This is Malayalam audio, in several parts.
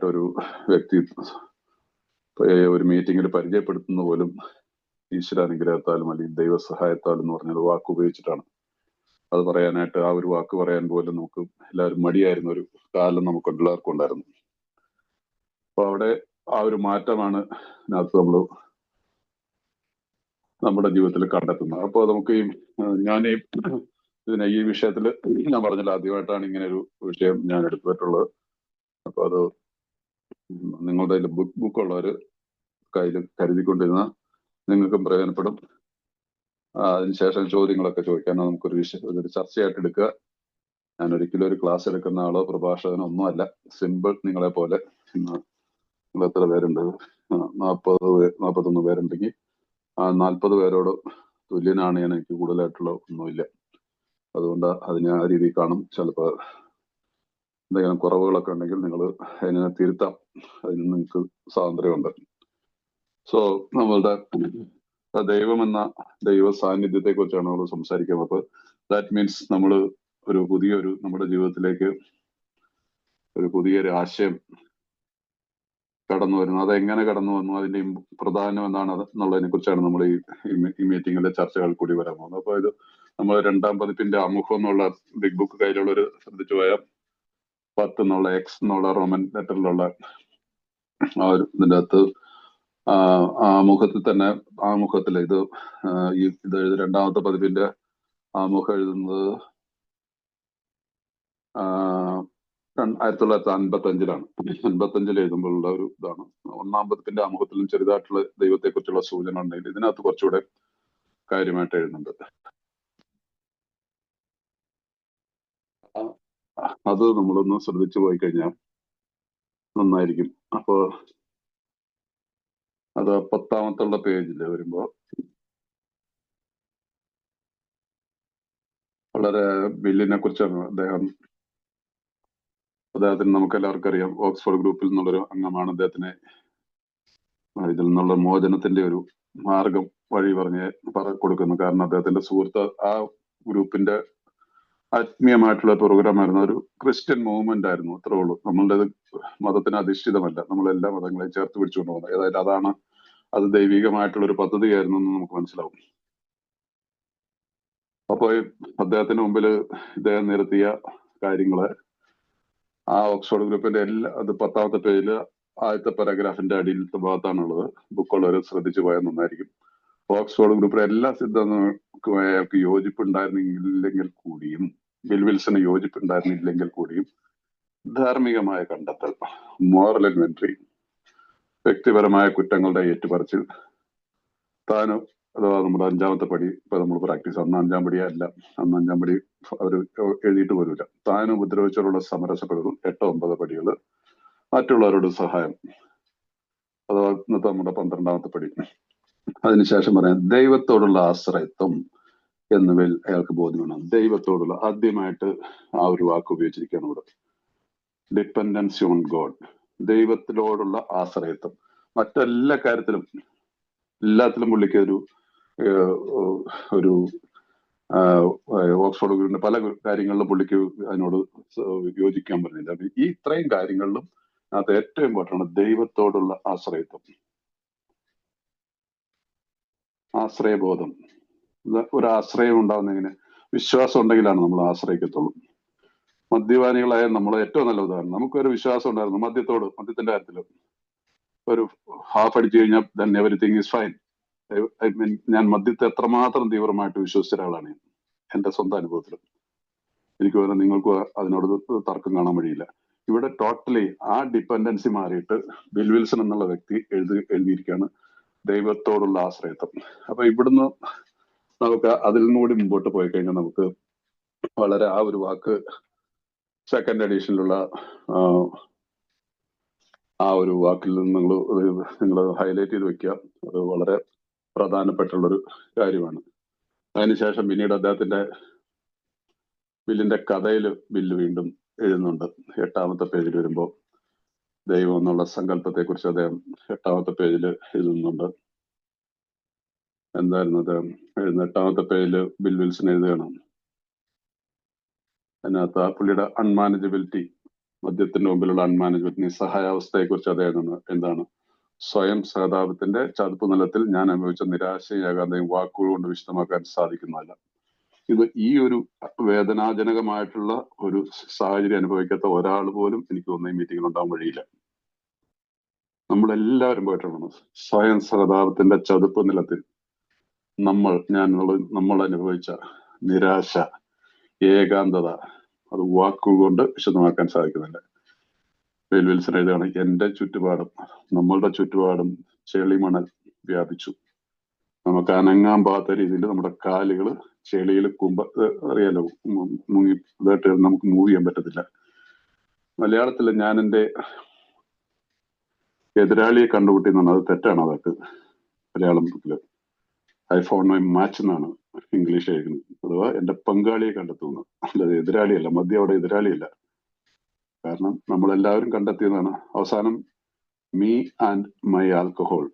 ഒരു വ്യക്തി ഒരു മീറ്റിങ്ങിൽ പരിചയപ്പെടുത്തുന്ന പോലും ഈശ്വരാനുഗ്രഹത്താലും അല്ലെങ്കിൽ ദൈവസഹായത്താലും എന്ന് പറഞ്ഞൊരു വാക്ക് ഉപയോഗിച്ചിട്ടാണ്. അത് പറയാനായിട്ട്, ആ ഒരു വാക്ക് പറയാൻ പോലും നമുക്ക് എല്ലാവരും മടിയായിരുന്ന ഒരു കാലം നമുക്ക് എല്ലാവർക്കും ഉണ്ടായിരുന്നു. അപ്പൊ അവിടെ ആ ഒരു മാറ്റമാണ് ഇതിനകത്ത് നമ്മുടെ ജീവിതത്തിൽ കണ്ടെത്തുന്നത്. അപ്പോൾ നമുക്ക് ഞാൻ ഈ വിഷയത്തിൽ ഞാൻ പറഞ്ഞില്ല, ആദ്യമായിട്ടാണ് ഇങ്ങനെ ഒരു വിഷയം ഞാൻ എടുത്തിട്ടുള്ളത്. അപ്പൊ അത് നിങ്ങളുടെ ബുക്കുള്ളവർ കയ്യിൽ കരുതിക്കൊണ്ടിരുന്ന നിങ്ങൾക്കും പ്രയോജനപ്പെടും. അതിനുശേഷം ചോദ്യങ്ങളൊക്കെ ചോദിക്കാൻ നമുക്കൊരു ഒരു ചർച്ചയായിട്ട് എടുക്കുക. ഞാൻ ഒരിക്കലും ഒരു ക്ലാസ് എടുക്കുന്ന ആളോ പ്രഭാഷകനോ ഒന്നുമല്ല. സിമ്പിൾ നിങ്ങളെ പോലെ. നിങ്ങൾ എത്ര പേരുണ്ട്? 41 പേരുണ്ടെങ്കിൽ ആ 40 പേരോട് തുല്യനാണ് ഞാൻ. എനിക്ക് കൂടുതലായിട്ടുള്ള ഒന്നുമില്ല. അതുകൊണ്ട് അതിനെ ആ രീതിയിൽ കാണും. ചിലപ്പോൾ എന്തെങ്കിലും കുറവുകളൊക്കെ ഉണ്ടെങ്കിൽ നിങ്ങൾ അതിനെ തിരുത്താം. അതിന് നിങ്ങൾക്ക് സ്വാതന്ത്ര്യമുണ്ട്. സോ നമ്മളുടെ ദൈവം എന്ന ദൈവ സാന്നിധ്യത്തെ കുറിച്ചാണ് നമ്മൾ സംസാരിക്കുന്നത്. അപ്പൊ ദാറ്റ് മീൻസ് നമ്മൾ നമ്മുടെ ജീവിതത്തിലേക്ക് ഒരു പുതിയൊരു ആശയം കടന്നു വരുന്നു. അതെങ്ങനെ കടന്നു വന്നു, അതിന്റെ പ്രധാനം എന്താണ് എന്നുള്ളതിനെ കുറിച്ചാണ് നമ്മൾ ഈ മീറ്റിങ്ങിലെ ചർച്ചകൾ കൂടി വരാൻ പോകുന്നത്. അപ്പൊ ഇത് നമ്മൾ 2ാം പതിപ്പിന്റെ ആമുഖം എന്നുള്ള ബിഗ് ബുക്ക് കയ്യിലുള്ളൊരു ശ്രദ്ധിച്ചു പോയാൽ 10 എന്നുള്ള എക്സ് എന്നുള്ള റോമൻ ലെറ്ററിലുള്ള ആ ഒരു ഇതിൻ്റെ അകത്ത് ആമുഖത്തിൽ ഇത് 2ാമത്തെ പതിപ്പിന്റെ ആമുഖം എഴുതുന്നത് 1955-ലാണ്. 55 എഴുതുമ്പോഴുള്ള ഒരു ഇതാണ്. 1ാം പതിപ്പിന്റെ ആമുഖത്തിലും ചെറുതായിട്ടുള്ള ദൈവത്തെക്കുറിച്ചുള്ള സൂചന ഉണ്ടെങ്കിൽ ഇതിനകത്ത് കുറച്ചുകൂടെ കാര്യമായിട്ട് എഴുതുന്നുണ്ട്. അത് നമ്മളൊന്ന് ശ്രദ്ധിച്ചു പോയി കഴിഞ്ഞാൽ നന്നായിരിക്കും. അപ്പോ അത് 10ാമത്തുള്ള പേജിൽ വരുമ്പോ വളരെ ബില്ലിനെ കുറിച്ചാണ്. അദ്ദേഹത്തിന് നമുക്ക് എല്ലാവർക്കും അറിയാം, ഓക്സ്ഫോർഡ് ഗ്രൂപ്പിൽ നിന്നുള്ളൊരു അംഗമാണ്. അദ്ദേഹത്തിനെ ഇതിൽ നിന്നുള്ള മോചനത്തിന്റെ ഒരു മാർഗം വഴി കൊടുക്കുന്നു. കാരണം അദ്ദേഹത്തിന്റെ സുഹൃത്ത് ആ ഗ്രൂപ്പിന്റെ ആത്മീയമായിട്ടുള്ള പ്രോഗ്രാം ആയിരുന്നു. ഒരു ക്രിസ്ത്യൻ മൂവ്മെന്റ് ആയിരുന്നു. അത്രേ ഉള്ളൂ. നമ്മളുടേത് മതത്തിന് അധിഷ്ഠിതമല്ല. നമ്മളെല്ലാ മതങ്ങളെയും ചേർത്ത് പിടിച്ചുകൊണ്ട് പോകുന്നത്. ഏതായാലും അത് ദൈവികമായിട്ടുള്ള ഒരു പദ്ധതിയായിരുന്നു എന്ന് നമുക്ക് മനസ്സിലാവും. അപ്പോൾ അദ്ദേഹത്തിന് മുമ്പിൽ ഇദ്ദേഹം നിരത്തിയ കാര്യങ്ങള് ആ ഓക്സ്ഫോർഡ് ഗ്രൂപ്പിന്റെ അത് 10ാമത്തെ പേജില് ആദ്യത്തെ പാരഗ്രാഫിന്റെ അടിയിലത്തെ ഭാഗത്താണുള്ളത്. ബുക്കുള്ളവർ ശ്രദ്ധിച്ചു പോയാൽ നന്നായിരിക്കും. ഓക്സ്ഫോർഡ് ഗ്രൂപ്പിലെ എല്ലാ സിദ്ധാന്തങ്ങൾക്കും അയാൾക്ക് യോജിപ്പുണ്ടായിരുന്നില്ലെങ്കിൽ കൂടിയും, ബിൽ വിൽസന് യോജിപ്പുണ്ടായിരുന്നില്ലെങ്കിൽ കൂടിയും, ധാർമ്മികമായ കണ്ടെത്തൽ, മോറൽ ഇൻവെന്ററി, വ്യക്തിപരമായ കുറ്റങ്ങളുടെ ഏറ്റുപറച്ചിൽ, താനും അഥവാ നമ്മുടെ 5ാമത്തെ പടി ഇപ്പൊ നമ്മൾ പ്രാക്ടീസ്, അന്ന് 5ാം പടിയല്ല, അന്ന് 5ാം പടി അവർ എഴുതിയിട്ട് പോലുമില്ല. താനും ഉപദ്രവിച്ചവരുള്ള സമരസപ്പെടുകൾ 8, 9 പടികൾ, മറ്റുള്ളവരോട് സഹായം, അഥവാ ഇന്നത്തെ നമ്മുടെ 12ാമത്തെ പടി. അതിനുശേഷം പറയാം ദൈവത്തോടുള്ള ആശ്രയത്വം എന്നിവയിൽ അയാൾക്ക് ബോധ്യമാണ്. ദൈവത്തോടുള്ള, ആദ്യമായിട്ട് ആ ഒരു വാക്ക് ഉപയോഗിച്ചിരിക്കുകയാണ് ഇവിടെ. ഡിപ്പെൻഡൻസി ഓൺ ഗോഡ്, ദൈവത്തിനോടുള്ള ആശ്രയത്വം. മറ്റെല്ലാ കാര്യത്തിലും എല്ലാത്തിലും പുള്ളിക്ക് ഒരു ഓക്സ്ഫോർഡ് ഗ്രൂപ്പിന്റെ പല കാര്യങ്ങളിലും പുള്ളിക്ക് അതിനോട് യോജിക്കാൻ പറ്റുന്നില്ല. ഈ ഇത്രയും കാര്യങ്ങളിലും അത് ഏറ്റവും ഇമ്പോർട്ടൻ്റ് ആണ് ദൈവത്തോടുള്ള ആശ്രയത്വം, ആശ്രയബോധം. ഒരു ആശ്രയം ഉണ്ടാവുന്ന എങ്ങനെ? വിശ്വാസം ഉണ്ടെങ്കിലാണ് നമ്മൾ ആശ്രയിക്കത്തുള്ളൂ. മദ്യപാനികളായ നമ്മളെ ഏറ്റവും നല്ല ഉദാഹരണം. നമുക്കൊരു വിശ്വാസം ഉണ്ടായിരുന്നു മദ്യത്തിന്റെ കാര്യത്തിൽ. ഒരു ഹാഫ് അടിച്ചു കഴിഞ്ഞാൽ then everything is fine. ഞാൻ മദ്യത്തെ എത്രമാത്രം തീവ്രമായിട്ട് വിശ്വസിച്ച ഒരാളാണ് എന്റെ സ്വന്തം അനുഭവത്തിൽ. എനിക്ക് തോന്നുന്നു നിങ്ങൾക്ക് അതിനോട് തർക്കം കാണാൻ വഴിയില്ല. ഇവിടെ ടോട്ടലി ആ ഡിപ്പെൻഡൻസി മാറിയിട്ട് ബിൽ വിൽസൺ എന്നുള്ള വ്യക്തി എഴുതിയിരിക്കുകയാണ് ദൈവത്തോടുള്ള ആശ്രയത്വം. അപ്പൊ ഇവിടുന്ന് നമുക്ക് അതിൽ നിന്നുകൂടി മുമ്പോട്ട് പോയി കഴിഞ്ഞാൽ നമുക്ക് വളരെ ആ ഒരു വാക്ക് 2nd എഡിഷനിലുള്ള ആ ഒരു വാക്കിൽ നിന്ന് നിങ്ങൾ ഹൈലൈറ്റ് ചെയ്ത് വെക്കുക. അത് വളരെ പ്രധാനപ്പെട്ടുള്ളൊരു കാര്യമാണ്. അതിനുശേഷം പിന്നീട് അദ്ദേഹത്തിന്റെ ബില്ലിന്റെ കഥയിൽ ബില്ല് വീണ്ടും എഴുതുന്നുണ്ട്. 8ാമത്തെ പേജിൽ വരുമ്പോൾ ദൈവം എന്നുള്ള സങ്കല്പത്തെ കുറിച്ച് അദ്ദേഹം 8ാമത്തെ പേജിൽ എഴുതുന്നുണ്ട്. എന്തായിരുന്നു അദ്ദേഹം എഴുതുന്ന? 8ാമത്തെ പേജിൽ ബിൽ വിൽസൺ എഴുതുകയാണ്. അതിനകത്ത് പുള്ളിയുടെ അൺമാനേജബിലിറ്റി മദ്യത്തിന്റെ മുമ്പിലുള്ള അൺമാനേജ്മെന്റ്, നിസ്സഹായാവസ്ഥയെ കുറിച്ച് അദ്ദേഹം എന്താണ് സ്വയം സഹതാപത്തിന്റെ ചതുപ്പ് നിലത്തിൽ ഞാൻ അനുഭവിച്ച നിരാശയും ഏകാന്തയും വാക്കുകൾ കൊണ്ട് വിശദമാക്കാൻ സാധിക്കുന്നതല്ല. ഇത് ഈ ഒരു വേദനാജനകമായിട്ടുള്ള ഒരു സാഹചര്യം അനുഭവിക്കാത്ത ഒരാൾ പോലും എനിക്ക് തോന്നുന്ന ഈ മീറ്റിംഗിൽ ഉണ്ടാവാൻ വഴിയില്ല. നമ്മളെല്ലാവരും പോയിട്ടാണ് സ്വയം സഹതാപത്തിന്റെ ചതുപ്പ് നിലത്തിൽ നമ്മൾ അനുഭവിച്ച നിരാശ, ഏകാന്തത അത് വാക്കുകൾ കൊണ്ട് വിശദമാക്കാൻ സാധിക്കുന്നില്ല. വിൽസൺ എഴുതുകയാണ്, എന്റെ ചുറ്റുപാടും നമ്മളുടെ ചുറ്റുപാടും ചെളിമണൽ വ്യാപിച്ചു. നമുക്ക് അനങ്ങാൻ പാകാത്ത രീതിയിൽ നമ്മുടെ കാലുകൾ ചെളിയിൽ അറിയാലോ, മുങ്ങി ഇതായിട്ട് നമുക്ക് മൂവ് ചെയ്യാൻ പറ്റത്തില്ല. മലയാളത്തിൽ ഞാൻ എൻ്റെ എതിരാളിയെ കണ്ടുമുട്ടി എന്നാണ്, അത് തെറ്റാണ്. അതൊക്കെ മലയാളം ബുക്കില് ഐ ഫൗണ്ട് മൈ മാച്ച് എന്നാണ് ഇംഗ്ലീഷ് എഴുതുന്നത്. അഥവാ എന്റെ പങ്കാളിയെ കണ്ടെത്തുന്നു, അല്ലാതെ എതിരാളിയല്ല. മദ്യം അവിടെ എതിരാളിയല്ല. കാരണം നമ്മളെല്ലാവരും കണ്ടെത്തിയതാണ് അവസാനം മീ ആൻഡ് മൈ ആൽക്കഹോൾ.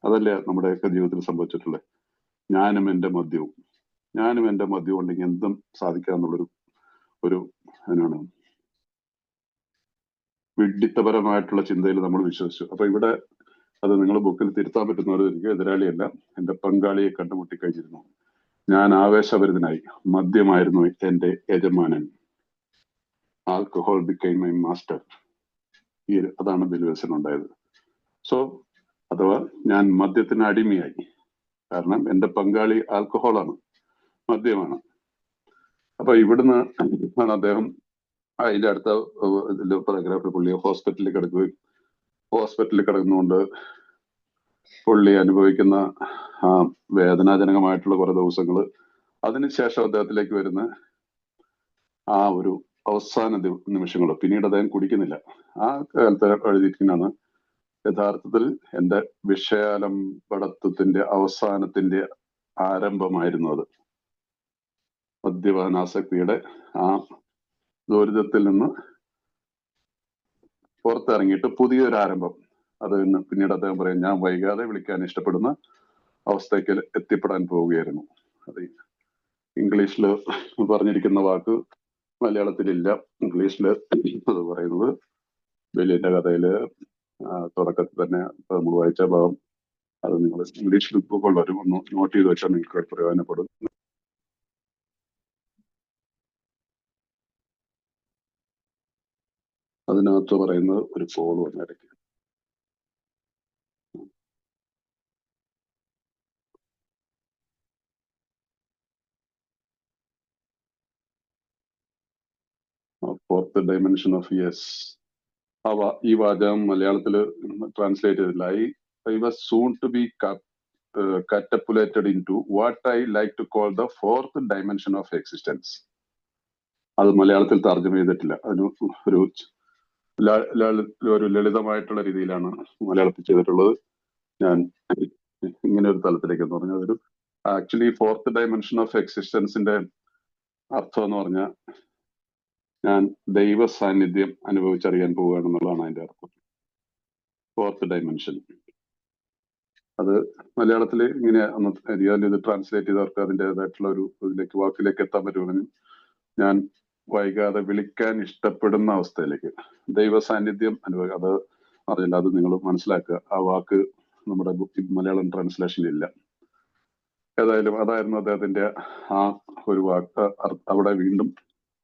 അതല്ലേ നമ്മുടെയൊക്കെ ജീവിതത്തിൽ സംഭവിച്ചിട്ടുള്ളത്. ഞാനും എൻ്റെ മദ്യവും ഉണ്ടെങ്കിൽ എന്തും സാധിക്കാന്നുള്ളൊരു അതിനാണ് വിഡ്ഢിത്തപരമായിട്ടുള്ള ചിന്തയിൽ നമ്മൾ വിശ്വസിച്ചു. അപ്പൊ ഇവിടെ അത് നിങ്ങൾ ബുക്കിൽ തിരുത്താൻ പറ്റുന്നവർ എനിക്ക് എതിരാളിയല്ല, എന്റെ പങ്കാളിയെ കണ്ടുമുട്ടി കഴിഞ്ഞിരുന്നു. ഞാൻ ആവേശഭരിതനായി. മദ്യമായിരുന്നു എന്റെ യജമാനൻ. Alcohol became my master. അതാണ് ബിൽവിൽസൺ ഉണ്ടായത്. സോ അഥവാ ഞാൻ മദ്യത്തിന് അടിമയായി. കാരണം എന്റെ പങ്കാളി ആൽക്കഹോളാണ്, മദ്യമാണ്. അപ്പൊ ഇവിടുന്ന് ആണ് അദ്ദേഹം അതിന്റെ അടുത്ത പാരഗ്രാഫിൽ പുള്ളി ഹോസ്പിറ്റലിൽ കിടന്നുകൊണ്ട് പുള്ളി അനുഭവിക്കുന്ന ആ വേദനാജനകമായിട്ടുള്ള കുറെ ദിവസങ്ങൾ, അതിനുശേഷം അദ്ദേഹത്തിലേക്ക് വരുന്ന ആ ഒരു അവസാന നിമിഷങ്ങൾ. പിന്നീട് അദ്ദേഹം കുടിക്കുന്നില്ല. ആ കാലത്ത് എഴുതിയിരിക്കുന്നതാണ് യഥാർത്ഥത്തിൽ എന്റെ വിഷയാലംബടത്വത്തിന്റെ അവസാനത്തിന്റെ ആരംഭമായിരുന്നു അത്. മദ്യപാനാസക്തിയുടെ ആ ദുരിതത്തിൽ നിന്ന് പുറത്തിറങ്ങിയിട്ട് പുതിയൊരു ആരംഭം. അത് പിന്നീട് അദ്ദേഹം പറയും, ഞാൻ വൈകാതെ വിളിക്കാൻ ഇഷ്ടപ്പെടുന്ന അവസ്ഥയ്ക്ക് എത്തിപ്പെടാൻ പോവുകയായിരുന്നു. അത് ഇംഗ്ലീഷിൽ പറഞ്ഞിരിക്കുന്ന വാക്ക് മലയാളത്തിലില്ല. ഇംഗ്ലീഷിൽ അത് പറയുന്നത് ബെല്ലിന്റെ കഥയില് തുടക്കത്തിൽ തന്നെ നമ്മൾ വായിച്ച ഭാഗം, അത് നിങ്ങൾ ഇംഗ്ലീഷിൽ വരും, ഒന്ന് നോട്ട് ചെയ്ത് വെച്ചാൽ നിങ്ങൾക്ക് പ്രയോജനപ്പെടും. അതിനകത്ത് പറയുന്നത് ഒരു കോൾ വന്നിടയ്ക്ക്. Fourth dimension of yes. ഈ വാചകം മലയാളത്തിൽ ട്രാൻസ്ലേറ്റ് ചെയ്തില്ല. I was soon to be catapulted into what I like to call the fourth dimension of existence. അത് മലയാളത്തിൽ തർജ്ജമ ചെയ്തിട്ടില്ല. അതിന് ഒരു ലളിതമായിട്ടുള്ള രീതിയിലാണ് മലയാളത്തിൽ ചെയ്തിട്ടുള്ളത്. ഞാൻ ഇങ്ങനെ ഒരു തലത്തിലേക്ക് എന്ന് പറഞ്ഞാൽ അതൊരു ആക്ച്വലി ഫോർത്ത് ഡയമെൻഷൻ ഓഫ് എക്സിസ്റ്റൻസിന്റെ അർത്ഥം എന്ന് പറഞ്ഞാൽ ഞാൻ ദൈവ സാന്നിധ്യം അനുഭവിച്ചറിയാൻ പോവുകയാണെന്നുള്ളതാണ് അതിന്റെ അർത്ഥം. ഫോർത്ത് ഡയമെൻഷൻ അത് മലയാളത്തിൽ ഇങ്ങനെ ഇത് ട്രാൻസ്ലേറ്റ് ചെയ്തവർക്ക് അതിൻ്റെതായിട്ടുള്ള ഒരു വാക്കിലേക്ക് എത്താൻ പറ്റുമെങ്കിൽ ഞാൻ വൈകാതെ വിളിക്കാൻ ഇഷ്ടപ്പെടുന്ന അവസ്ഥയിലേക്ക് ദൈവ സാന്നിധ്യം അനുഭവം. അത് അറിയില്ല, അത് നിങ്ങൾ മനസ്സിലാക്കുക. ആ വാക്ക് നമ്മുടെ മലയാളം ട്രാൻസ്ലേഷനിൽ ഇല്ല. ഏതായാലും അതായിരുന്നു അദ്ദേഹത്തിന്റെ ആ ഒരു വാക്ക്. അവിടെ വീണ്ടും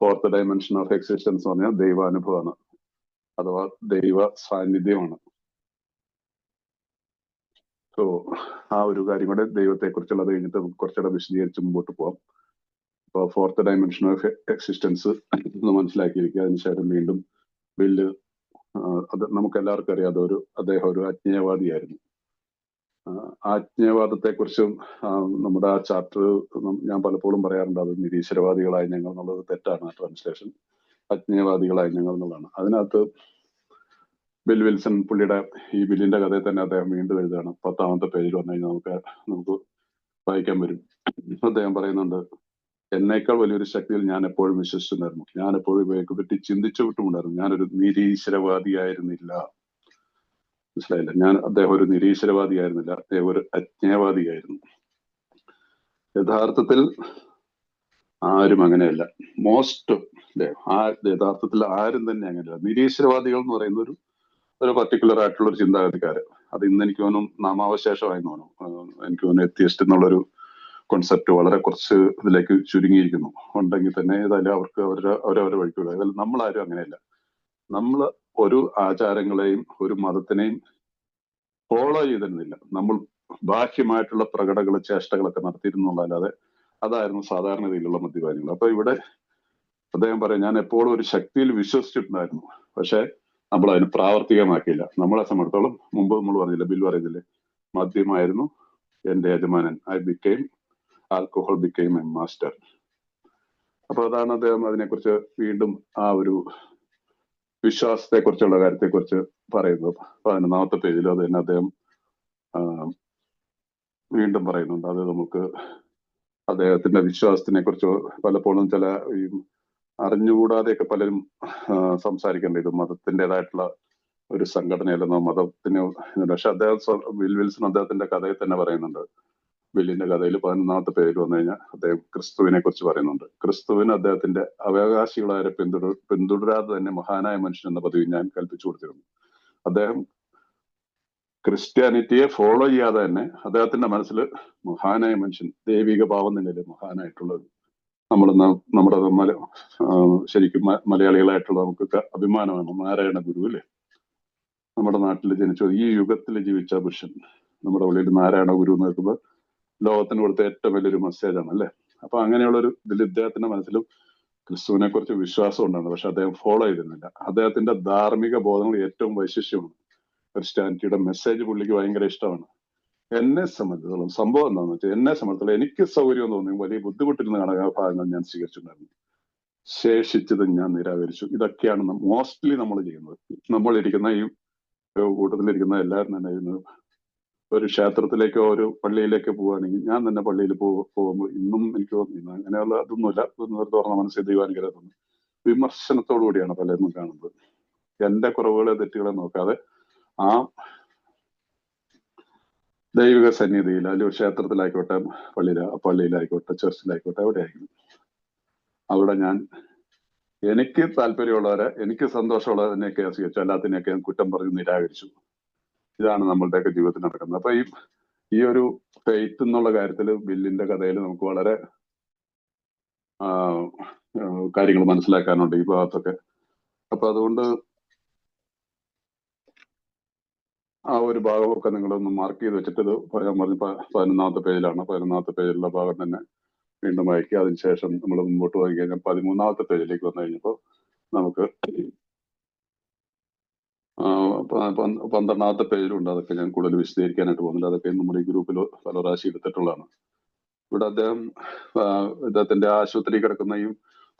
ഫോർത്ത് ഡയമെൻഷൻ ഓഫ് എക്സിസ്റ്റൻസ് പറഞ്ഞാൽ ദൈവാനുഭവമാണ്, അഥവാ ദൈവ സാന്നിധ്യമാണ്. സോ ആ ഒരു കാര്യം കൂടെ ദൈവത്തെ കുറിച്ചുള്ളത് കഴിഞ്ഞിട്ട് കുറച്ചുകൂടെ വിശദീകരിച്ച് മുമ്പോട്ട് പോവാം. അപ്പോൾ ഫോർത്ത് ഡയമെൻഷൻ ഓഫ് എക്സിസ്റ്റൻസ് ഒന്ന് മനസ്സിലാക്കിയിരിക്കുക. അതിനുശേഷം വീണ്ടും ബില്ല്, അത് നമുക്ക് എല്ലാവർക്കും അറിയാം, അദ്ദേഹം ഒരു അജ്ഞേയവാദിയായിരുന്നു. ആജ്ഞേയവാദത്തെ കുറിച്ചും നമ്മുടെ ആ ചാപ്റ്റർ ഞാൻ പലപ്പോഴും പറയാറുണ്ട്, അത് നിരീശ്വരവാദികളായ ഞങ്ങൾ എന്നുള്ളത് തെറ്റാണ്. ട്രാൻസ്ലേഷൻ അജ്ഞേയവാദികളായ ഞങ്ങൾ എന്നുള്ളതാണ്. അതിനകത്ത് ബിൽ വിൽസൺ പുള്ളിയുടെ ഈ ബില്ലിന്റെ കഥയിൽ തന്നെ അദ്ദേഹം വീണ്ടും എഴുതുകയാണ്. 10ാമത്തെ പേജിൽ വന്നു കഴിഞ്ഞാൽ നമുക്ക് വായിക്കാൻ വരും. അദ്ദേഹം പറയുന്നുണ്ട്, എന്നേക്കാൾ വലിയൊരു ശക്തിയിൽ ഞാൻ എപ്പോഴും വിശ്വസിച്ചിരുന്നു. ഞാൻ എപ്പോഴും ഇവയൊക്കെ പറ്റി ചിന്തിച്ചു വിട്ടുമുണ്ടായിരുന്നു. ഞാനൊരു നിരീശ്വരവാദിയായിരുന്നില്ല. മനസ്സിലായില്ല? അദ്ദേഹം ഒരു നിരീശ്വരവാദിയായിരുന്നില്ല, അദ്ദേഹം ഒരു അജ്ഞേയവാദിയായിരുന്നു. യഥാർത്ഥത്തിൽ ആരും അങ്ങനെയല്ല. മോസ്റ്റ് യഥാർത്ഥത്തിൽ ആരും തന്നെ അങ്ങനെയല്ല. നിരീശ്വരവാദികൾ എന്ന് പറയുന്ന ഒരു പർട്ടിക്കുലർ ആയിട്ടുള്ള ഒരു ചിന്താഗതിക്കാര്. അത് ഇന്ന് എനിക്ക് തോന്നുന്നു നാമാവശേഷമായി തോന്നുന്നു. എനിക്ക് തോന്നുന്നു എത്തിയസ്റ്റ് എന്നുള്ളൊരു കോൺസെപ്റ്റ് വളരെ കുറച്ച് ഇതിലേക്ക് ചുരുങ്ങിയിരിക്കുന്നു. ഉണ്ടെങ്കിൽ തന്നെ ഏതായാലും അവർക്ക് അവരവരെ വഴിക്കുള്ള. ഏതായാലും നമ്മളാരും അങ്ങനെയല്ല. നമ്മൾ ഒരു ആചാരങ്ങളെയും ഒരു മതത്തിനെയും ഫോളോ ചെയ്തിരുന്നില്ല. നമ്മൾ ബാഹ്യമായിട്ടുള്ള പ്രകടകൾ ചേഷ്ടകളൊക്കെ നടത്തിയിരുന്നുള്ളതല്ലാതെ അതായിരുന്നു സാധാരണ രീതിയിലുള്ള മദ്യപാനികൾ. അപ്പൊ ഇവിടെ അദ്ദേഹം പറയും, ഞാൻ എപ്പോഴും ഒരു ശക്തിയിൽ വിശ്വസിച്ചിട്ടുണ്ടായിരുന്നു, പക്ഷെ നമ്മൾ അതിന് പ്രാവർത്തികമാക്കിയില്ല. നമ്മളെ സംബന്ധിച്ചിടത്തോളം മുമ്പ് നമ്മൾ പറഞ്ഞില്ല, ബിൽ പറയുന്നില്ലേ, മദ്യമായിരുന്നു എന്റെ യജമാനൻ, ആൽക്കഹോൾ ബിക്കെയിം എ മാസ്റ്റർ. അപ്പൊ അതാണ് അദ്ദേഹം അതിനെക്കുറിച്ച് വീണ്ടും ആ ഒരു വിശ്വാസത്തെ കുറിച്ചുള്ള കാര്യത്തെക്കുറിച്ച് പറയുന്നത് 11ാമത്തെ പേജിൽ. അത് തന്നെ അദ്ദേഹം വീണ്ടും പറയുന്നുണ്ട്. അത് നമുക്ക് അദ്ദേഹത്തിന്റെ വിശ്വാസത്തിനെ കുറിച്ച് പലപ്പോഴും ചില ഈ അറിഞ്ഞുകൂടാതെയൊക്കെ പലരും സംസാരിക്കേണ്ട, ഇത് മതത്തിൻ്റെതായിട്ടുള്ള ഒരു സംഘടനയല്ലെന്നോ മതത്തിന്. പക്ഷെ അദ്ദേഹം വിൽസൺ അദ്ദേഹത്തിന്റെ കഥയിൽ തന്നെ പറയുന്നുണ്ട്. ബില്ലിന്റെ കഥയിൽ 11ാമത്തെ പേജിൽ വന്നു കഴിഞ്ഞാൽ അദ്ദേഹം ക്രിസ്തുവിനെ കുറിച്ച് പറയുന്നുണ്ട്. ക്രിസ്തുവിന് അദ്ദേഹത്തിന്റെ അവകാശികളായ പിന്തുടരാതെ തന്നെ മഹാനായ മനുഷ്യൻ എന്ന പദവി ഞാൻ കൽപ്പിച്ചു കൊടുത്തിരുന്നു. അദ്ദേഹം ക്രിസ്ത്യാനിറ്റിയെ ഫോളോ ചെയ്യാതെ തന്നെ അദ്ദേഹത്തിന്റെ മനസ്സിൽ മഹാനായ മനുഷ്യൻ, ദൈവിക ഭാവം തന്നെയല്ലേ മഹാനായിട്ടുള്ളത്. നമ്മുടെ ശരിക്കും മലയാളികളായിട്ടുള്ള നമുക്കൊക്കെ അഭിമാനമാണ് നാരായണ ഗുരു അല്ലേ. നമ്മുടെ നാട്ടിൽ ജനിച്ചു ഈ യുഗത്തിൽ ജീവിച്ച പുരുഷൻ, നമ്മുടെ ഉള്ളിൽ നാരായണ ഗുരു എന്ന് കേൾക്കുമ്പോൾ ലോകത്തിന് കൊടുത്ത ഏറ്റവും വലിയൊരു മെസ്സേജാണ് അല്ലെ. അപ്പൊ അങ്ങനെയുള്ളൊരു ഇതിൽ ഇദ്ദേഹത്തിന്റെ മനസ്സിലും ക്രിസ്തുവിനെ കുറിച്ച് വിശ്വാസം ഉണ്ടായിരുന്നു, പക്ഷെ അദ്ദേഹം ഫോളോ ചെയ്തിരുന്നില്ല. അദ്ദേഹത്തിന്റെ ധാർമ്മിക ബോധങ്ങൾ ഏറ്റവും വൈശിഷ്ട്യമാണ്. ക്രിസ്ത്യാനിറ്റിയുടെ മെസ്സേജ് പുള്ളിക്ക് ഭയങ്കര ഇഷ്ടമാണ്. എന്നെ സംബന്ധിച്ചിടത്തോളം സംഭവം എന്താണെന്ന് വെച്ചാൽ, എന്നെ സംബന്ധിച്ചിടത്തോളം എനിക്ക് സൗകര്യം തോന്നി വലിയ ബുദ്ധിമുട്ടിരുന്ന ഭാഗങ്ങൾ ഞാൻ സ്വീകരിച്ചിട്ടുണ്ടായിരുന്നു, ശേഷിച്ചത് ഞാൻ നിരാകരിച്ചു. ഇതൊക്കെയാണ് മോസ്റ്റ്ലി നമ്മൾ ചെയ്യുന്നത്. നമ്മളിരിക്കുന്ന ഈ കൂട്ടത്തിലിരിക്കുന്ന എല്ലാവരും തന്നെ ഒരു ക്ഷേത്രത്തിലേക്കോ ഒരു പള്ളിയിലേക്കോ പോവുകയാണെങ്കിൽ, ഞാൻ തന്നെ പള്ളിയിൽ പോകുമ്പോൾ ഇന്നും എനിക്ക് തോന്നുന്നു അങ്ങനെയുള്ള അതൊന്നുമില്ല, തുറന്ന മനസ്സിൽ ദൈവാനുഗ്രഹം തോന്നുന്നു. വിമർശനത്തോടു കൂടിയാണ് പലരും കാണുന്നത്. എന്റെ കുറവുകളെ തെറ്റുകളെ നോക്കാതെ ആ ദൈവിക സന്നിധിയിൽ, അല്ലെങ്കിൽ ക്ഷേത്രത്തിലായിക്കോട്ടെ, പള്ളിയിലായിക്കോട്ടെ, ചർച്ചിലായിക്കോട്ടെ, എവിടെയായിരിക്കും അവിടെ ഞാൻ എനിക്ക് താല്പര്യമുള്ളവരെ, എനിക്ക് സന്തോഷമുള്ളതിനെയൊക്കെ സ്വീകരിച്ചു, അല്ലാത്തിനെയൊക്കെ ഞാൻ കുറ്റം പറഞ്ഞ് നിരാകരിച്ചു. ഇതാണ് നമ്മളുടെയൊക്കെ ജീവിതത്തിൽ നടക്കുന്നത്. അപ്പൊ ഈ ഒരു ഫെയ്ത്ത് എന്നുള്ള കാര്യത്തിൽ ബില്ലിന്റെ കഥയിൽ നമുക്ക് വളരെ കാര്യങ്ങൾ മനസ്സിലാക്കാനുണ്ട് ഈ ഭാഗത്തൊക്കെ. അപ്പൊ അതുകൊണ്ട് ആ ഒരു ഭാഗമൊക്കെ നിങ്ങളൊന്ന് മാർക്ക് ചെയ്ത് വെച്ചിട്ട്, ഇത് ഞാൻ പറഞ്ഞ 11ാമത്തെ പേജിലാണ്. 11ാമത്തെ പേജിലുള്ള ഭാഗം തന്നെ വീണ്ടും വായിക്കുക. അതിനുശേഷം നമ്മൾ മുമ്പോട്ട് പോയി കഴിഞ്ഞാൽ 13ാമത്തെ പേജിലേക്ക് വന്നു കഴിഞ്ഞപ്പോൾ നമുക്ക് 12ാമത്തെ പേജിലുണ്ട്. അതൊക്കെ ഞാൻ കൂടുതൽ വിശദീകരിക്കാനായിട്ട് പോകുന്നില്ല. അതൊക്കെ നമ്മുടെ ഈ ഗ്രൂപ്പിൽ പല പ്രാവശ്യം എടുത്തിട്ടുള്ളതാണ്. ഇവിടെ അദ്ദേഹത്തിന്റെ ആശുപത്രി കിടക്കുന്ന ഈ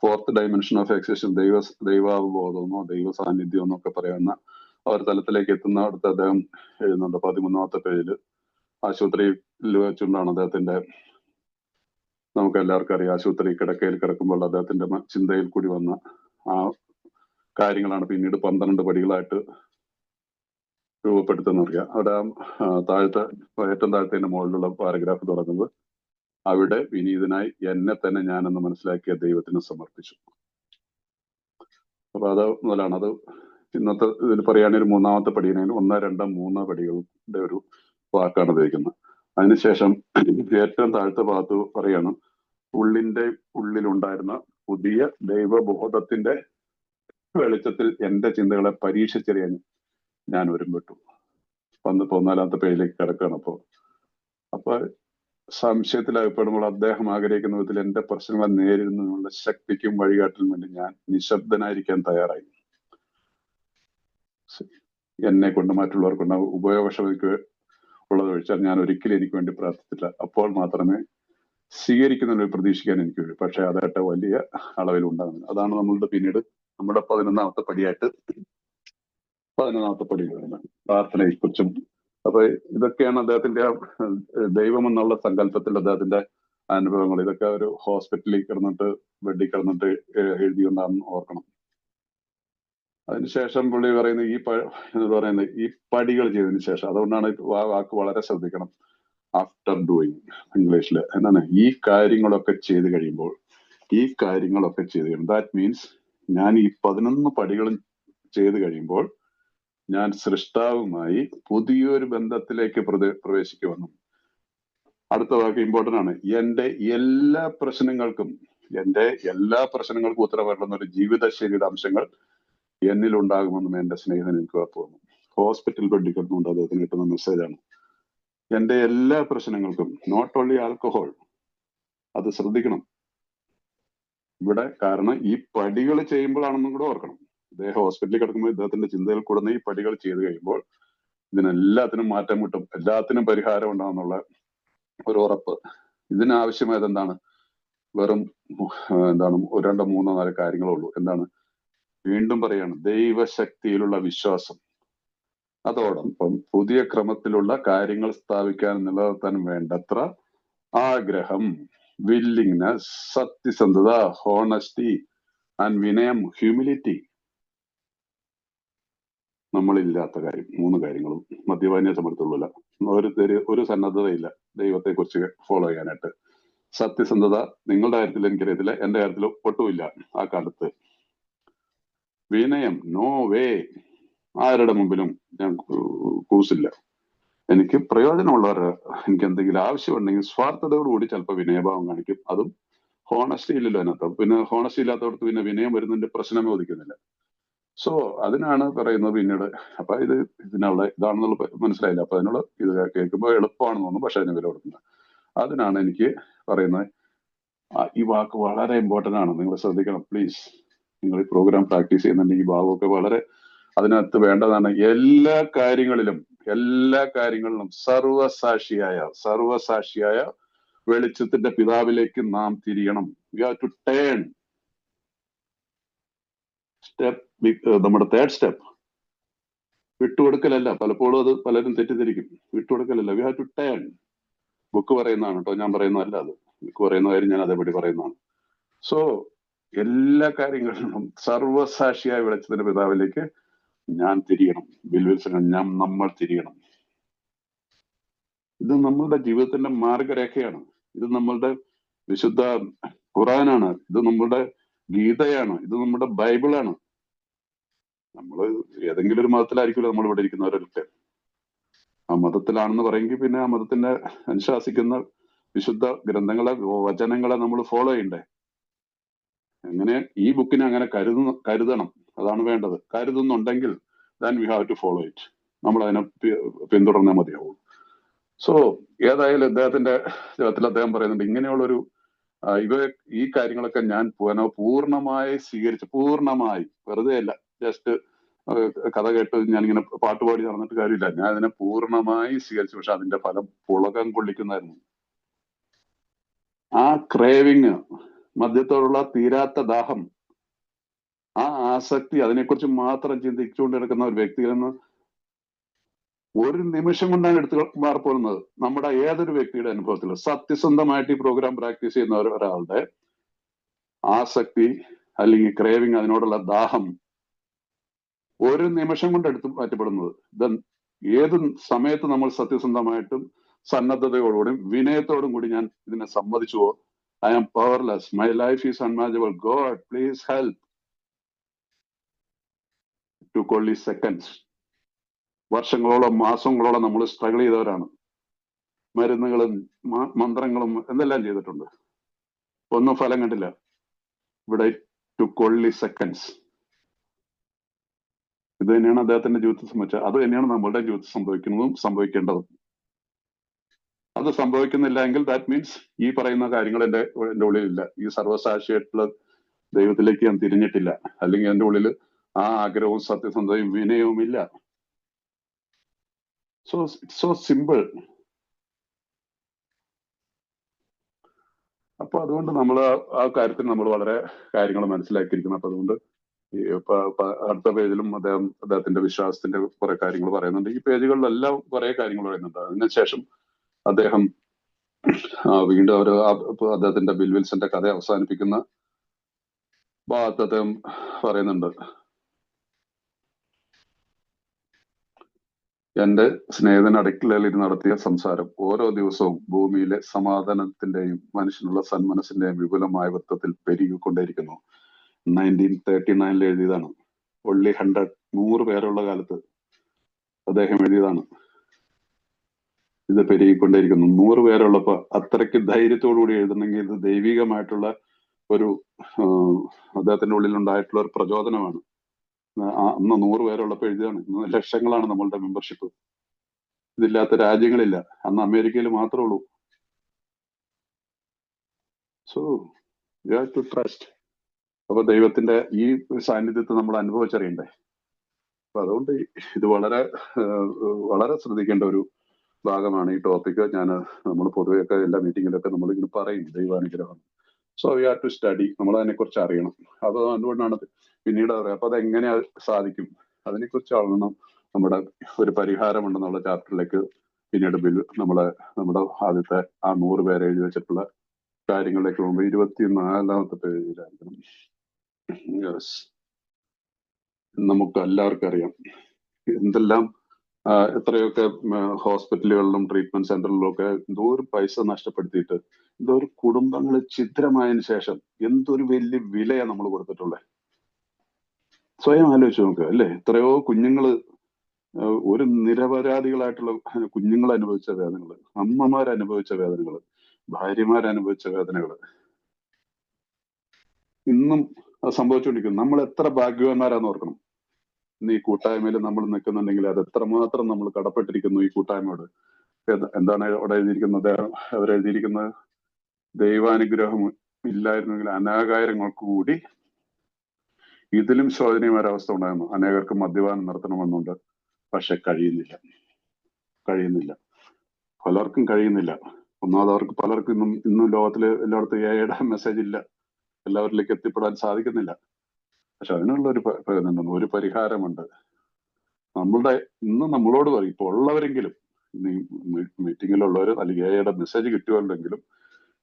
4th ഡയമെൻഷൻ ഓഫ് എക്സിസ്റ്റൻ, ദൈവാവബോധമെന്നോ ദൈവ സാന്നിധ്യം എന്നൊക്കെ പറയുന്ന ആ ഒരു തലത്തിലേക്ക് എത്തുന്ന അടുത്ത് അദ്ദേഹം എഴുതുന്നുണ്ട് 13ാമത്തെ പേജില്. ആശുപത്രിയിൽ വെച്ചുകൊണ്ടാണ് അദ്ദേഹത്തിന്റെ, നമുക്ക് എല്ലാവർക്കും അറിയാം, ആശുപത്രി കിടക്കയിൽ കിടക്കുമ്പോൾ അദ്ദേഹത്തിന്റെ ചിന്തയിൽ കൂടി വന്ന ആ കാര്യങ്ങളാണ് പിന്നീട് 12 പടികളായിട്ട് രൂപപ്പെടുത്തുന്നറിയാം. അവിടെ ഏറ്റവും താഴത്തെ മുകളിലുള്ള പാരഗ്രാഫ് തുടങ്ങുന്നത്, അവിടെ വിനീതനായി എന്നെ തന്നെ ഞാനെന്ന് മനസ്സിലാക്കിയ ദൈവത്തിന് സമർപ്പിച്ചു. അപ്പൊ അത് മുതലാണ്. അത് ഇന്നത്തെ ഇതിൽ പറയുകയാണെങ്കിൽ 3ാമത്തെ പടിയാണ്. 1, 2, 3 പടികളുടെ ഒരു വാക്കാണ് ഉപയോഗിക്കുന്നത്. അതിനുശേഷം ഏറ്റവും താഴത്തെ ഭാഗത്ത് പറയാണ്, ഉള്ളിലുണ്ടായിരുന്ന പുതിയ ദൈവബോധത്തിന്റെ വെളിച്ചത്തിൽ എന്റെ ചിന്തകളെ പരീക്ഷിച്ചറിയാൻ ഞാൻ ഒരുമ്പെട്ടു. 14ാമത്തെ പേജിലേക്ക് കിടക്കുകയാണ്. അപ്പൊ സംശയത്തിലകപ്പെടുമ്പോൾ അദ്ദേഹം ആഗ്രഹിക്കുന്ന വിധത്തിൽ എന്റെ പ്രശ്നങ്ങളെ നേരിടുന്നതിനുള്ള ശക്തിക്കും വഴികാട്ടിനും വേണ്ടി ഞാൻ നിശബ്ദനായിരിക്കാൻ തയ്യാറായി. എന്നെ കൊണ്ട് മറ്റുള്ളവർ കൊണ്ട് ഉപയോഗക്ഷമതയ്ക്ക് ഉള്ളത് ഒഴിച്ചാൽ ഞാൻ ഒരിക്കലും എനിക്ക് വേണ്ടി പ്രാർത്ഥിച്ചില്ല. അപ്പോൾ മാത്രമേ സ്വീകരിക്കുന്നതിന് പ്രതീക്ഷിക്കാൻ എനിക്ക് കഴിയും. പക്ഷെ അതായിട്ട് വലിയ അളവിൽ ഉണ്ടാകുന്നില്ല. അതാണ് നമ്മളുടെ പിന്നീട് നമ്മുടെ 11ാമത്തെ പടിയായിട്ട് 11ാമത്തെ പടി വരുന്നത്, പ്രാർത്ഥനയെ കുറിച്ചും. അപ്പൊ ഇതൊക്കെയാണ് അദ്ദേഹത്തിന്റെ ദൈവം എന്നുള്ള സങ്കല്പത്തിൽ അദ്ദേഹത്തിന്റെ അനുഭവങ്ങൾ. ഇതൊക്കെ ഒരു ഹോസ്പിറ്റലിൽ കിടന്നിട്ട്, ബെഡിൽ കിടന്നിട്ട് എഴുതിയുണ്ടാന്ന് ഓർക്കണം. അതിനുശേഷം പുള്ളി പറയുന്നത് ഈ പടികൾ ചെയ്തതിനു ശേഷം, അതുകൊണ്ടാണ് ആ വാക്ക് വളരെ ശ്രദ്ധിക്കണം, ആഫ്റ്റർ ഡൂയിങ്, ഇംഗ്ലീഷില് എന്താണ്, ഈ കാര്യങ്ങളൊക്കെ ചെയ്ത് കഴിയുമ്പോൾ ഈ കാര്യങ്ങളൊക്കെ ചെയ്തു കഴിയും. ദാറ്റ് മീൻസ് ഞാൻ ഈ 11 പടികളും ചെയ്തു കഴിയുമ്പോൾ ഞാൻ സൃഷ്ടാവുമായി പുതിയൊരു ബന്ധത്തിലേക്ക് പ്രവേശിക്കുമെന്നും. അടുത്ത വാക്ക് ഇമ്പോർട്ടന്റ് ആണ്. എന്റെ എല്ലാ പ്രശ്നങ്ങൾക്കും ഉത്തരവാദിത്തം ഒരു ജീവിതശൈലിയുടെ അംശങ്ങൾ എന്നിൽ ഉണ്ടാകുമെന്നും എന്റെ സ്നേഹിതൻ എനിക്ക് ഉറപ്പ് വന്നു. ഹോസ്പിറ്റൽ ബെഡിൽ കിടന്നുകൊണ്ട് അദ്ദേഹത്തിന് കിട്ടുന്ന മെസ്സേജാണ്. എന്റെ എല്ലാ പ്രശ്നങ്ങൾക്കും, നോട്ട് ഓൺലി ആൽക്കഹോൾ, അത് ശ്രദ്ധിക്കണം ഇവിടെ. കാരണം ഈ പടികൾ ചെയ്യുമ്പോഴാണെന്നും കൂടെ ഓർക്കണം. ഇദ്ദേഹം ഹോസ്പിറ്റലിൽ കിടക്കുമ്പോൾ ഇദ്ദേഹത്തിന്റെ ചിന്തയിൽ കൂടുന്ന ഈ പടികൾ ചെയ്തു കഴിയുമ്പോൾ ഇതിനെല്ലാത്തിനും മാറ്റം കിട്ടും, എല്ലാത്തിനും പരിഹാരം ഉണ്ടാകുന്നുള്ള ഒരു ഉറപ്പ്. ഇതിനാവശ്യമായത് എന്താണ്? വെറും എന്താണ് 1, 2, 3, 4 കാര്യങ്ങളേ ഉള്ളൂ. എന്താണ്? വീണ്ടും പറയാണ്, ദൈവശക്തിയിലുള്ള വിശ്വാസം. അതോടൊപ്പം പുതിയ ക്രമത്തിലുള്ള കാര്യങ്ങൾ സ്ഥാപിക്കാൻ നിലനിർത്താൻ വേണ്ടത്ര ആഗ്രഹം, വില്ലിങ്നെസ്, സത്യസന്ധത, ഹോണസ്റ്റി ആൻഡ് വിനയം, ഹ്യൂമിലിറ്റി. നമ്മളില്ലാത്ത കാര്യം 3 കാര്യങ്ങളും മദ്യപാനിയെ സംബന്ധിച്ചുള്ള ഒരു സന്നദ്ധതയില്ല ദൈവത്തെ കുറിച്ച് ഫോളോ ചെയ്യാനായിട്ട്. സത്യസന്ധത നിങ്ങളുടെ കാര്യത്തിൽ എനിക്കറിയത്തില്ല, എന്റെ കാര്യത്തിൽ ഒട്ടുമില്ല ആ കാലത്ത്. വിനയം, നോ വേ, ആരുടെ മുമ്പിലും ഞാൻ കൂസില്ല. എനിക്ക് പ്രയോജനമുള്ളവർ, എനിക്ക് എന്തെങ്കിലും ആവശ്യമുണ്ടെങ്കിൽ സ്വാർത്ഥതയോടുകൂടി ചിലപ്പോൾ വിനയഭാവം കാണിക്കും. അതും ഹോണസ്റ്റി ഇല്ലല്ലോ അതിനകത്ത്. പിന്നെ ഹോണസ്റ്റി ഇല്ലാത്തവർക്ക് പിന്നെ വിനയം വരുന്നതിന്റെ പ്രശ്നമേ ഉദിക്കുന്നില്ല. സോ അതിനാണ് പറയുന്നത് പിന്നീട്. അപ്പൊ ഇതിനുള്ള ഇതാണെന്നുള്ള മനസ്സിലായില്ല. അപ്പൊ അതിനുള്ള ഇത് കേൾക്കുമ്പോൾ എളുപ്പമാണെന്ന് തോന്നുന്നു, പക്ഷെ അതിന് വില കൊടുക്കുന്നത്. അതിനാണ് എനിക്ക് പറയുന്നത് ഈ വാക്ക് വളരെ ഇമ്പോർട്ടന്റ് ആണ്. നിങ്ങൾ ശ്രദ്ധിക്കണം പ്ലീസ്. നിങ്ങൾ ഈ പ്രോഗ്രാം പ്രാക്ടീസ് ചെയ്യുന്നുണ്ടെങ്കിൽ ഈ ഭാഗമൊക്കെ വളരെ അതിനകത്ത് വേണ്ടതാണ്. എല്ലാ കാര്യങ്ങളിലും സർവസാക്ഷിയായ വെളിച്ചത്തിന്റെ പിതാവിലേക്ക് നാം തിരിയണം. We have to turn. നമ്മുടെ 3rd സ്റ്റെപ്പ് വിട്ടുകൊടുക്കലല്ല. പലപ്പോഴും അത് പലരും തെറ്റിദ്ധരിക്കും. വിട്ടുകൊടുക്കലല്ല, we have to turn. Book പറയുന്നതാണ് കേട്ടോ, ഞാൻ പറയുന്നതല്ല. അത് ബുക്ക് പറയുന്ന കാര്യം ഞാൻ അതേപടി പറയുന്നതാണ്. സോ എല്ലാ കാര്യങ്ങളിലും സർവസാക്ഷിയായ വെളിച്ചത്തിന്റെ പിതാവിലേക്ക് ഞാൻ തിരിയണം. നമ്മൾ തിരിയണം. ഇത് നമ്മളുടെ ജീവിതത്തിന്റെ മാർഗരേഖയാണ്. ഇത് നമ്മളുടെ വിശുദ്ധ ഖുറാനാണ്. ഇത് നമ്മളുടെ ഗീതയാണ്. ഇത് നമ്മുടെ ബൈബിളാണ്. നമ്മൾ ഏതെങ്കിലും ഒരു മതത്തിലായിരിക്കുമല്ലോ നമ്മൾ ഇവിടെ ഇരിക്കുന്നവരൊക്കെ. ആ മതത്തിലാണെന്ന് പറയുമെങ്കിൽ പിന്നെ ആ മതത്തിന്റെ അനുശാസിക്കുന്ന വിശുദ്ധ ഗ്രന്ഥങ്ങളെ, വചനങ്ങളെ നമ്മൾ ഫോളോ ചെയ്യണ്ടേ? അങ്ങനെ ഈ ബുക്കിനെ അങ്ങനെ കരുതണം. അതാണ് വേണ്ടത്. കരുതുന്നുണ്ടെങ്കിൽ then we have to follow it. നമ്മൾ അതിനെ പിന്തുടർന്നേ മതിയാവും. സോ ഏതായാലും അദ്ദേഹത്തിന്റെ ജീവിതത്തിൽ അദ്ദേഹം പറയുന്നുണ്ട് ഇങ്ങനെയുള്ളൊരു ഈ കാര്യങ്ങളൊക്കെ ഞാൻ പൂർണ്ണമായി സ്വീകരിച്ചു. പൂർണ്ണമായി, വെറുതെ അല്ല ജസ്റ്റ് കഥ കേട്ട് ഞാനിങ്ങനെ പാട്ടുപാടി നടന്നിട്ട് കാര്യമില്ല. ഞാൻ അതിനെ പൂർണ്ണമായി സ്വീകരിച്ചു. പക്ഷെ അതിന്റെ ഫലം പുളകം കൊള്ളിക്കുന്നായിരുന്നു. ആ ക്രേവിങ്, മദ്യത്തോടുള്ള തീരാത്ത ദാഹം, ആ ആസക്തി, അതിനെക്കുറിച്ച് മാത്രം ചിന്തിച്ചുകൊണ്ട് കിടക്കുന്ന ഒരു വ്യക്തിയിൽ നിന്ന് ഒരു നിമിഷം കൊണ്ടാണ് എടുത്ത് മാറിപ്പോകുന്നത്. നമ്മുടെ ഏതൊരു വ്യക്തിയുടെ അനുഭവത്തിൽ സത്യസന്ധമായിട്ട് ഈ പ്രോഗ്രാം പ്രാക്ടീസ് ചെയ്യുന്ന ഒരാളുടെ ആസക്തി അല്ലെങ്കിൽ ക്രേവിങ്, അതിനോടുള്ള ദാഹം ഒരു നിമിഷം കൊണ്ട് എടുത്ത് മാറ്റപ്പെടുന്നത്. ഏത് സമയത്ത് നമ്മൾ സത്യസന്ധമായിട്ടും സന്നദ്ധതയോടുകൂടിയും വിനയത്തോടും കൂടി ഞാൻ ഇതിനെ സമ്മതിച്ചുവോ, I am powerless, my life is unmanageable, God please help. Two only seconds. വർഷങ്ങളോളം മാസങ്ങളോളം നമ്മൾ സ്ട്രഗിൾ ചെയ്തവരാണ്. മരുന്നുകളും മന്ത്രങ്ങളും എന്തെല്ലാം ചെയ്തിട്ടുണ്ട്, ഒന്നും ഫലം കണ്ടില്ല. ഇവിടെ ടു only seconds. ഇത് തന്നെയാണ് അദ്ദേഹത്തിന്റെ ജീവിതത്തിൽ സംഭവിച്ചത്. അത് തന്നെയാണ് നമ്മളുടെ ജീവിതത്തിൽ സംഭവിക്കേണ്ടതും. അത് സംഭവിക്കുന്നില്ല എങ്കിൽ ദാറ്റ് മീൻസ് ഈ പറയുന്ന കാര്യങ്ങൾ എന്റെ ഉള്ളിലില്ല. ഈ സർവസാക്ഷിയായിട്ടുള്ള ദൈവത്തിലേക്ക് ഞാൻ തിരിഞ്ഞിട്ടില്ല. അല്ലെങ്കിൽ എന്റെ ഉള്ളിൽ ആ ആഗ്രഹവും സത്യസന്ധതയും വിനയവും ഇല്ല. So simple. അപ്പൊ അതുകൊണ്ട് നമ്മൾ ആ കാര്യത്തിൽ നമ്മൾ വളരെ കാര്യങ്ങൾ മനസ്സിലാക്കിയിരിക്കണം. അപ്പൊ അതുകൊണ്ട് അടുത്ത പേജിലും അദ്ദേഹത്തിന്റെ വിശ്വാസത്തിന്റെ കുറെ കാര്യങ്ങൾ പറയുന്നുണ്ട്. ഈ പേജുകളിലെല്ലാം കുറെ കാര്യങ്ങൾ പറയുന്നുണ്ട്. അതിനുശേഷം അദ്ദേഹം വീണ്ടും അദ്ദേഹത്തിന്റെ ബിൽ വിൽസന്റെ കഥ അവസാനിപ്പിക്കുന്ന ഭാഗത്ത് അദ്ദേഹം പറയുന്നുണ്ട്, എന്റെ സ്നേഹിതൻ അടുക്കളയിൽ നടത്തിയ സംസാരം ഓരോ ദിവസവും ഭൂമിയിലെ സമാധാനത്തിന്റെയും മനുഷ്യനുള്ള സന്മനസ്സിന്റെയും വിപുലമായ വൃത്തത്തിൽ പെരുകിക്കൊണ്ടേയിരിക്കുന്നു. 1939 എഴുതിയതാണ്. ഒള്ളി 100 പേരുള്ള കാലത്ത് അദ്ദേഹം എഴുതിയതാണ്. ഇത് പെരുകിക്കൊണ്ടേയിരിക്കുന്നു. 100 പേരുള്ളപ്പോ അത്രയ്ക്ക് ധൈര്യത്തോടുകൂടി എഴുതണമെങ്കിൽ ഇത് ദൈവികമായിട്ടുള്ള ഒരു അദ്ദേഹത്തിന്റെ ഉള്ളിലുണ്ടായിട്ടുള്ള ഒരു പ്രചോദനമാണ്. അന്ന് 100 പേരുള്ളപ്പോ എഴുതിയാണ്. ഇന്ന് ലക്ഷങ്ങളാണ് നമ്മളുടെ മെമ്പർഷിപ്പ്. ഇതില്ലാത്ത രാജ്യങ്ങളില്ല. അന്ന് അമേരിക്കയിൽ മാത്രമേ ഉള്ളൂ. So you have to trust. അപ്പൊ ദൈവത്തിന്റെ ഈ സാന്നിധ്യത്തെ നമ്മൾ അനുഭവിച്ചറിയണ്ടേ. അപ്പൊ അതുകൊണ്ട് ഇത് വളരെ വളരെ ശ്രദ്ധിക്കേണ്ട ഒരു ഭാഗമാണ് ഈ ടോപ്പിക്ക്. നമ്മൾ പൊതുവെയൊക്കെ എല്ലാ മീറ്റിങ്ങിലൊക്കെ നമ്മളിങ്ങനെ പറയും ദൈവാനുഗ്രഹം. So you have to study. നമ്മൾ അതിനെക്കുറിച്ച് അറിയണം. അത് അതുകൊണ്ടാണ് പിന്നീട് പറയാം. അപ്പൊ അതെങ്ങനെ സാധിക്കും, അതിനെക്കുറിച്ച് അറിയണം. നമ്മുടെ ഒരു പരിഹാരമുണ്ടെന്നുള്ള ചാപ്റ്ററിലേക്ക് പിന്നീട് നമ്മുടെ ആദ്യത്തെ ആ 100 പേരെ എഴുതി വെച്ചിട്ടുള്ള കാര്യങ്ങളിലേക്ക് പോകുമ്പോൾ 24ാമത്തെ പേജിലായിരിക്കണം. യെസ്, നമുക്ക് എല്ലാവർക്കും അറിയാം എന്തെല്ലാം എത്രയൊക്കെ ഹോസ്പിറ്റലുകളിലും ട്രീറ്റ്മെന്റ് സെന്ററിലും ഒക്കെ എന്തോരം പൈസ നഷ്ടപ്പെടുത്തിയിട്ട് എന്തോരം കുടുംബങ്ങൾ ഛിദ്രമായതിനു ശേഷം എന്തൊരു വലിയ വിലയാണ് നമ്മൾ കൊടുത്തിട്ടുള്ളത്. സ്വയം ആലോചിച്ച് നോക്കുക അല്ലേ. എത്രയോ കുഞ്ഞുങ്ങള്, ഒരു നിരപരാധികളായിട്ടുള്ള കുഞ്ഞുങ്ങൾ അനുഭവിച്ച വേദനകള്, അമ്മമാരനുഭവിച്ച വേദനകള്, ഭാര്യമാരനുഭവിച്ച വേദനകള് ഇന്നും സംഭവിച്ചുകൊണ്ടിരിക്കുന്നു. നമ്മൾ എത്ര ഭാഗ്യവാന്മാരാന്ന് ഓർക്കണം. ഇന്ന് ഈ കൂട്ടായ്മയിൽ നമ്മൾ നിൽക്കുന്നുണ്ടെങ്കിൽ അത് എത്രമാത്രം നമ്മൾ കടപ്പെട്ടിരിക്കുന്നു ഈ കൂട്ടായ്മയോട്. എന്താണ് അവിടെ എഴുതിയിരിക്കുന്നത്? അവരെഴുതിയിരിക്കുന്നത് ദൈവാനുഗ്രഹം ഇല്ലായിരുന്നെങ്കിൽ അനാകാരങ്ങൾക്ക് കൂടി ഇതിലും ശോചനീയമായ അവസ്ഥ ഉണ്ടായിരുന്നു. അനേകർക്ക് മദ്യപാനം നിർത്തണമെന്നുണ്ട്, പക്ഷെ കഴിയുന്നില്ല. പലർക്കും കഴിയുന്നില്ല. ഒന്നാമത് അവർക്ക് പലർക്കും ഇന്നും ലോകത്തില് എല്ലായിടത്തും എയുടെ മെസ്സേജ് ഇല്ല, എല്ലാവരിലേക്ക് എത്തിപ്പെടാൻ സാധിക്കുന്നില്ല. പക്ഷെ അതിനുള്ള ഒരു പരിഹാരമുണ്ട്. ഇന്ന് നമ്മളോട് പറയും, ഇപ്പൊ ഉള്ളവരെങ്കിലും മീറ്റിങ്ങിലുള്ളവർ അല്ലെങ്കിൽ എയുടെ മെസ്സേജ് കിട്ടുകയുണ്ടെങ്കിലും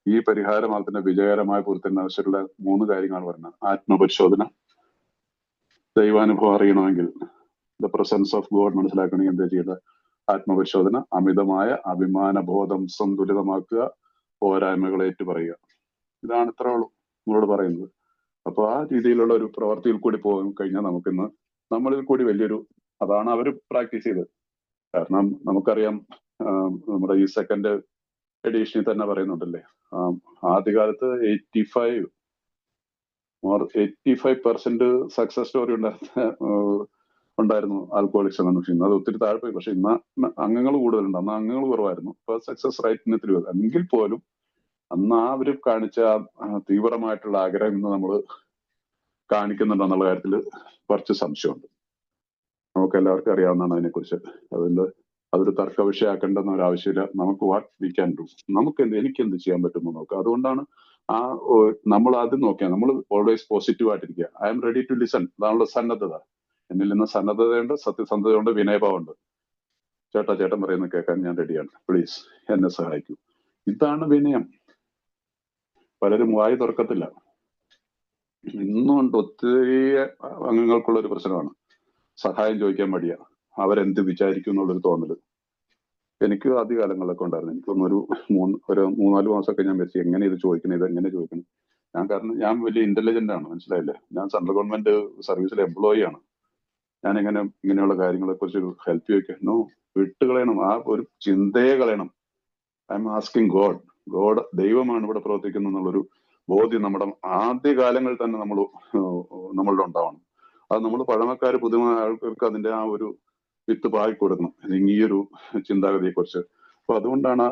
ഈ പരിഹാര മാർഗത്തിന്റെ വിജയകരമായ പൂർത്തീകരണ ആവശ്യമുള്ള 3 കാര്യങ്ങളാണ് പറയുന്നത്. ആത്മപരിശോധന, ദൈവാനുഭവം അറിയണമെങ്കിൽ, ദ പ്രസൻസ് ഓഫ് ഗോഡ് മനസ്സിലാക്കണമെങ്കിൽ എന്താ ചെയ്യേണ്ടത്? ആത്മപരിശോധന, അമിതമായ അഭിമാനബോധം സന്തുലിതമാക്കുക, പോരായ്മകളെ ഏറ്റുപറയുക. ഇതാണ് ഇത്ര ഉള്ളൂ നമ്മളോട് പറയുന്നത്. അപ്പൊ ആ രീതിയിലുള്ള ഒരു പ്രവർത്തിയിൽ കൂടി പോകാൻ കഴിഞ്ഞാൽ നമുക്കിന്ന് നമ്മളിൽ കൂടി വലിയൊരു, അതാണ് അവർ പ്രാക്ടീസ് ചെയ്തത്. കാരണം നമുക്കറിയാം, നമ്മുടെ ഈ സെക്കൻഡ് എഡീഷനിൽ തന്നെ പറയുന്നുണ്ടല്ലേ, ആദ്യകാലത്ത് 85% സക്സസ് സ്റ്റോറി ഉണ്ടായിരുന്നു ആൽക്കോഹോളിക്സ് എന്ന മെഷീൻ. അത് ഒത്തിരി താഴെ പോയി. പക്ഷെ ഇന്ന് അംഗങ്ങൾ കൂടുതലുണ്ട്. അന്ന് അംഗങ്ങൾ കുറവായിരുന്നു. ഇപ്പൊ സക്സസ് റേറ്റിന് ഇത്തിരി വരും. എങ്കിൽ പോലും അന്ന് അവര് കാണിച്ച തീവ്രമായിട്ടുള്ള ആഗ്രഹം ഇന്ന് നമ്മൾ കാണിക്കുന്നുണ്ടെന്നുള്ള കാര്യത്തിൽ കുറച്ച് സംശയമുണ്ട്. നമുക്ക് എല്ലാവർക്കും അറിയാവുന്നതാണ് അതിനെക്കുറിച്ച്. അതൊരു തർക്ക വിഷയമാക്കേണ്ടെന്ന ഒരു ആവശ്യമില്ല. നമുക്ക് വാട്ട് വി ക്യാൻ ഡു, എനിക്കെന്ത് ചെയ്യാൻ പറ്റുമെന്ന് നോക്കുക. അതുകൊണ്ടാണ് നമ്മൾ ആദ്യം നോക്കിയാൽ നമ്മൾ ഓൾവേസ് പോസിറ്റീവ് ആയിട്ടിരിക്കുക. I am ready to listen. അതാണുള്ള സന്നദ്ധത. എന്നിൽ നിന്ന് സന്നദ്ധതയുണ്ട്, സത്യസന്ധതയുണ്ട്, വിനയഭാവമുണ്ട്. ചേട്ടൻ പറയുന്നത് കേൾക്കാൻ ഞാൻ റെഡിയാണ്, പ്ലീസ് എന്നെ സഹായിക്കൂ. ഇതാണ് വിനയം. പലരും വായി തുറക്കത്തില്ല. ഇന്നുകൊണ്ട് ഒത്തിരി അംഗങ്ങൾക്കുള്ള ഒരു പ്രശ്നമാണ് സഹായം ചോദിക്കാൻ മടിയാ. അവരെന്ത് വിചാരിക്കും എന്നുള്ളൊരു തോന്നല്. എനിക്ക് ആദ്യകാലങ്ങളിലൊക്കെ ഉണ്ടായിരുന്നു. എനിക്കൊന്ന് ഒരു 3-4 മാസമൊക്കെ ഞാൻ വെച്ച് എങ്ങനെ ഇത് ചോദിക്കണം, ഇതെങ്ങനെ ചോദിക്കണം. കാരണം ഞാൻ വലിയ ഇന്റലിജന്റ് ആണ്, മനസ്സിലായില്ലേ. ഞാൻ സെൻട്രൽ ഗവൺമെന്റ് സർവീസിലെ എംപ്ലോയി ആണ്. ഞാൻ ഇങ്ങനെയുള്ള കാര്യങ്ങളെ കുറിച്ച് ഹെൽപ്പ് ചോദിക്കുന്നു, വിട്ടുകളയണം. ആ ഒരു ചിന്തയെ കളയണം. ഐ എം ആസ്കിങ് ഗോഡ് ദൈവമാണ് ഇവിടെ പ്രവർത്തിക്കുന്നത് എന്നുള്ളൊരു ബോധ്യം നമ്മുടെ ആദ്യകാലങ്ങളിൽ തന്നെ നമ്മളുടെ ഉണ്ടാവണം. അത് നമ്മൾ പഴമക്കാര് പുതുമ ആൾക്കാർക്ക് അതിന്റെ ആ ഒരു വിത്ത് പാകി കൊടുക്കണം, ഈ ഒരു ചിന്താഗതിയെ കുറിച്ച്. അപ്പൊ അതുകൊണ്ടാണ്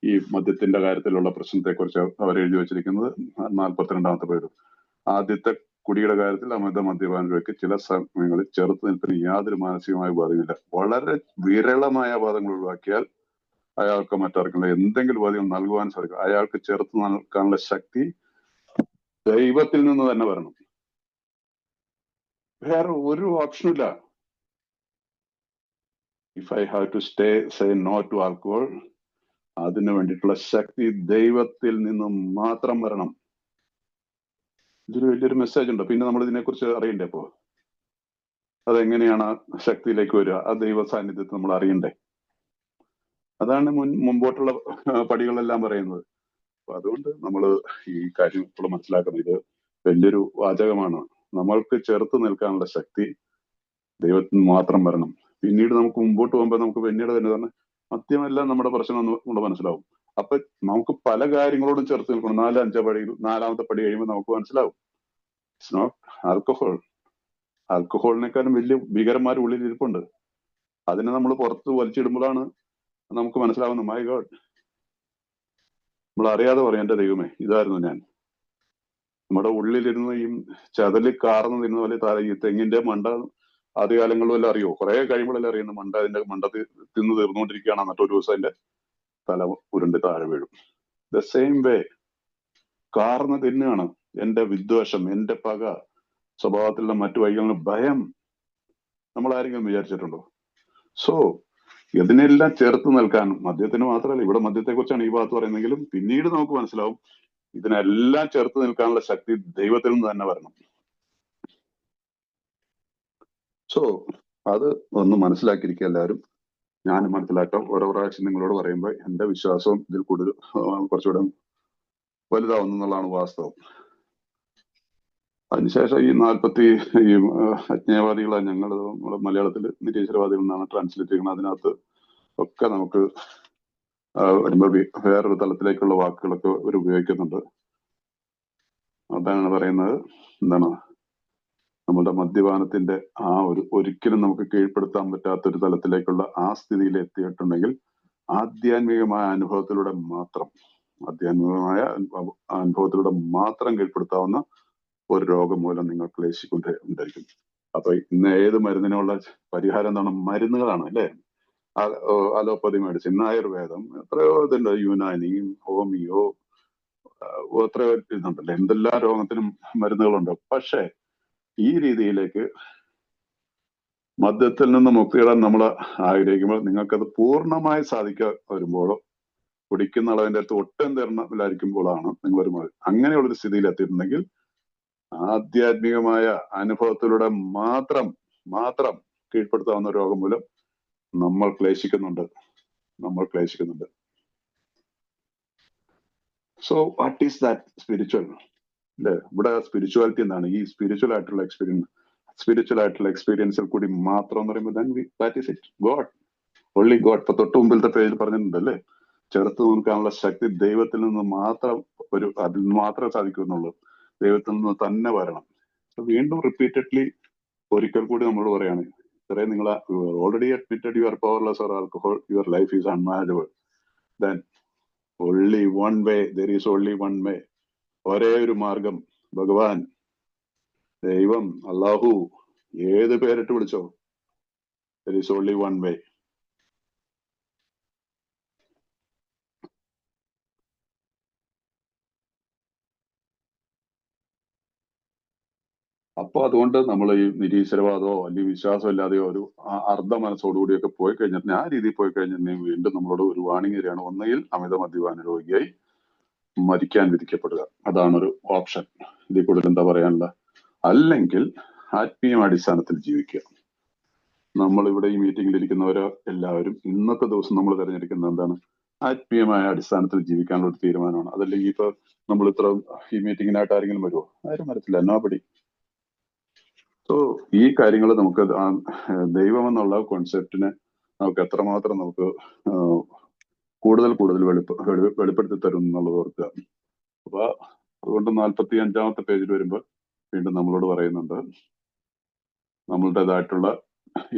ഈ മദ്യത്തിന്റെ കാര്യത്തിലുള്ള പ്രശ്നത്തെ കുറിച്ച് അവർ എഴുതി വെച്ചിരിക്കുന്നത് 42ാമത്തെ പേര്. ആദ്യത്തെ കുടിയുടെ കാര്യത്തിൽ അമിത മദ്യപാനികൾക്ക് ചില സമയങ്ങളിൽ ചെറുത്ത് നിൽപ്പിന് യാതൊരു മാനസികമായ ബാധകമില്ല. വളരെ വിരളമായ ബാധകൾ ഒഴിവാക്കിയാൽ അയാൾക്ക് മറ്റാർക്കുള്ള എന്തെങ്കിലും ബാധകം നൽകുവാൻ സാധിക്കും. അയാൾക്ക് ചെറുത്ത് നിൽക്കാനുള്ള ശക്തി ദൈവത്തിൽ നിന്ന് തന്നെ വരണം. വേറെ ഒരു ഓപ്ഷനും ഇല്ല. If I have to say no to alcohol, അതിനു വേണ്ടിയിട്ടുള്ള ശക്തി ദൈവത്തിൽ നിന്നും മാത്രം വരണം. ഇതൊരു വലിയൊരു മെസ്സേജ് ഉണ്ട്. പിന്നെ നമ്മൾ ഇതിനെക്കുറിച്ച് അറിയണ്ടേ. അതെങ്ങനെയാണ് ആ ശക്തിയിലേക്ക് വരിക? ആ ദൈവ സാന്നിധ്യത്തെ നമ്മൾ അറിയണ്ടേ? അതാണ് മുമ്പോട്ടുള്ള പടികളെല്ലാം പറയുന്നത്. അപ്പൊ അതുകൊണ്ട് നമ്മൾ ഈ കാര്യം ഇപ്പോൾ മനസ്സിലാക്കുന്നത്, ഇത് വലിയൊരു വാചകമാണ്. നമ്മൾക്ക് ചെറുത്ത് നിൽക്കാനുള്ള ശക്തി ദൈവത്തിന് മാത്രം വരണം. പിന്നീട് നമുക്ക് മുമ്പോട്ട് പോകുമ്പോൾ നമുക്ക് പിന്നീട് തന്നെ പറഞ്ഞ മദ്യമെല്ലാം നമ്മുടെ പ്രശ്നം നമ്മുടെ മനസ്സിലാവും. അപ്പൊ നമുക്ക് പല കാര്യങ്ങളോടും ചെറുത്ത് നിൽക്കണം. 4-5 പടി, 4ാമത്തെ പടി കഴിയുമ്പോൾ നമുക്ക് മനസ്സിലാവും ഇറ്റ്സ് നോട്ട് ആൽക്കഹോൾ. ആൽക്കഹോളിനേക്കാളും വലിയ ഭീകരന്മാർ ഉള്ളിൽ ഇരിപ്പുണ്ട്. അതിനെ നമ്മൾ പുറത്ത് വലിച്ചിടുമ്പോഴാണ് നമുക്ക് മനസ്സിലാവുന്നത്, മൈ ഗോഡ്, നമ്മൾ അറിയാതെ പറയും എന്റെ ദൈവമേ ഇതായിരുന്നു ഞാൻ. നമ്മുടെ ഉള്ളിലിരുന്ന് ഈ ചതല് കാർന്ന് തിരുന്ന പോലെ ഈ തെങ്ങിന്റെ മണ്ട ആദ്യകാലങ്ങളിലും എല്ലാം അറിയോ, കുറെ കഴിയുമ്പോഴെല്ലാം അറിയുന്നു അതിന്റെ മണ്ട തിന്ന് തീർന്നുകൊണ്ടിരിക്കുകയാണ്. എന്നിട്ട് ഒരു ദിവസം അതിന്റെ തല ഉരുണ്ട് താഴെ വീഴും. ദ സെയിം വേ കാർന്ന് തിന്നുകയാണ് എന്റെ വിദ്വേഷം, എന്റെ പക, സ്വഭാവത്തിലുള്ള മറ്റു വൈകല്യങ്ങൾ, ഭയം. നമ്മൾ ആരെങ്കിലും വിചാരിച്ചിട്ടുണ്ടോ? സോ ഇതിനെല്ലാം ചേർത്ത് നിൽക്കാൻ, മദ്യത്തിന് മാത്രമല്ല, ഇവിടെ മദ്യത്തെ കുറിച്ചാണ് ഈ ഭാഗത്ത് പറയുന്നെങ്കിലും പിന്നീട് നമുക്ക് മനസ്സിലാവും ഇതിനെല്ലാം ചേർത്ത് നിൽക്കാനുള്ള ശക്തി ദൈവത്തിൽ നിന്ന് തന്നെ വരണം. സോ അത് ഒന്ന് മനസ്സിലാക്കിയിരിക്കുക എല്ലാവരും. ഞാൻ മനസ്സിലാക്കാം. ഓരോ പ്രാവശ്യം നിങ്ങളോട് പറയുമ്പോൾ എന്റെ വിശ്വാസവും ഇതിൽ കൂടുതൽ കുറച്ചുകൂടെ വലുതാവുന്നു എന്നുള്ളതാണ് വാസ്തവം. അതിനുശേഷം ഈ 40 ഈ അജ്ഞേയവാദികളെ ഞങ്ങൾ മലയാളത്തിൽ നിരീശ്വരവാദികൾ എന്നാണ് ട്രാൻസ്ലേറ്റ് ചെയ്യുന്നത്. അതിനകത്ത് ഒക്കെ നമുക്ക് വരുമ്പോൾ വേറൊരു തലത്തിലേക്കുള്ള വാക്കുകളൊക്കെ അവർ ഉപയോഗിക്കുന്നുണ്ട്. അതാണ് പറയുന്നത്, എന്താണ്, നമ്മുടെ മദ്യപാനത്തിന്റെ ആ ഒരിക്കലും നമുക്ക് കീഴ്പ്പെടുത്താൻ പറ്റാത്തൊരു തലത്തിലേക്കുള്ള ആ സ്ഥിതിയിൽ എത്തിയിട്ടുണ്ടെങ്കിൽ ആധ്യാത്മികമായ അനുഭവത്തിലൂടെ മാത്രം കീഴ്പ്പെടുത്താവുന്ന ഒരു രോഗം മൂലം നിങ്ങൾ ക്ലേശിക്കൊണ്ടിരിക്കും. അപ്പൊ ഇന്ന് ഏത് മരുന്നിനുള്ള പരിഹാരം എന്താണ്? മരുന്നുകളാണ്, അല്ലെ? അലോപ്പതി മെഡിസിൻ, ആയുർവേദം, എത്രയോ ഇതുണ്ട്, യുനാനി, ഹോമിയോ, എത്രയോ ഇതുണ്ടല്ലോ, എന്തെല്ലാം രോഗത്തിനും മരുന്നുകളുണ്ട്. പക്ഷെ ഈ രീതിയിലേക്ക് മദ്യത്തിൽ നിന്ന് മുക്തിയിടാൻ നമ്മൾ ആഗ്രഹിക്കുമ്പോൾ നിങ്ങൾക്കത് പൂർണ്ണമായി സാധിക്കാൻ വരുമ്പോഴോ കുടിക്കുന്ന അളവിന്റെ അടുത്ത് ഒട്ടും തീർന്നില്ലായിരിക്കുമ്പോഴാണ് നിങ്ങൾ ഒരു അങ്ങനെയുള്ളൊരു സ്ഥിതിയിൽ എത്തിയിട്ടുണ്ടെങ്കിൽ ആധ്യാത്മികമായ അനുഭവത്തിലൂടെ മാത്രം കീഴ്പ്പെടുത്താവുന്ന രോഗം മൂലം നമ്മൾ ക്ലേശിക്കുന്നുണ്ട്. So what is that spiritual? അല്ലെ, ഇവിടെ സ്പിരിച്വാലിറ്റി എന്താണ്? ഈ സ്പിരിച്വൽ ആയിട്ടുള്ള എക്സ്പീരിയൻസിൽ കൂടി മാത്രം എന്ന് പറയുമ്പോൾ that is it, God, only God. ഇപ്പൊ തൊട്ട് മുമ്പിലത്തെ പേജിൽ പറഞ്ഞിട്ടുണ്ടല്ലേ, ചെറുത്ത് നിൽക്കാനുള്ള ശക്തി ദൈവത്തിൽ നിന്ന് അതിൽ മാത്രമേ സാധിക്കുന്നുള്ളൂ. ദൈവത്തിൽ നിന്ന് തന്നെ വരണം. വീണ്ടും റിപ്പീറ്റഡ്ലി ഒരിക്കൽ കൂടി നമ്മളോട് പറയാണ്, ഇത്രയും നിങ്ങൾ already admitted you are powerless or alcohol, your life is unmanageable, then only one way, there is only one way. ഒരേ ഒരു മാർഗം, ഭഗവാൻ, ദൈവം, അല്ലാഹു, ഏത് പേരിട്ട് വിളിച്ചോ, there is only one way. അപ്പൊ അതുകൊണ്ട് നമ്മൾ ഈ നിരീശ്വരവാദമോ അല്ലെങ്കിൽ വിശ്വാസം ഇല്ലാതെയോ ഒരു അർദ്ധ മനസ്സോടുകൂടിയൊക്കെ പോയി കഴിഞ്ഞിട്ട്, ആ രീതിയിൽ പോയി കഴിഞ്ഞിട്ടുണ്ടെങ്കിൽ വീണ്ടും നമ്മളോട് ഒരു വാണിംഗ് തരികയാണ്. ഒന്നുകിൽ അമിത മദ്യപാന രോഗിയായി മരിക്കാൻ വിധിക്കപ്പെടുക, അതാണൊരു ഓപ്ഷൻ. ഇതിൽ കൂടുതൽ എന്താ പറയാനുള്ള? അല്ലെങ്കിൽ ആത്മീയ അടിസ്ഥാനത്തിൽ ജീവിക്കുക. നമ്മളിവിടെ ഈ മീറ്റിംഗിൽ ഇരിക്കുന്നവരോ എല്ലാവരും ഇന്നത്തെ ദിവസം നമ്മൾ തിരഞ്ഞെടുക്കുന്നത് എന്താണ്? ആത്മീയമായ അടിസ്ഥാനത്തിൽ ജീവിക്കാനുള്ള ഒരു തീരുമാനമാണ്. അതല്ലെങ്കിൽ ഇപ്പൊ നമ്മൾ ഇത്ര ഈ മീറ്റിങ്ങിനായിട്ട് ആരെങ്കിലും വരുമോ? ആരും വരത്തില്ല, നോബഡി. സോ ഈ കാര്യങ്ങൾ നമുക്ക് ദൈവം എന്നുള്ള കോൺസെപ്റ്റിനെ നമുക്ക് എത്രമാത്രം നമുക്ക് കൂടുതൽ വെളിപ്പെടുത്തി തരും എന്നുള്ളത് ഓർക്കുക. അപ്പൊ അതുകൊണ്ട് 45ാമത്തെ പേജിൽ വരുമ്പോൾ വീണ്ടും നമ്മളോട് പറയുന്നുണ്ട്, നമ്മളുടേതായിട്ടുള്ള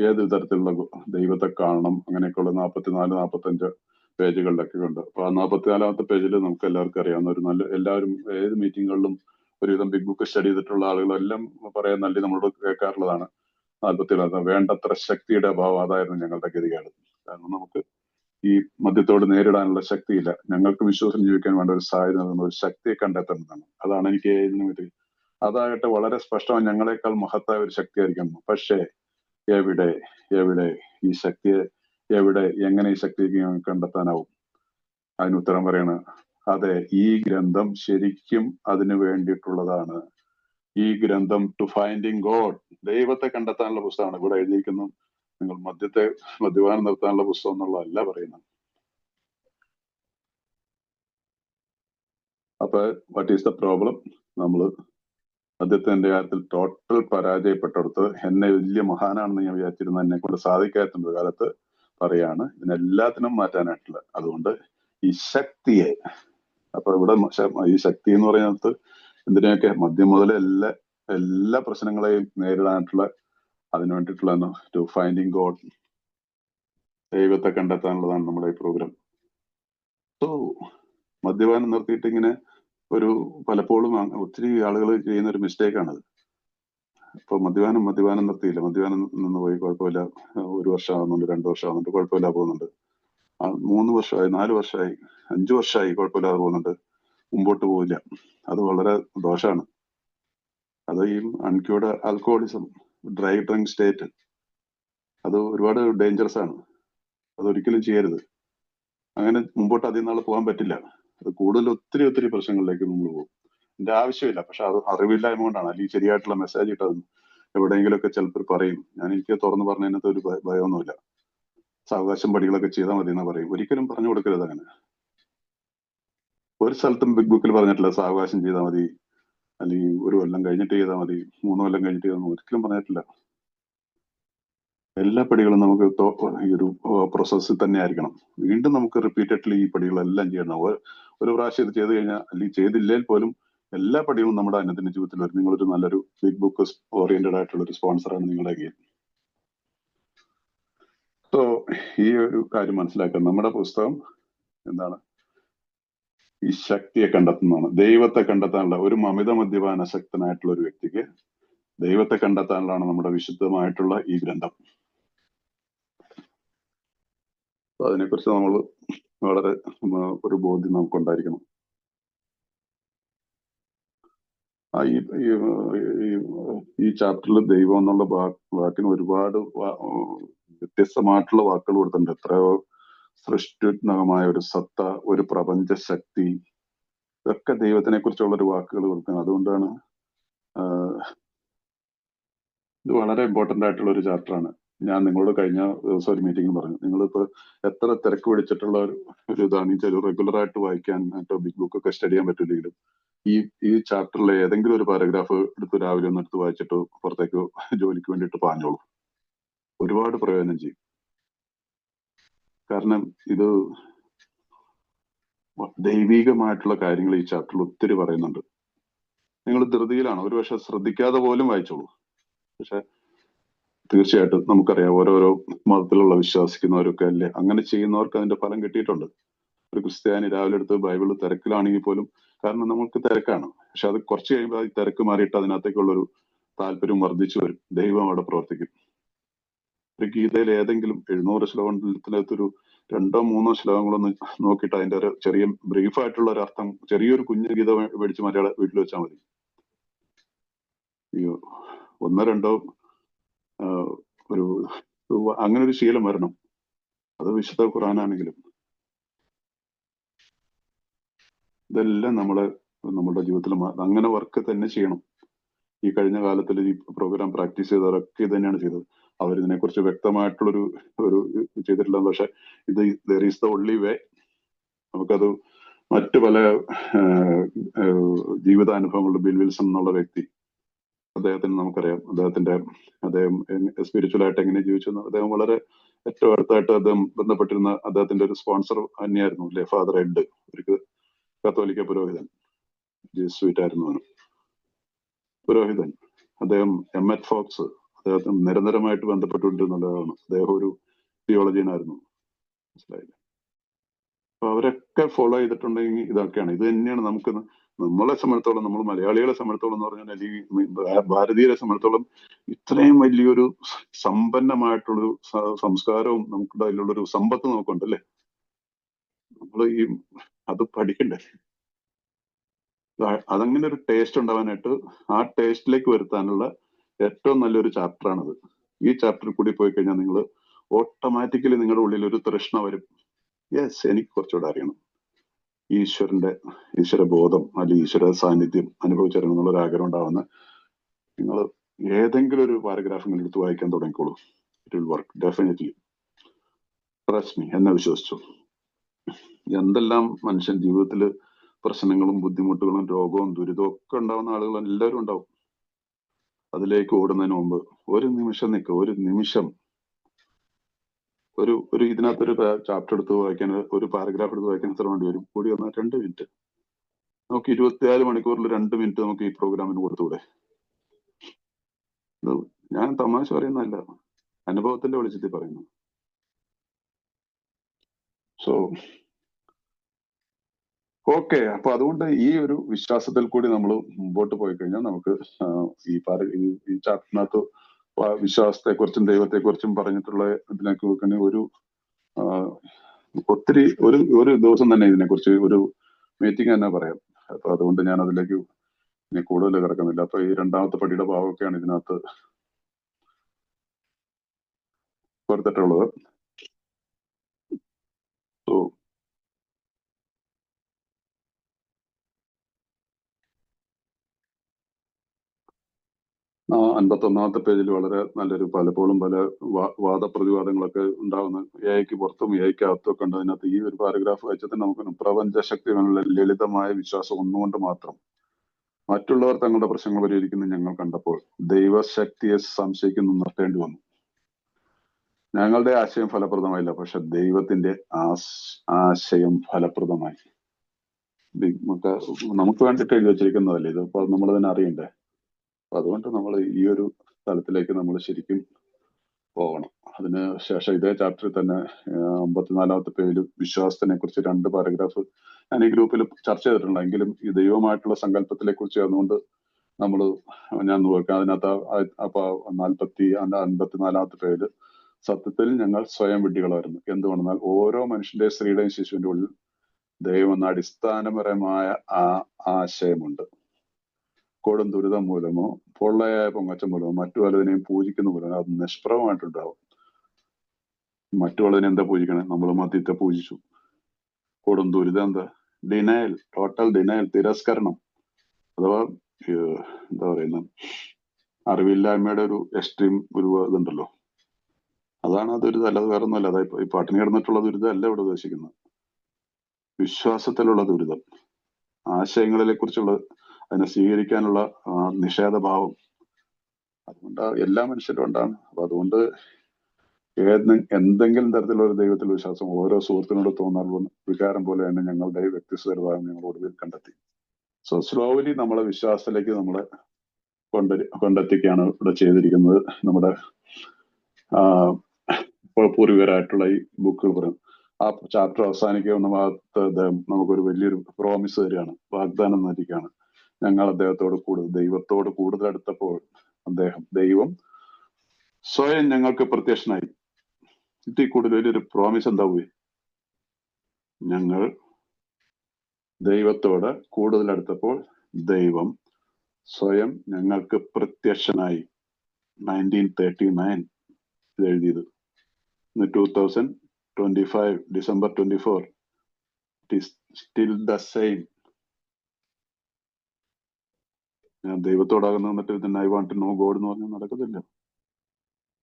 ഏത് തരത്തിലുള്ള ദൈവത്തെ കാണണം, അങ്ങനെയൊക്കെയുള്ള 44-45 പേജുകളിലൊക്കെ ഉണ്ട്. അപ്പൊ ആ 44ാമത്തെ പേജിൽ നമുക്ക് എല്ലാവർക്കും അറിയാവുന്ന എല്ലാവരും ഏത് മീറ്റിങ്ങുകളിലും ഒരുവിധം ബിഗ് ബുക്ക് സ്റ്റഡി ചെയ്തിട്ടുള്ള ആളുകളെല്ലാം പറയാൻ നല്ല നമ്മളോട് കേൾക്കാറുള്ളതാണ്. 44 വേണ്ടത്ര ശക്തിയുടെ അഭാവം, അതായിരുന്നു ഞങ്ങളുടെ ഗതികേട്. കാരണം നമുക്ക് ഈ മദ്യത്തോട് നേരിടാനുള്ള ശക്തിയില്ല. ഞങ്ങൾക്ക് വിശ്വാസം ജീവിക്കാൻ വേണ്ട ഒരു സാധ്യത, ഒരു ശക്തിയെ കണ്ടെത്തേണ്ടതാണ്. അതാണ് എനിക്ക് ഇതിനു വേണ്ടി അതാകട്ടെ വളരെ സ്പഷ്ടമായി ഞങ്ങളെക്കാൾ മഹത്തായ ഒരു ശക്തിയായിരിക്കും. പക്ഷേ എവിടെ ഈ ശക്തിയെ എങ്ങനെ ഈ ശക്തിയെ കണ്ടെത്താനാവും? അതിന് ഉത്തരം പറയണ, അതെ, ഈ ഗ്രന്ഥം ശരിക്കും അതിനു വേണ്ടിയിട്ടുള്ളതാണ്. ഈ ഗ്രന്ഥം ടു ഫൈൻഡിങ് ഗോഡ്, ദൈവത്തെ കണ്ടെത്താനുള്ള പുസ്തകമാണ്. ഇവിടെ എഴുതിയിരിക്കുന്നു നിങ്ങൾ മദ്യപാനം നിർത്താനുള്ള പുസ്തകം എന്നുള്ളതല്ല പറയുന്നത്. അപ്പൊ വാട്ട് ഈസ് ദ പ്രോബ്ലം? നമ്മൾ മദ്യത്തിന്റെ കാര്യത്തിൽ ടോട്ടൽ പരാജയപ്പെട്ടെടുത്ത് എന്നെ വലിയ മഹാനാണെന്ന് ഞാൻ വിചാരിച്ചിരുന്ന എന്നെ കൊണ്ട് സാധിക്കാത്ത കാലത്ത് പറയാണ് ഇതിനെല്ലാത്തിനും മാറ്റാനായിട്ടുള്ള. അതുകൊണ്ട് ഈ ശക്തിയെ, അപ്പൊ ഇവിടെ ഈ ശക്തി എന്ന് പറയുന്നത് എന്തിനൊക്കെ മദ്യം മുതൽ എല്ലാ പ്രശ്നങ്ങളെയും നേരിടാനായിട്ടുള്ള, അതിനു വേണ്ടിയിട്ടുള്ള ടു ഫൈൻഡിങ് ഗോഡ്, ദൈവത്തെ കണ്ടെത്താനുള്ളതാണ് നമ്മുടെ ഈ പ്രോഗ്രാം. സോ മദ്യപാനം നിർത്തിയിട്ട് ഇങ്ങനെ പലപ്പോഴും ഒത്തിരി ആളുകൾ ചെയ്യുന്ന ഒരു മിസ്റ്റേക്കാണത്. ഇപ്പൊ മദ്യപാനം നിർത്തിയില്ല, മദ്യപാനം നിന്ന് പോയി, കുഴപ്പമില്ല, 1 വർഷം ആവുന്നുണ്ട്, 2 വർഷം ആവുന്നുണ്ട്, കുഴപ്പമില്ല പോകുന്നുണ്ട്. 3 വർഷമായി, 4 വർഷമായി, 5 വർഷമായി, കുഴപ്പമില്ലാതെ പോകുന്നുണ്ട്, മുമ്പോട്ട് പോവില്ല. അത് വളരെ ദോഷമാണ്. അത് ഈ അൺക്യൂർഡ് ആൽക്കഹോളിസം, ഡ്രൈ ഡ്രിങ്ക് സ്റ്റേറ്റ്, അത് ഒരുപാട് ഡേഞ്ചറസ് ആണ്. അതൊരിക്കലും ചെയ്യരുത്. അങ്ങനെ മുമ്പോട്ട് അധികം നാൾ പോകാൻ പറ്റില്ല. അത് കൂടുതൽ ഒത്തിരി പ്രശ്നങ്ങളിലേക്ക് നമ്മൾ പോകും. ഇതിന്റെ ആവശ്യമില്ല. പക്ഷെ അത് അറിവില്ലായ്മ കൊണ്ടാണ്. അല്ലെങ്കിൽ ശരിയായിട്ടുള്ള മെസ്സേജ് ഇട്ടത് എവിടെയെങ്കിലുമൊക്കെ ചിലപ്പോൾ പറയും. എനിക്ക് തുറന്നു പറഞ്ഞതിനകത്ത് ഒരു ഭയമൊന്നുമില്ല. സാവകാശം പടികളൊക്കെ ചെയ്താൽ മതി എന്ന് പറയും. ഒരിക്കലും പറഞ്ഞു കൊടുക്കരുത് അങ്ങനെ. ഒരു സ്ഥലത്തും ബിഗ് ബുക്കിൽ പറഞ്ഞിട്ടില്ല സാവകാശം ചെയ്താൽ മതി, അല്ലെങ്കിൽ 1 കൊല്ലം കഴിഞ്ഞിട്ട് ചെയ്താൽ മതി, 3 കൊല്ലം കഴിഞ്ഞിട്ട് ചെയ്താൽ മതി, ഒരിക്കലും പറഞ്ഞിട്ടില്ല. എല്ലാ പടികളും നമുക്ക് ഈ ഒരു പ്രോസസ്സിൽ തന്നെ ആയിരിക്കണം. വീണ്ടും നമുക്ക് റിപ്പീറ്റഡ്ലി ഈ പടികളെല്ലാം ചെയ്യണം. ഒരു പ്രാവശ്യം ഇത് ചെയ്ത് കഴിഞ്ഞാൽ, അല്ലെങ്കിൽ ചെയ്തില്ലെങ്കിൽ പോലും എല്ലാ പടികളും നമ്മുടെ അനുദിന ജീവിതത്തിൽ വരും. നിങ്ങളൊരു നല്ലൊരു ബിഗ് ബുക്ക് ഓറിയന്റഡ് ആയിട്ടുള്ള ഒരു സ്പോൺസറാണ് നിങ്ങളുടെ കയ്യിൽ. സോ ഈ ഒരു കാര്യം മനസ്സിലാക്കുക. നമ്മുടെ പുസ്തകം എന്താണ്? ഈ ശക്തിയെ കണ്ടെത്തുന്നതാണ്. ദൈവത്തെ കണ്ടെത്താനുള്ള, ഒരു അമിത മദ്യപാന ശക്തനായിട്ടുള്ള ഒരു വ്യക്തിക്ക് ദൈവത്തെ കണ്ടെത്താനുള്ളതാണ് നമ്മുടെ വിശുദ്ധമായിട്ടുള്ള ഈ ഗ്രന്ഥം. അതിനെക്കുറിച്ച് നമ്മൾ വളരെ ഒരു ബോധ്യം നമുക്കുണ്ടായിരിക്കണം. ഈ ചാപ്റ്ററിൽ ദൈവം എന്നുള്ള വാക്കിന് ഒരുപാട് വ്യത്യസ്തമായിട്ടുള്ള വാക്കുകൾ കൊടുത്തിട്ടുണ്ട്. എത്രയോ സൃഷ്ടിത്മകമായ ഒരു സത്ത, ഒരു പ്രപഞ്ച ശക്തി, ഇതൊക്കെ ദൈവത്തിനെ കുറിച്ചുള്ള ഒരു വാക്കുകൾ കൊടുക്കുന്നത്. അതുകൊണ്ടാണ് ഇത് വളരെ ഇമ്പോർട്ടന്റ് ആയിട്ടുള്ള ഒരു ചാപ്റ്ററാണ്. ഞാൻ നിങ്ങളോട് കഴിഞ്ഞ ദിവസം ഒരു മീറ്റിംഗിൽ പറഞ്ഞു, നിങ്ങളിപ്പോ എത്ര തിരക്ക് പിടിച്ചിട്ടുള്ള ഒരു ഇതാണ്, റെഗുലർ ആയിട്ട് വായിക്കാൻ ബിഗ് ബുക്ക് ഒക്കെ സ്റ്റഡി ചെയ്യാൻ പറ്റില്ലെങ്കിലും ഈ ചാപ്റ്ററിലെ ഏതെങ്കിലും ഒരു പാരഗ്രാഫ് എടുത്ത് രാവിലെ ഒന്ന് എടുത്ത് വായിച്ചിട്ട് പുറത്തേക്ക് ജോലിക്ക് വേണ്ടിയിട്ട് പാഞ്ഞോളൂ. ഒരുപാട് പ്രയോജനം ചെയ്യും. കാരണം ഇത് ദൈവികമായിട്ടുള്ള കാര്യങ്ങൾ ഈ ചാപ്റ്ററിൽ ഒത്തിരി പറയുന്നുണ്ട്. നിങ്ങൾ ധൃതിയിലാണ്, ഒരുപക്ഷെ ശ്രദ്ധിക്കാതെ പോലും വായിച്ചോളൂ. പക്ഷെ തീർച്ചയായിട്ടും നമുക്കറിയാം, ഓരോരോ മതത്തിലുള്ള വിശ്വസിക്കുന്നവരൊക്കെ അല്ലേ, അങ്ങനെ ചെയ്യുന്നവർക്ക് അതിന്റെ ഫലം കിട്ടിയിട്ടുണ്ട്. ഒരു ക്രിസ്ത്യാനി രാവിലെ എടുത്ത് ബൈബിള് തിരക്കിലാണെങ്കിൽ പോലും, കാരണം നമുക്ക് തിരക്കാണ്, പക്ഷെ അത് കുറച്ച് കഴിയുമ്പോൾ ഈ തിരക്ക് മാറിയിട്ട് അതിനകത്തേക്കുള്ളൊരു താല്പര്യം വർദ്ധിച്ചു വരും. ദൈവം അവിടെ പ്രവർത്തിക്കും. ഒരു ഗീതയിൽ ഏതെങ്കിലും 700 ശ്ലോകത്തിനകത്തൊരു 2-3 ശ്ലോകങ്ങളൊന്ന് നോക്കിയിട്ട് അതിന്റെ ഒരു ചെറിയ ബ്രീഫായിട്ടുള്ള ഒരു അർത്ഥം, ചെറിയൊരു കുഞ്ഞു ഗീത മേടിച്ച് മലയാള വീട്ടിൽ വെച്ചാൽ മതി. 1-2 ഒരു അങ്ങനെ ഒരു ശീലം വരണം. അത് വിശുദ്ധ ഖുർആനാണെങ്കിലും ഇതെല്ലാം നമ്മുടെ ജീവിതത്തിൽ അങ്ങനെ വർക്ക് തന്നെ ചെയ്യണം. ഈ കഴിഞ്ഞ കാലത്തിൽ ഈ പ്രോഗ്രാം പ്രാക്ടീസ് ചെയ്തവരൊക്കെ ഇത് തന്നെയാണ് ചെയ്തത്. അവരിതിനെക്കുറിച്ച് വ്യക്തമായിട്ടുള്ളൊരു ചെയ്തിട്ടില്ല. പക്ഷെ ഇത് ദർ ഈസ് ദ ഒൺലി വേ. നമുക്കത് മറ്റു പല ജീവിതാനുഭവങ്ങളുടെ ബിൽ വിൽസൺ എന്നുള്ള വ്യക്തി, അദ്ദേഹത്തിന് നമുക്കറിയാം, അദ്ദേഹം സ്പിരിച്വൽ ആയിട്ട് എങ്ങനെ ജീവിച്ചു. അദ്ദേഹം വളരെ ഏറ്റവും അടുത്തായിട്ട് അദ്ദേഹം ബന്ധപ്പെട്ടിരുന്ന അദ്ദേഹത്തിന്റെ ഒരു സ്പോൺസർ തന്നെയായിരുന്നു അല്ലെ, ഫാദർ എഡ്, ഒരു കത്തോലിക്ക പുരോഹിതൻ, ജെസ്യൂട്ട് ആയിരുന്നു പുരോഹിതൻ. അദ്ദേഹം എം.എറ്റ്. ഫോക്സ്, അദ്ദേഹത്തിന് നിരന്തരമായിട്ട് ബന്ധപ്പെട്ടുകൊണ്ടിരുന്നതാണ്. അദ്ദേഹം ഒരു തിയോളജിയനായിരുന്നു, മനസ്സിലായില്ലേ? അപ്പൊ അവരൊക്കെ ഫോളോ ചെയ്തിട്ടുണ്ടെങ്കിൽ ഇതൊക്കെയാണ്. ഇത് തന്നെയാണ് നമുക്ക്, നമ്മളെ സംബന്ധിച്ചോളം, നമ്മൾ മലയാളികളെ സംബന്ധിച്ചോളം എന്ന് പറഞ്ഞാൽ, അല്ലെങ്കിൽ ഭാരതീയരെ സംബന്ധിച്ചോളം ഇത്രയും വലിയൊരു സമ്പന്നമായിട്ടുള്ളൊരു സംസ്കാരവും നമുക്ക് അതിലുള്ളൊരു സമ്പത്ത് നമുക്കുണ്ടല്ലേ. നമ്മൾ അത് പഠിക്കണ്ടേ? അതങ്ങനെ ഒരു ടേസ്റ്റ് ഉണ്ടാവാനായിട്ട്, ആ ടേസ്റ്റിലേക്ക് വരുത്താനുള്ള ഏറ്റവും നല്ലൊരു ചാപ്റ്ററാണത്. ഈ ചാപ്റ്ററിൽ കൂടി പോയി കഴിഞ്ഞാൽ നിങ്ങൾ ഓട്ടോമാറ്റിക്കലി നിങ്ങളുടെ ഉള്ളിൽ ഒരു തൃഷ്ണ വരും. യെസ്, എനിക്ക് കുറച്ചുകൂടെ അറിയണം, ഈശ്വര ബോധം അല്ലെങ്കിൽ ഈശ്വര സാന്നിധ്യം അനുഭവിച്ചറിയണം എന്നുള്ളൊരു ആഗ്രഹം ഉണ്ടാവുന്ന നിങ്ങൾ ഏതെങ്കിലും ഒരു പാരഗ്രാഫ് നിങ്ങൾ എടുത്ത് വായിക്കാൻ തുടങ്ങിക്കോളൂ. It will work definitely. Trust me, എന്നെ വിശ്വസിച്ചു. എന്തെല്ലാം മനുഷ്യൻ ജീവിതത്തിൽ പ്രശ്നങ്ങളും ബുദ്ധിമുട്ടുകളും രോഗവും ദുരിതവും ഒക്കെ ഉണ്ടാവുന്ന ആളുകൾ എല്ലാവരും ഉണ്ടാവും. അതിലേക്ക് ഓടുന്നതിന് മുമ്പ് ഒരു നിമിഷം നിൽക്കുക. ഒരു നിമിഷം ഒരു ഇതിനകത്തൊരു ചാപ്റ്റർ എടുത്ത് വായിക്കാൻ, ഒരു പാരഗ്രാഫ് എടുത്ത് വായിക്കാൻ എത്ര വേണ്ടി വരും? കൂടി വന്നാൽ 2 മിനിറ്റ്. നമുക്ക് 24 മണിക്കൂറിൽ 2 മിനിറ്റ് നമുക്ക് ഈ പ്രോഗ്രാമിന് കൊടുത്തുകൂടെ? ഞാൻ തമാശ പറയുന്നതല്ല, അനുഭവത്തിന്റെ വെളിച്ചത്തിൽ പറയുന്നു. സോ ഓക്കെ, അപ്പൊ അതുകൊണ്ട് ഈ ഒരു വിശ്വാസത്തിൽ കൂടി നമ്മൾ മുമ്പോട്ട് പോയി കഴിഞ്ഞാൽ നമുക്ക് ഈ ചാപ്റ്ററിനകത്ത് വിശ്വാസത്തെക്കുറിച്ചും ദൈവത്തെക്കുറിച്ചും പറഞ്ഞിട്ടുള്ള ഇതിനൊക്കെ വെക്കണേ ഒത്തിരി ഒരു ദിവസം തന്നെ ഇതിനെക്കുറിച്ച് ഒരു മീറ്റിംഗ് തന്നെ പറയാം. അപ്പൊ അതുകൊണ്ട് ഞാൻ അതിലേക്ക് ഇനി കൂടുതൽ കിടക്കുന്നില്ല. അപ്പൊ ഈ 2ാമത്തെ പടിയുടെ ഭാഗമൊക്കെയാണ് ഇതിനകത്ത് കൊടുത്തിട്ടുള്ളത്. സോ 51ാമത്തെ പേജിൽ വളരെ നല്ലൊരു, പലപ്പോഴും പല വാദപ്രതിവാദങ്ങളൊക്കെ ഉണ്ടാവുന്ന എഐക്ക് പുറത്തും എഐക്ക് അകത്തും ഒക്കെ ഉണ്ട്. അതിനകത്ത് ഈ ഒരു പാരഗ്രാഫ് വായിച്ചത് നമുക്ക് പ്രപഞ്ചശക്തി ലളിതമായ വിശ്വാസം ഒന്നുകൊണ്ട് മാത്രം മറ്റുള്ളവർ തങ്ങളുടെ പ്രശ്നങ്ങൾ പരിഹരിക്കുന്നത് ഞങ്ങൾ കണ്ടപ്പോൾ ദൈവശക്തിയെ സംശയിക്കുന്നു നിർത്തേണ്ടി വന്നു. ഞങ്ങളുടെ ആശയം ഫലപ്രദമായില്ല, പക്ഷെ ദൈവത്തിന്റെ ആശയം ഫലപ്രദമായി. നമുക്ക് വേണ്ടിയിട്ട് എഴുതി വെച്ചിരിക്കുന്നതല്ലേ ഇത്, അപ്പൊ നമ്മൾ തന്നെ അറിയണ്ടേ. അപ്പൊ അതുകൊണ്ട് നമ്മൾ ഈ ഒരു സ്ഥലത്തിലേക്ക് നമ്മൾ ശരിക്കും പോകണം. അതിന് ശേഷം ഇതേ ചാപ്റ്ററിൽ തന്നെ 54ാമത്തെ പേജിൽ വിശ്വാസത്തിനെ കുറിച്ച് 2 പാരഗ്രാഫ് ഞാൻ ഈ ഗ്രൂപ്പിൽ ചർച്ച ചെയ്തിട്ടുണ്ട്. എങ്കിലും ഈ ദൈവമായിട്ടുള്ള സങ്കല്പത്തിനെ കുറിച്ച് അതുകൊണ്ട് ഞാൻ നോക്കാം. അതിനകത്ത് അപ്പൊ 54ാമത്തെ പേജിൽ സത്യത്തിൽ ഞങ്ങൾ സ്വയം വിഡ്ഢികളായിരുന്നു. എന്തുകൊണ്ടെന്നാൽ ഓരോ മനുഷ്യന്റെ സ്ത്രീയുടെയും ശിശുവിന്റെ ഉള്ളിൽ ദൈവം എന്ന അടിസ്ഥാനപരമായ ആശയമുണ്ട്. കൊടും ദുരിതം മൂലമോ പൊള്ളയായ പൊങ്ങച്ചം മൂലമോ മറ്റു പലതിനെയും പൂജിക്കുന്ന മൂലമോ അത് നിഷ്പ്രഭമായിട്ടുണ്ടാവും. മറ്റു പലതിനെ എന്താ പൂജിക്കണേ? നമ്മൾ മദ്യത്തെ പൂജിച്ചു. കൊടും ദുരിതം എന്താ? ഡിനയൽ, ടോട്ടൽ ഡിനയൽ, തിരസ്കരണം. അഥവാ എന്താ പറയുന്ന അറിവില്ലായ്മയുടെ ഒരു എക്സ്ട്രീം ഒരു ഇതുണ്ടല്ലോ, അതാണ് ആ ദുരിതം. അല്ലാതെ വേറെ ഒന്നുമല്ല. അതായത് ഈ പട്ടിണി കിടന്നിട്ടുള്ള ദുരിതം അല്ല ഇവിടെ ഉദ്ദേശിക്കുന്നത്. വിശ്വാസത്തിലുള്ള ദുരിതം, ആശയങ്ങളെ കുറിച്ചുള്ള അതിനെ സ്വീകരിക്കാനുള്ള നിഷേധഭാവം, അതുകൊണ്ട് എല്ലാ മനുഷ്യരും ഉണ്ടാണ്. അപ്പൊ അതുകൊണ്ട് എന്തെങ്കിലും തരത്തിലുള്ള ഒരു ദൈവത്തിൽ വിശ്വാസം ഓരോ സുഹൃത്തിനോട് തോന്നാറുള്ള വികാരം പോലെ തന്നെ ഞങ്ങളുടെ വ്യത്യസ്തഭാവം ഞങ്ങൾ ഒടുവിൽ കണ്ടെത്തി. സോ സ്ലോലി നമ്മളെ വിശ്വാസത്തിലേക്ക് നമ്മളെ കൊണ്ടെത്തിക്കുകയാണ് ഇവിടെ ചെയ്തിരിക്കുന്നത്. നമ്മുടെ പൂർവികരായിട്ടുള്ള ഈ ബുക്കുകൾ പറയും. ആ ചാപ്റ്റർ അവസാനിക്കുന്ന ഭാഗത്ത് നമുക്കൊരു വലിയൊരു പ്രോമിസ് തരികയാണ്, വാഗ്ദാനം നൽകുകയാണ്. ഞങ്ങൾ ദൈവത്തോട് കൂടുതൽ അടുത്തപ്പോൾ ദൈവം സ്വയം ഞങ്ങൾക്ക് പ്രത്യക്ഷനായി. ഇതിൽ കൂടുതൽ വലിയൊരു പ്രോമിസ് എന്താ പോയി? ഞങ്ങൾ ദൈവത്തോട് കൂടുതൽ അടുത്തപ്പോൾ ദൈവം സ്വയം ഞങ്ങൾക്ക് പ്രത്യക്ഷനായി. 1939 ഇത് എഴുതിയത്. 2025 December 24 it is still the same. ഞാൻ ദൈവത്തോടാകുന്ന എന്നിട്ട് ഇതിന് I want to know God എന്ന് പറഞ്ഞാൽ നടക്കത്തില്ല.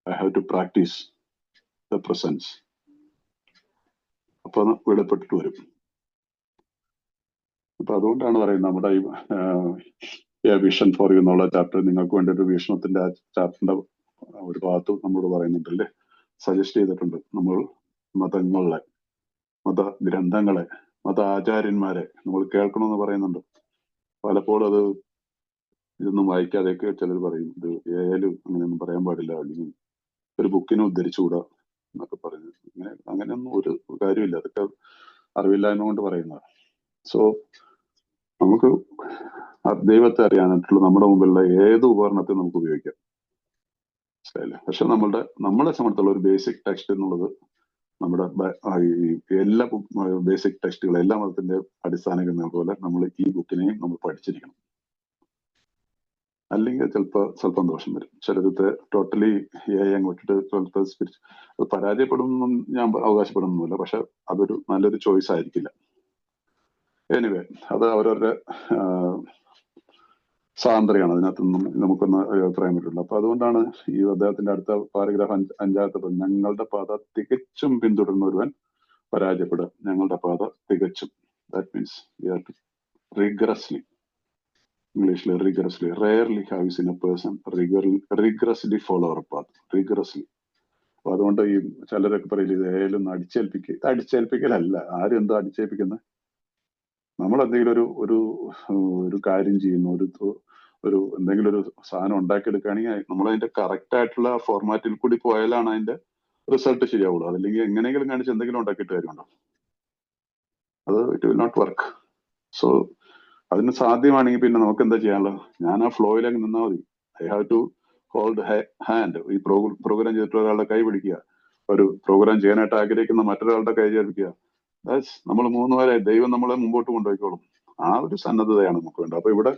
I have to practise the presence. അപ്പൊ വെളിപ്പെട്ടിട്ട് വരും. അപ്പൊ അതുകൊണ്ടാണ് പറയുന്നത് നമ്മുടെ ഈ വിഷൻ ഫോർ യു എന്നുള്ള ചാപ്റ്റർ നിങ്ങൾക്ക് വേണ്ടി ഒരു വീക്ഷണത്തിന്റെ ആ ചാപ്റ്ററിന്റെ ഒരു ഭാഗത്ത് നമ്മളോട് പറയുന്നുണ്ടല്ലേ, സജസ്റ്റ് ചെയ്തിട്ടുണ്ട്. നമ്മൾ മതങ്ങളെ, മത ഗ്രന്ഥങ്ങളെ, മത ആചാര്യന്മാരെ നമ്മൾ കേൾക്കണമെന്ന് പറയുന്നുണ്ട്. പലപ്പോഴും അത് ഇതൊന്നും വായിക്കാതെയൊക്കെ ചിലർ പറയും ഇത് ഏലും അങ്ങനെയൊന്നും പറയാൻ പാടില്ല, അല്ലെങ്കിൽ ഒരു ബുക്കിനെ ഉദ്ധരിച്ചുകൂടാ എന്നൊക്കെ പറഞ്ഞു. അങ്ങനെയൊന്നും ഒരു കാര്യമില്ല. അതൊക്കെ അറിവില്ലായ്മ കൊണ്ട് പറയുന്നത്. സോ നമുക്ക് ദൈവത്തെ അറിയാനായിട്ടുള്ള നമ്മുടെ മുമ്പിലുള്ള ഏത് ഉപകരണത്തെ നമുക്ക് ഉപയോഗിക്കാം. പക്ഷെ നമ്മളെ സംബന്ധിച്ചുള്ള ഒരു ബേസിക് ടെക്സ്റ്റ് എന്നുള്ളത് നമ്മുടെ എല്ലാ ബേസിക് ടെക്സ്റ്റുകൾ, എല്ലാ മതത്തിന്റെ അടിസ്ഥാന ഗ്രന്ഥങ്ങൾ പോലെ നമ്മൾ ഈ ബുക്കിനെയും നമ്മൾ പഠിച്ചിരിക്കണം. അല്ലെങ്കിൽ സ്വല്പം ദോഷം വരും. ചിലരത്തെ ടോട്ടലി വിട്ടിട്ട് സ്വല്പം അത് പരാജയപ്പെടുമെന്നും ഞാൻ അവകാശപ്പെടുന്നില്ല. പക്ഷെ അതൊരു നല്ലൊരു ചോയ്സ് ആയിരിക്കില്ല. എനിവേ, അത് അവരവരുടെ സാന്ദ്രയാണ്. അതിനകത്തൊന്നും നമുക്കൊന്ന് അഭിപ്രായം പറ്റില്ല. അപ്പൊ അതുകൊണ്ടാണ് ഈ അദ്ദേഹത്തിന്റെ അടുത്ത പാരഗ്രാഫ് അഞ്ചാമത്തെ പദം, ഞങ്ങളുടെ പാത തികച്ചും പിന്തുടരുന്ന ഒരുവൻ പരാജയപ്പെടുക. ഞങ്ങളുടെ പാത തികച്ചും, ദാറ്റ് മീൻസ് റിഗ്രസ്ലി, ഇംഗ്ലീഷിൽ rigorously. Rarely have you seen a person rigorously follow our path, rigorously. അപ്പൊ അതുകൊണ്ട് ഈ ചിലരൊക്കെ പറയില്ല, ഇത് ഏലും അടിച്ചേൽപ്പിക്കലല്ല. ആരും എന്തോ അടിച്ചേൽപ്പിക്കുന്നത്? നമ്മൾ എന്തെങ്കിലും ഒരു കാര്യം ചെയ്യുന്നു, ഒരു എന്തെങ്കിലും ഒരു സാധനം ഉണ്ടാക്കിയെടുക്കുകയാണെങ്കിൽ നമ്മൾ അതിന്റെ കറക്റ്റ് ആയിട്ടുള്ള ഫോർമാറ്റിൽ കൂടി പോയാലാണ് അതിന്റെ റിസൾട്ട് ശരിയാവുള്ളൂ. അതല്ലെങ്കിൽ എങ്ങനെയെങ്കിലും കാണിച്ച് എന്തെങ്കിലും ഉണ്ടാക്കിയിട്ട് കാര്യമുണ്ടോ? അത് it will not work. So അതിന് സാധ്യമാണെങ്കിൽ പിന്നെ നമുക്ക് എന്താ ചെയ്യാനുള്ളത്? ഞാൻ ആ ഫ്ലോയിലേക്ക് നിന്നാൽ മതി. I have to hold hand. ഈ പ്രോഗ്രാം ചെയ്തിട്ട് ഒരാളുടെ കൈ പിടിക്കുക, ഒരു പ്രോഗ്രാം ചെയ്യാനായിട്ട് ആഗ്രഹിക്കുന്ന മറ്റൊരാളുടെ കൈ ചേർപ്പിക്കുക. നമ്മൾ മൂന്നുപേരെ ദൈവം നമ്മളെ മുമ്പോട്ട് കൊണ്ടുപോയിക്കോളും. ആ ഒരു സന്നദ്ധതയാണ് നമുക്ക് വേണ്ടത്. അപ്പൊ ഇവിടെ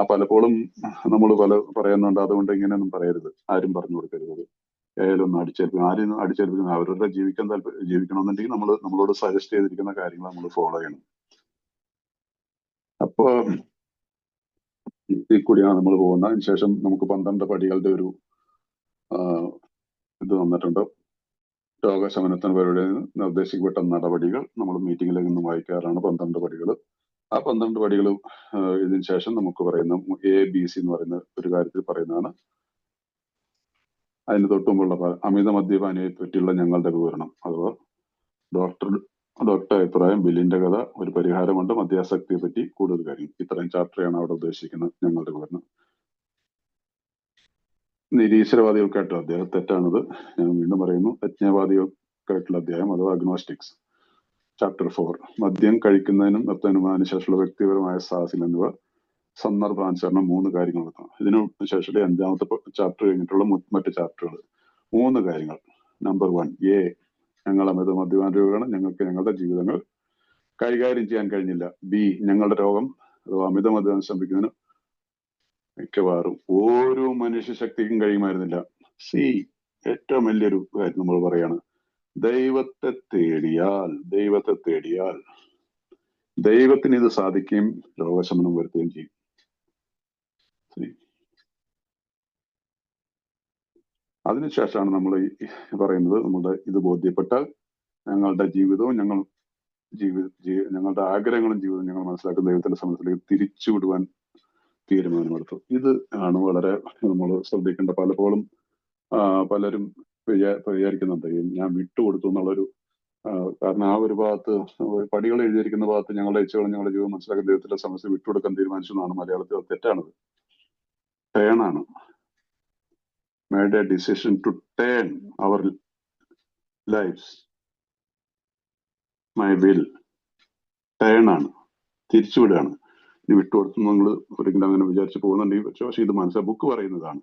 പലപ്പോഴും നമ്മൾ പറയുന്നുണ്ട്, അതുകൊണ്ട് ഇങ്ങനെയൊന്നും പറയരുത്, ആരും പറഞ്ഞു കൊടുക്കരുത്, ഏതൊന്നും ആരും അടിച്ചേൽപ്പിക്കുന്ന അവരുടെ ജീവിക്കണമെന്നുണ്ടെങ്കിൽ നമ്മളോട് സജസ്റ്റ് ചെയ്തിരിക്കുന്ന കാര്യങ്ങൾ നമ്മൾ ഫോളോ ചെയ്യണം. അപ്പൊ ഇതിൽ കൂടിയാണ് നമ്മൾ പോകുന്നത്. അതിനുശേഷം നമുക്ക് 12 പടികളുടെ ഒരു ഇത് വന്നിട്ടുണ്ട്. രോഗശമനത്തിന് പേരുടെ നിർദ്ദേശിക്കപ്പെട്ട നടപടികൾ നമ്മൾ മീറ്റിംഗിൽ നിന്നും വായിക്കാറാണ് 12 പടികൾ. ആ 12 പടികൾ ഇതിന് ശേഷം നമുക്ക് പറയുന്ന ABC എന്ന് പറയുന്ന ഒരു കാര്യത്തിൽ പറയുന്നതാണ്. അതിന് തൊട്ടുമുള്ള അമിത മദ്യപാനിയെ പറ്റിയുള്ള ഞങ്ങളുടെ വിവരണം, അഥവാ ഡോക്ടർ അഭിപ്രായം, ബില്ലിന്റെ കഥ, ഒരു പരിഹാരമുണ്ട്, മദ്യാസക്തിയെ പറ്റി കൂടുതൽ കാര്യം. ഇത്രയും ചാപ്റ്ററാണ് അവിടെ ഉദ്ദേശിക്കുന്നത് ഞങ്ങളുടെ വിവരണം. നിരീശ്വരവാദികൾക്കായിട്ടുള്ള അധ്യായം തെറ്റാണത്, ഞാൻ വീണ്ടും പറയുന്നു. അജ്ഞവാദികൾക്കായിട്ടുള്ള അധ്യായം അഥവാ അഗ്നോസ്റ്റിക്സ്, ചാപ്റ്റർ 4. മദ്യം കഴിക്കുന്നതിനും നിർത്തുന്നതിനും അതിനുശേഷമുള്ള വ്യക്തിപരമായ സാഹസിൽ എന്നിവ സന്ദർഭാനുസരണം 3 കാര്യങ്ങൾ നടത്തണം. ഇതിനു ശേഷം 5ാമത്തെ ചാപ്റ്റർ കഴിഞ്ഞിട്ടുള്ള മറ്റ് ചാപ്റ്ററുകൾ 3 കാര്യങ്ങൾ. നമ്പർ 1, ഞങ്ങൾ അമിത മദ്യപാന രോഗികളാണ്, ഞങ്ങൾക്ക് ഞങ്ങളുടെ ജീവിതങ്ങൾ കൈകാര്യം ചെയ്യാൻ കഴിഞ്ഞില്ല. B, ഞങ്ങളുടെ രോഗം അഥവാ അമിത മദ്യപാനം ശ്രമിക്കുന്നതിന് മിക്കവാറും ഓരോ മനുഷ്യശക്തിക്കും കഴിയുമായിരുന്നില്ല. C, ഏറ്റവും വലിയൊരു കാര്യം നമ്മൾ പറയാണ്, ദൈവത്തെ തേടിയാൽ ദൈവത്തിന് ഇത് സാധിക്കുകയും രോഗശമനം വരുത്തുകയും ചെയ്യും. അതിനുശേഷമാണ് നമ്മൾ പറയുന്നത്, നമ്മുടെ ഇത് ബോധ്യപ്പെട്ടാൽ ഞങ്ങളുടെ ജീവിതവും ഞങ്ങളുടെ ആഗ്രഹങ്ങളും ജീവിതവും ഞങ്ങൾ മനസ്സിലാക്കുന്ന ദൈവത്തിന്റെ സമയത്തിലേക്ക് തിരിച്ചുവിടുവാൻ തീരുമാനമെടുത്തു. ഇത് ആണ് വളരെ നമ്മൾ ശ്രദ്ധിക്കേണ്ട. പലപ്പോഴും പലരും വിചാരിക്കുന്നുണ്ട് ഞാൻ വിട്ടുകൊടുത്തു എന്നുള്ളൊരു കാരണം ആ ഒരു ഭാഗത്ത് പടികൾ എഴുതിയിരിക്കുന്ന ഭാഗത്ത് ഞങ്ങളുടെ ഇച്ഛകളും ഞങ്ങളുടെ ജീവിതം മനസ്സിലാക്കുന്ന ദൈവത്തിന്റെ സമയത്ത് വിട്ടുകൊടുക്കാൻ തീരുമാനിച്ചു എന്നാണ് മലയാളത്തിൽ. തെറ്റാണത്. ടേണാണ്. made a decision to turn our lives. My will. Turn ആണ്, തിരിച്ചുവിടുകയാണ്. ഇനി വിട്ടുകൊടുത്തു നിങ്ങൾ ഒരിക്കലും അങ്ങനെ വിചാരിച്ചു പോകുന്നുണ്ടെങ്കിൽ പക്ഷെ ഇത് മനസ്സിലാക്കി ബുക്ക് പറയുന്നതാണ്.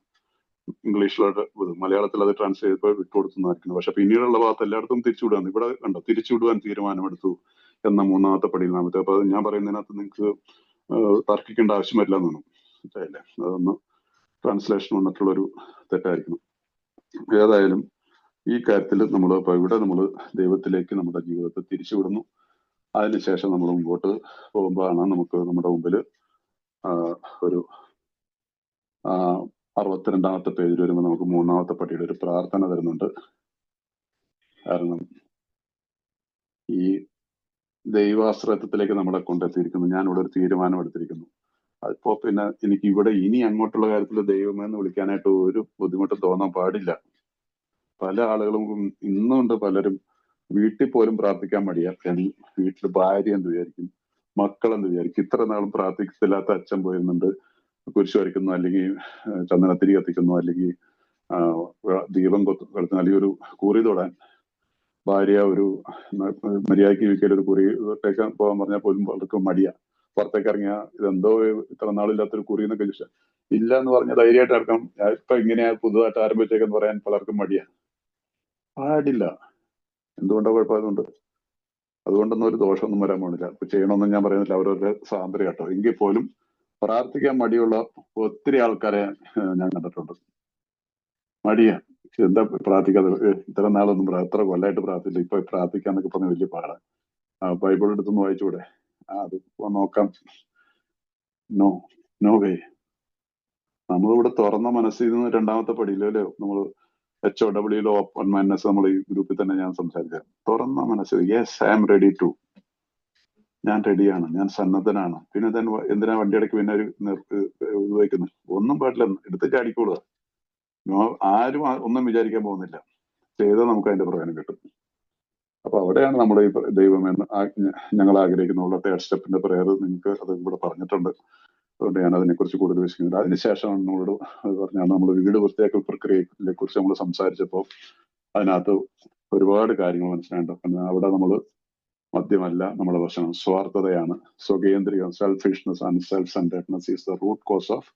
ഇംഗ്ലീഷിലോട്ട് മലയാളത്തിൽ അത് ട്രാൻസ്ലേറ്റ് ചെയ്തപ്പോൾ വിട്ടുകൊടുത്തുന്നായിരിക്കുന്നു. പക്ഷെ പിന്നീടുള്ള ഭാഗത്ത് എല്ലായിടത്തും തിരിച്ചുവിടുകയാണ്. ഇവിടെ കണ്ടോ, തിരിച്ചുവിടുവാൻ തീരുമാനമെടുത്തു എന്ന 3ാമത്തെ പടി 4ാമത്തെ. അപ്പൊ ഞാൻ പറയുന്നതിനകത്ത് നിങ്ങൾക്ക് തർക്കിക്കേണ്ട ആവശ്യം വരില്ല എന്നാണ്. മനസ്സിലായില്ലേ? അതൊന്ന് ട്രാൻസ്ലേഷൻ വന്നിട്ടുള്ളൊരു തെറ്റായിരിക്കണം. ഏതായാലും ഈ കാര്യത്തിൽ നമ്മൾ ഇവിടെ നമ്മൾ ദൈവത്തിലേക്ക് നമ്മുടെ ജീവിതത്തെ തിരിച്ചുവിടുന്നു. അതിനുശേഷം നമ്മൾ മുമ്പോട്ട് പോകുമ്പോഴാണ് നമുക്ക് നമ്മുടെ മുമ്പിൽ ഒരു 62ാമത്തെ പേജിൽ വരുമ്പോൾ നമുക്ക് 3ാമത്തെ പടിയുടെ ഒരു പ്രാർത്ഥന തരുന്നുണ്ട്. കാരണം ഈ ദൈവാശ്രയത്വത്തിലേക്ക് നമ്മളെ കൊണ്ടെത്തിയിരിക്കുന്നു. ഞാനിവിടെ ഒരു തീരുമാനം എടുത്തിരിക്കുന്നു. അതിപ്പോ പിന്നെ എനിക്ക് ഇവിടെ ഇനി അങ്ങോട്ടുള്ള കാര്യത്തിൽ ദൈവമെന്ന് വിളിക്കാനായിട്ട് ഒരു ബുദ്ധിമുട്ടും തോന്നാൻ പാടില്ല. പല ആളുകളും ഇന്നുണ്ട്, പലരും വീട്ടിൽ പോലും പ്രാർത്ഥിക്കാൻ മടിയാ. വീട്ടിൽ ഭാര്യ എന്ത് വിചാരിക്കും, മക്കൾ എന്ത് വിചാരിക്കും. ഇത്ര നാളും പ്രാർത്ഥിക്കത്തില്ലാത്ത അച്ഛൻ പോയിരുന്നുണ്ട്, കുരിശ് വരയ്ക്കുന്നു, അല്ലെങ്കിൽ ചന്ദനത്തിരി കത്തിക്കുന്നു, അല്ലെങ്കിൽ ദീപം കൊളുത്തുന്നു, അല്ലെങ്കിൽ ഒരു കുറി തൊടാൻ ഭാര്യ ഒരു മര്യാദയ്ക്ക് വീട്ടിൽ ഒരു കുറി തൊട്ടേക്കാൻ പോകാൻ പറഞ്ഞാൽ പോലും പലർക്കും മടിയാ. പുറത്തേക്ക് ഇറങ്ങിയ ഇതെന്തോ ഇത്ര നാളില്ലാത്തൊരു കുറി എന്നൊക്കെ ചോദിച്ചാൽ ഇല്ല എന്ന് പറഞ്ഞ ധൈര്യമായിട്ട് ഇറക്കാം. ഇപ്പൊ ഇങ്ങനെയാ പുതുതായിട്ട് ആരംഭിച്ചേക്കെന്ന് പറയാൻ പലർക്കും മടിയാ. പാടില്ല. എന്തുകൊണ്ടാ കുഴപ്പം? അതുകൊണ്ടൊന്നും ഒരു ദോഷമൊന്നും വരാൻ പോണില്ല. ഇപ്പൊ ചെയ്യണമെന്ന് ഞാൻ പറയുന്നില്ല, അവരവരുടെ സ്വാതന്ത്ര്യം കേട്ടോ. എങ്കിൽ പോലും പ്രാർത്ഥിക്കാൻ മടിയുള്ള ഒത്തിരി ആൾക്കാരെ ഞാൻ കണ്ടിട്ടുണ്ട്. മടിയാ, എന്താ പ്രാർത്ഥിക്കാതെ, ഇത്ര നാളൊന്നും എത്ര കൊല്ലായിട്ട് പ്രാർത്ഥിച്ചില്ല, ഇപ്പൊ പ്രാർത്ഥിക്കാന്നൊക്കെ പറഞ്ഞ വലിയ പാടാ. ബൈബിൾ എടുത്തൊന്ന് വായിച്ചൂടെ? അത് നോക്കാം. No way. നമ്മളിവിടെ തുറന്ന മനസ്സിൽ നിന്ന് രണ്ടാമത്തെ പടിയിലോ അല്ലേ നമ്മൾ HOWയിലോ ഓപ്പൺ മൈൻഡ്നെസ് നമ്മൾ ഈ ഗ്രൂപ്പിൽ തന്നെ ഞാൻ സംസാരിച്ചത്. തുറന്ന മനസ്സ്, yes I am ready to, ഞാൻ റെഡിയാണ്, ഞാൻ സന്നദ്ധനാണ്. പിന്നെ എന്തിനാ വണ്ടിയടക്ക് പിന്നെ ഒരു ഉപയോഗിക്കുന്നത്? ഒന്നും പാടില്ല, എടുത്ത് ചാടിക്കോളുക. ആരും ഒന്നും വിചാരിക്കാൻ പോകുന്നില്ല, ചെയ്താൽ നമുക്ക് അതിന്റെ പ്രയോജനം കിട്ടും. അപ്പൊ അവിടെയാണ് നമ്മുടെ ഈ ദൈവം എന്ന് ഞങ്ങൾ ആഗ്രഹിക്കുന്നുള്ള തേർഡ് സ്റ്റെപ്പിന്റെ പ്രയർ. നിങ്ങൾക്ക് അത് ഇവിടെ പറഞ്ഞിട്ടുണ്ട്, അതുകൊണ്ട് ഞാൻ അതിനെക്കുറിച്ച് കൂടുതൽ വിശദീകരിക്കുന്നത്. അതിനുശേഷമാണ് നമ്മളോട് പറഞ്ഞാൽ നമ്മൾ വീട് വൃത്തിയാക്കൽ പ്രക്രിയയെ കുറിച്ച് നമ്മൾ സംസാരിച്ചപ്പോൾ അതിനകത്ത് ഒരുപാട് കാര്യങ്ങൾ മനസ്സിലായിട്ടുണ്ട്. അവിടെ നമ്മൾ മദ്യമല്ല നമ്മുടെ പ്രശ്നം, സ്വാർത്ഥതയാണ്, സ്വകേന്ദ്രിയം, selfishness and self centredness is the root cause of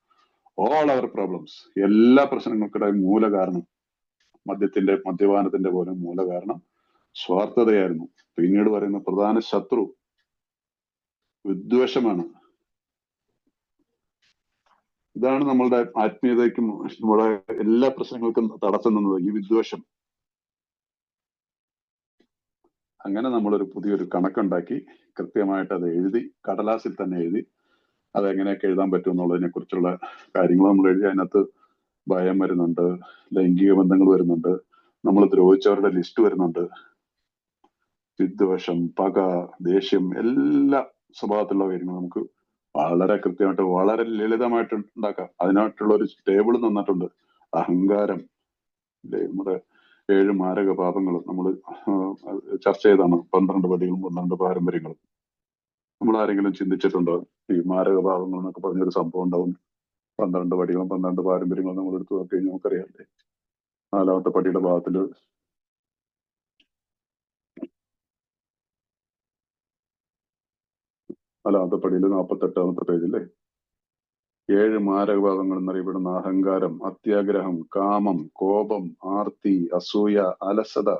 all our problems. എല്ലാ പ്രശ്നങ്ങൾക്കിടെ മൂല കാരണം, മദ്യപാനത്തിന്റെ പോലും മൂല കാരണം സ്വാർത്ഥതയായിരുന്നു. പിന്നീട് പറയുന്ന പ്രധാന ശത്രു വിദ്വേഷമാണ്. ഇതാണ് നമ്മളുടെ ആത്മീയതയ്ക്കും നമ്മുടെ എല്ലാ പ്രശ്നങ്ങൾക്കും തടസ്സം നിന്നത്, ഈ വിദ്വേഷം. അങ്ങനെ നമ്മളൊരു പുതിയൊരു കണക്കുണ്ടാക്കി കൃത്യമായിട്ട് അത് എഴുതി, കടലാസിൽ തന്നെ എഴുതി, അതെങ്ങനെയൊക്കെ എഴുതാൻ പറ്റും എന്നുള്ളതിനെ കുറിച്ചുള്ള കാര്യങ്ങൾ നമ്മൾ എഴുതി. അതിനകത്ത് ഭയം വരുന്നുണ്ട്, ലൈംഗിക ബന്ധങ്ങൾ വരുന്നുണ്ട്, നമ്മൾ ദ്രോഹിച്ചവരുടെ ലിസ്റ്റ് വരുന്നുണ്ട്, വിദ്വേഷം, പക, ദേഷ്യം, എല്ലാ സ്വഭാവത്തിലുള്ള കാര്യങ്ങൾ നമുക്ക് വളരെ കൃത്യമായിട്ട് വളരെ ലളിതമായിട്ട് ഉണ്ടാക്കാം. അതിനായിട്ടുള്ള ഒരു ടേബിൾ തന്നിട്ടുണ്ട്. അഹങ്കാരം, നമ്മുടെ 7 മാരക പാപങ്ങൾ നമ്മൾ ചർച്ച ചെയ്താണ്. 12 പടികളും 12 പാരമ്പര്യങ്ങളും. നമ്മൾ ആരെങ്കിലും ചിന്തിച്ചിട്ടുണ്ടോ ഈ മാരക പാപങ്ങൾ എന്നൊക്കെ പറഞ്ഞൊരു സംഭവം ഉണ്ടാവും? 12 പടികളും 12 പാരമ്പര്യങ്ങളും നമ്മൾ എടുത്തു നോക്കി കഴിഞ്ഞാൽ നമുക്കറിയാല്ലേ. 4ാമത്തെ പടിയുടെ ഭാഗത്തില് 4ാമത്തെ പടിയിൽ 48ാമത്തെ പേജില്ലേ 7 മാരകഭാവങ്ങൾ എന്നറിയപ്പെടുന്ന അഹങ്കാരം, അത്യാഗ്രഹം, കാമം, കോപം, ആർത്തി, അസൂയ, അലസത.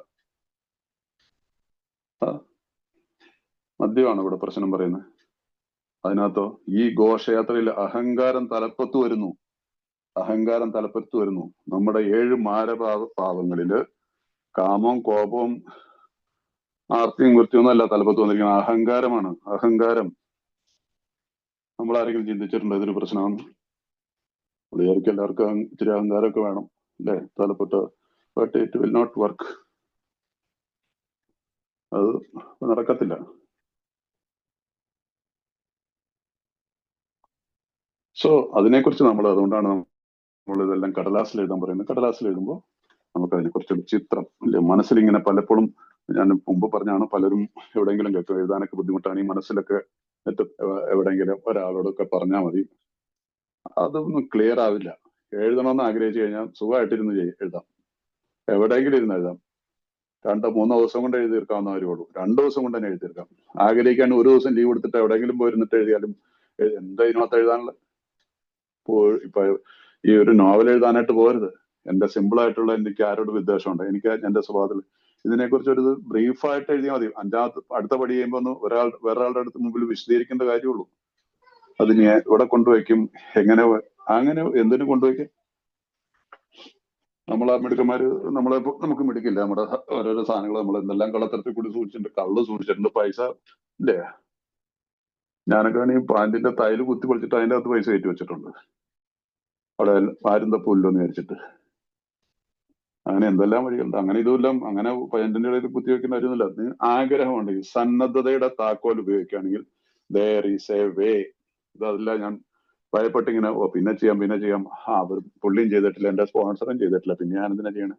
മദ്യമാണ് ഇവിടെ പ്രശ്നം പറയുന്നത്. അതിനകത്തോ ഈ ഘോഷയാത്രയിൽ അഹങ്കാരം തലപ്പത്ത് വരുന്നു. അഹങ്കാരം തലപ്പത്ത് വരുന്നു. നമ്മുടെ 7 പാവങ്ങളില് കാമവും കോപവും ആർത്തിയും കൃത്യമൊന്നുമല്ല തലപ്പത്ത് വന്നിരിക്കുന്നത്, അഹങ്കാരമാണ്. അഹങ്കാരം നമ്മൾ ആരെങ്കിലും ചിന്തിച്ചിട്ടുണ്ടോ ഇതൊരു പ്രശ്നമാണ്? വിചാരിക്കും എല്ലാവർക്കും ഇത്തിരി അഹങ്കാരമൊക്കെ വേണം അല്ലെ തലപ്പെട്ട്, but it will not work. അത് നടക്കത്തില്ല. സോ അതിനെക്കുറിച്ച് നമ്മൾ, അതുകൊണ്ടാണ് നമ്മൾ ഇതെല്ലാം കടലാസിൽ എഴുതാൻ പറയുന്നത്. കടലാസിൽ എഴുതുമ്പോൾ നമുക്ക് അതിനെക്കുറിച്ചൊരു ചിത്രം അല്ലെ മനസ്സിൽ ഇങ്ങനെ പലപ്പോഴും, ഞാൻ മുമ്പ് പറഞ്ഞാണ്, പലരും എവിടെയെങ്കിലും കേൾക്കും എഴുതാനൊക്കെ ബുദ്ധിമുട്ടാണ്, ഈ മനസ്സിലൊക്കെ എവിടെയെങ്കിലും ഒരാളോടൊക്കെ പറഞ്ഞാൽ മതി, അതൊന്നും ക്ലിയർ ആവില്ല. എഴുതണമെന്ന് ആഗ്രഹിച്ചു കഴിഞ്ഞാൽ സുഖമായിട്ടിരുന്ന് എഴുതാം, എവിടെയെങ്കിലും ഇരുന്ന് എഴുതാം. 2-3 ദിവസം കൊണ്ട് എഴുതി തീർക്കാവുന്ന കാര്യമുള്ളൂ. 2 ദിവസം കൊണ്ട് തന്നെ എഴുതി തീർക്കാം. ആഗ്രഹിക്കാൻ 1 ദിവസം ലീവ് എടുത്തിട്ട് എവിടെയെങ്കിലും പോയിരുന്നിട്ട് എഴുതിയാലും എന്താ ഇതിനകത്ത് എഴുതാനുള്ള? ഇപ്പൊ ഈ ഒരു നോവൽ എഴുതാനായിട്ട് പോകരുത്. എന്റെ സിമ്പിൾ ആയിട്ടുള്ള, എനിക്ക് ആരോട് വിദ്വേഷമുണ്ട്, എനിക്ക് എന്റെ സ്വഭാവത്തിൽ ഇതിനെക്കുറിച്ച് ഒരു ബ്രീഫായിട്ട് എഴുതിയാൽ മതി. അടുത്ത പടി ചെയ്യുമ്പോൾ ഒന്ന് വേറൊരാളുടെ അടുത്ത് മുമ്പിൽ വിശദീകരിക്കേണ്ട കാര്യമുള്ളൂ. അത് ഞാൻ ഇവിടെ കൊണ്ടുവയ്ക്കും, എങ്ങനെ, അങ്ങനെ എന്തിനു കൊണ്ടുവയ്ക്കും? നമ്മളെ മിടുക്കന്മാര് നമുക്ക് മിടുക്കില്ല. നമ്മുടെ ഓരോരോ സാധനങ്ങൾ നമ്മൾ എന്തെല്ലാം കള്ളത്തരത്തിൽ കൂടി സൂക്ഷിച്ചിട്ടുണ്ട്. കള്ള് സൂക്ഷിച്ചിട്ടുണ്ട്, പൈസ ഇല്ലേ. ഞാനൊക്കെ ആണെങ്കിൽ പാന്റിന്റെ തൈല് കുത്തി പൊളിച്ചിട്ട് അതിന്റെ അകത്ത് പൈസ കയറ്റി വെച്ചിട്ടുണ്ട്, അവിടെ ആരും തപ്പില്ലല്ലോ എന്ന് വിചാരിച്ചിട്ട്. അങ്ങനെ എന്തെല്ലാം വഴികളുണ്ട്. അങ്ങനെ ഇതുമെല്ലാം അങ്ങനെ പാന്റിന്റെ ഇടയിൽ കുത്തി വെക്കുന്ന കാര്യമൊന്നുമില്ല. ആഗ്രഹമുണ്ടെങ്കിൽ, സന്നദ്ധതയുടെ താക്കോൽ ഉപയോഗിക്കുകയാണെങ്കിൽ there is a way. ഇതല്ല ഞാൻ ഭയപ്പെട്ടിങ്ങനെ പിന്നെ ചെയ്യാം, അവർ പുള്ളിയും ചെയ്തിട്ടില്ല, എന്റെ സ്പോൺസറും ചെയ്തിട്ടില്ല, പിന്നെ ഞാൻ എന്തിനാ ചെയ്യണേ?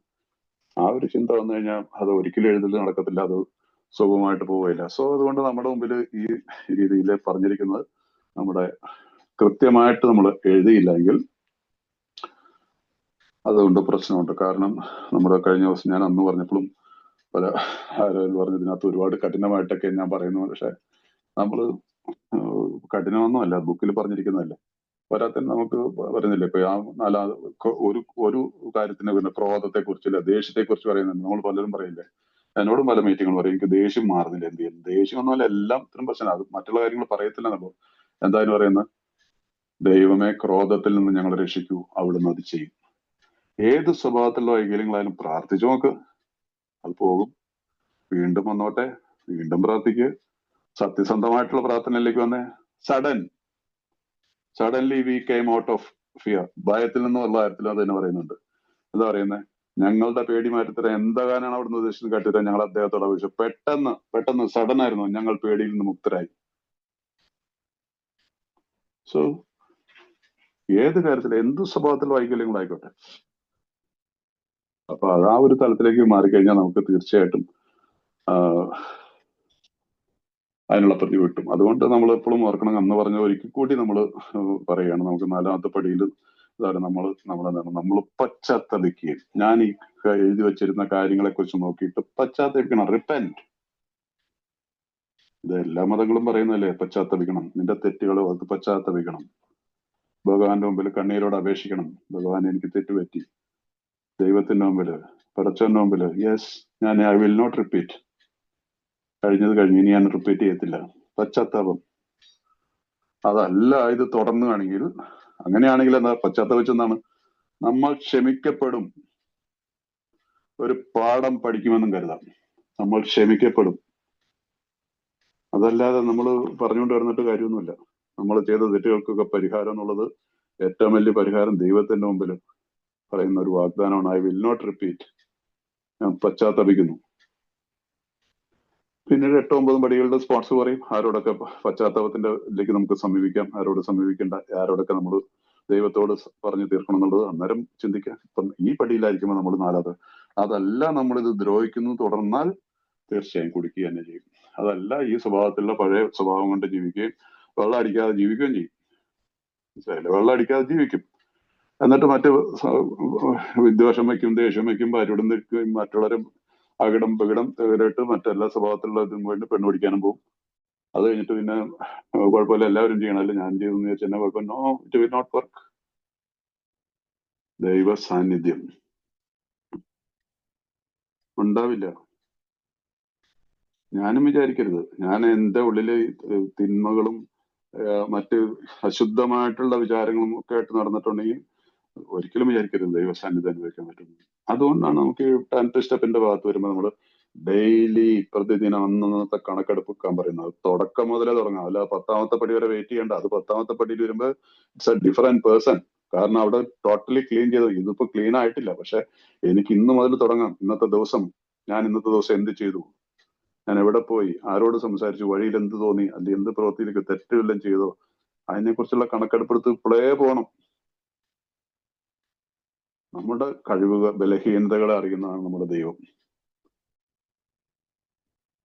ആ ഒരു ചിന്ത വന്നു കഴിഞ്ഞാൽ അത് ഒരിക്കലും എഴുതൽ നടക്കത്തില്ല, അത് സുഖമായിട്ട് പോവുകയില്ല. സോ അതുകൊണ്ട് നമ്മുടെ മുമ്പിൽ ഈ രീതിയിൽ പറഞ്ഞിരിക്കുന്നത്, നമ്മുടെ കൃത്യമായിട്ട് നമ്മൾ എഴുതിയില്ലെങ്കിൽ അതുകൊണ്ട് പ്രശ്നമുണ്ട്. കാരണം നമ്മുടെ കഴിഞ്ഞ ദിവസം ഞാൻ അന്ന് പറഞ്ഞപ്പോഴും പല ആരും പറഞ്ഞതിനകത്ത് ഒരുപാട് കഠിനമായിട്ടൊക്കെ ഞാൻ പറയുന്നു. പക്ഷെ നമ്മള് കഠിനമൊന്നുമല്ല, ബുക്കിൽ പറഞ്ഞിരിക്കുന്നതല്ലേ. പോരാത്തന്നെ നമുക്ക് പറയുന്നില്ല. ഇപ്പൊ ഒരു കാര്യത്തിന് പിന്നെ ക്രോധത്തെ കുറിച്ചില്ല, ദേഷ്യത്തെ കുറിച്ച് പറയുന്നുണ്ട്. നമ്മൾ പലരും പറയില്ലേ, എന്നോടും പല മീറ്റിങ്ങുകൾ പറയും, എനിക്ക് ദേഷ്യം മാറുന്നില്ല. എന്ത് ചെയ്യും? ദേഷ്യം ഒന്നുമല്ല, എല്ലാം ഇത്രയും പ്രശ്നം. അത് മറ്റുള്ള കാര്യങ്ങൾ പറയത്തില്ല. നമ്മൾ എന്തായാലും പറയുന്നത്, ദൈവമേ ക്രോധത്തിൽ നിന്ന് ഞങ്ങളെ രക്ഷിക്കൂ, അവിടുന്ന് അത് ചെയ്യും. ഏത് സ്വഭാവത്തിലുള്ള വൈകല്യങ്ങളായാലും പ്രാർത്ഥിച്ചു നോക്ക്, അത് പോകും. വീണ്ടും വന്നോട്ടെ, വീണ്ടും പ്രാർത്ഥിക്കുക. സത്യസന്ധമായിട്ടുള്ള പ്രാർത്ഥനയിലേക്ക് വന്നേ. Suddenly we came out of fear, ഭയത്തിൽ നിന്നുള്ള കാര്യത്തിൽ അത് തന്നെ പറയുന്നുണ്ട്. എന്താ പറയുന്നത്? ഞങ്ങളുടെ പേടി മാറ്റിത്തരാൻ എന്താകാനാണ് അവിടുന്ന് ഉദ്ദേശിച്ചത് കാട്ടിത്തരാൻ ഞങ്ങൾ അദ്ദേഹത്തോട് അപേക്ഷിച്ചു. പെട്ടെന്ന് സഡൻ ആയിരുന്നു, ഞങ്ങൾ പേടിയിൽ നിന്ന് മുക്തരായി. സോ ഏത് കാര്യത്തിൽ എന്ത് സ്വഭാവത്തിൽ വൈകല്യങ്ങളായിക്കോട്ടെ, അപ്പൊ അത് ആ ഒരു തലത്തിലേക്ക് മാറിക്കഴിഞ്ഞാൽ നമുക്ക് തീർച്ചയായിട്ടും അതിനുള്ള പ്രതി കിട്ടും. അതുകൊണ്ട് നമ്മൾ എപ്പോഴും ഓർക്കണം, അന്ന് പറഞ്ഞ ഒരിക്കൽ കൂടി നമ്മൾ പറയുകയാണ്, നമുക്ക് 4ാമത്തെ പടിയിൽ നമ്മൾ പശ്ചാത്തപിക്കുകയും, ഞാൻ ഈ എഴുതി വെച്ചിരുന്ന കാര്യങ്ങളെ കുറിച്ച് നോക്കിയിട്ട് പശ്ചാത്തപിക്കണം, റിപ്പന്റ്. ഇത് എല്ലാ മതങ്ങളും പറയുന്നല്ലേ, പശ്ചാത്തപിക്കണം, നിന്റെ തെറ്റുകൾ അത് പശ്ചാത്തപിക്കണം, ഭഗവാന്റെ മുമ്പിൽ കണ്ണീരോട് അപേക്ഷിക്കണം, ഭഗവാൻ എനിക്ക് തെറ്റുപറ്റി, ദൈവത്തിന്റെ മുമ്പില്, പടച്ചവന്റെ മുമ്പില്, യെസ് ഞാൻ ഐ വിൽ നോട്ട് റിപ്പീറ്റ്, കഴിഞ്ഞത് കഴിഞ്ഞ്, ഇനി ഞാൻ റിപ്പീറ്റ് ചെയ്യത്തില്ല, പശ്ചാത്താപം. അതല്ല ഇത് തുടർന്നുകയാണെങ്കിൽ, അങ്ങനെയാണെങ്കിൽ എന്താ പശ്ചാത്തപിച്ചെന്നാണ്, നമ്മൾ ക്ഷമിക്കപ്പെടും, ഒരു പാഠം പഠിക്കുമെന്നും കരുതാം, നമ്മൾ ക്ഷമിക്കപ്പെടും. അതല്ലാതെ നമ്മൾ പറഞ്ഞുകൊണ്ട് വരുന്നിട്ട് കാര്യമൊന്നുമില്ല. നമ്മൾ ചെയ്ത തെറ്റുകൾക്കൊക്കെ പരിഹാരം എന്നുള്ളത്, ഏറ്റവും വലിയ പരിഹാരം ദൈവത്തിന്റെ മുമ്പിൽ പറയുന്ന ഒരു വാഗ്ദാനമാണ്, ഐ വിൽ നോട്ട് റിപ്പീറ്റ്, ഞാൻ പശ്ചാത്തപിക്കുന്നു. പിന്നീട് 8-9 പടികളുടെ സ്പോൺസർ പറയും ആരോടൊക്കെ പശ്ചാത്താപത്തിന്റെ ഇതിലേക്ക് നമുക്ക് സമീപിക്കാം, ആരോട് സമീപിക്കേണ്ട, ആരോടൊക്കെ നമ്മൾ ദൈവത്തോട് പറഞ്ഞു തീർക്കണം എന്നുള്ളത് അന്നേരം ചിന്തിക്കാം. ഇപ്പം ഈ പടിയിലായിരിക്കുമ്പോൾ നമ്മൾ 4ാമത്, അതല്ല നമ്മളിത് ദ്രോഹിക്കുന്നു തുടർന്നാൽ തീർച്ചയായും കുടിക്കുക തന്നെ ചെയ്യും. അതല്ല ഈ സ്വഭാവത്തിലുള്ള പഴയ സ്വഭാവം കൊണ്ട് ജീവിക്കുകയും വെള്ളം അടിക്കാതെ ജീവിക്കുകയും ചെയ്യും. മനസ്സിലായില്ലേ? വെള്ളം അടിക്കാതെ ജീവിക്കും, എന്നിട്ട് മറ്റ് വിദ്വേഷം വയ്ക്കും, ദേഷ്യം വയ്ക്കും, ഭാര്യയോടും നിൽക്കുകയും, മറ്റുള്ളവരും അകിടം പകിടം തകരട്ട് മറ്റെല്ലാ സ്വഭാവത്തിലുള്ള ഇതും വേണ്ടി പെണ്ണ് പിടിക്കാനും പോകും. അത് കഴിഞ്ഞിട്ട് പിന്നെ കുഴപ്പമില്ല, എല്ലാവരും ചെയ്യണമല്ലോ, ഞാൻ ചെയ്തെന്ന് വെച്ചാൽ എന്നെ കുഴപ്പം, no, it will not work. ദൈവ സാന്നിധ്യം ഉണ്ടാവില്ല. ഞാനും വിചാരിക്കരുത്, ഞാൻ എന്റെ ഉള്ളിലെ തിന്മകളും മറ്റ് അശുദ്ധമായിട്ടുള്ള വിചാരങ്ങളും ഒക്കെ ആയിട്ട് നടന്നിട്ടുണ്ടെങ്കിൽ ഒരിക്കലും വിചാരിക്കരുത് ദൈവ സാന്നിധ്യം അനുഭവിക്കാൻ പറ്റുന്നു. അതുകൊണ്ടാണ് നമുക്ക് 10th സ്റ്റെപ്പിന്റെ ഭാഗത്ത് വരുമ്പോൾ നമ്മൾ ഡെയിലി പ്രതിദിനം അന്നത്തെ കണക്കെടുപ്പ് വെക്കാൻ പറയുന്നത്. തുടക്കം മുതലേ തുടങ്ങാം, അല്ല 10ാമത്തെ പടി വരെ വെയിറ്റ് ചെയ്യേണ്ട. അത് 10ാമത്തെ പടിയിൽ വരുമ്പോൾ ഇറ്റ്സ് എ ഡിഫറെന്റ് പേഴ്സൺ. കാരണം അവിടെ ടോട്ടലി ക്ലീൻ ചെയ്തു. ഇതിപ്പോ ക്ലീൻ ആയിട്ടില്ല, പക്ഷെ എനിക്ക് ഇന്ന് മുതൽ തുടങ്ങാം. ഇന്നത്തെ ദിവസം ഞാൻ ഇന്നത്തെ ദിവസം എന്ത് ചെയ്തു, ഞാൻ എവിടെ പോയി, ആരോട് സംസാരിച്ചു, വഴിയിൽ എന്ത് തോന്നി, അല്ലെങ്കിൽ എന്ത് പ്രവൃത്തിയിലേക്ക് തെറ്റുവെല്ലാം ചെയ്തോ, അതിനെക്കുറിച്ചുള്ള കണക്കെടുപ്പെടുത്ത് ഇപ്പോഴേ പോകണം. നമ്മുടെ കഴിവുകൾ, ബലഹീനതകളെ അറിയുന്നതാണ് നമ്മുടെ ദൈവം.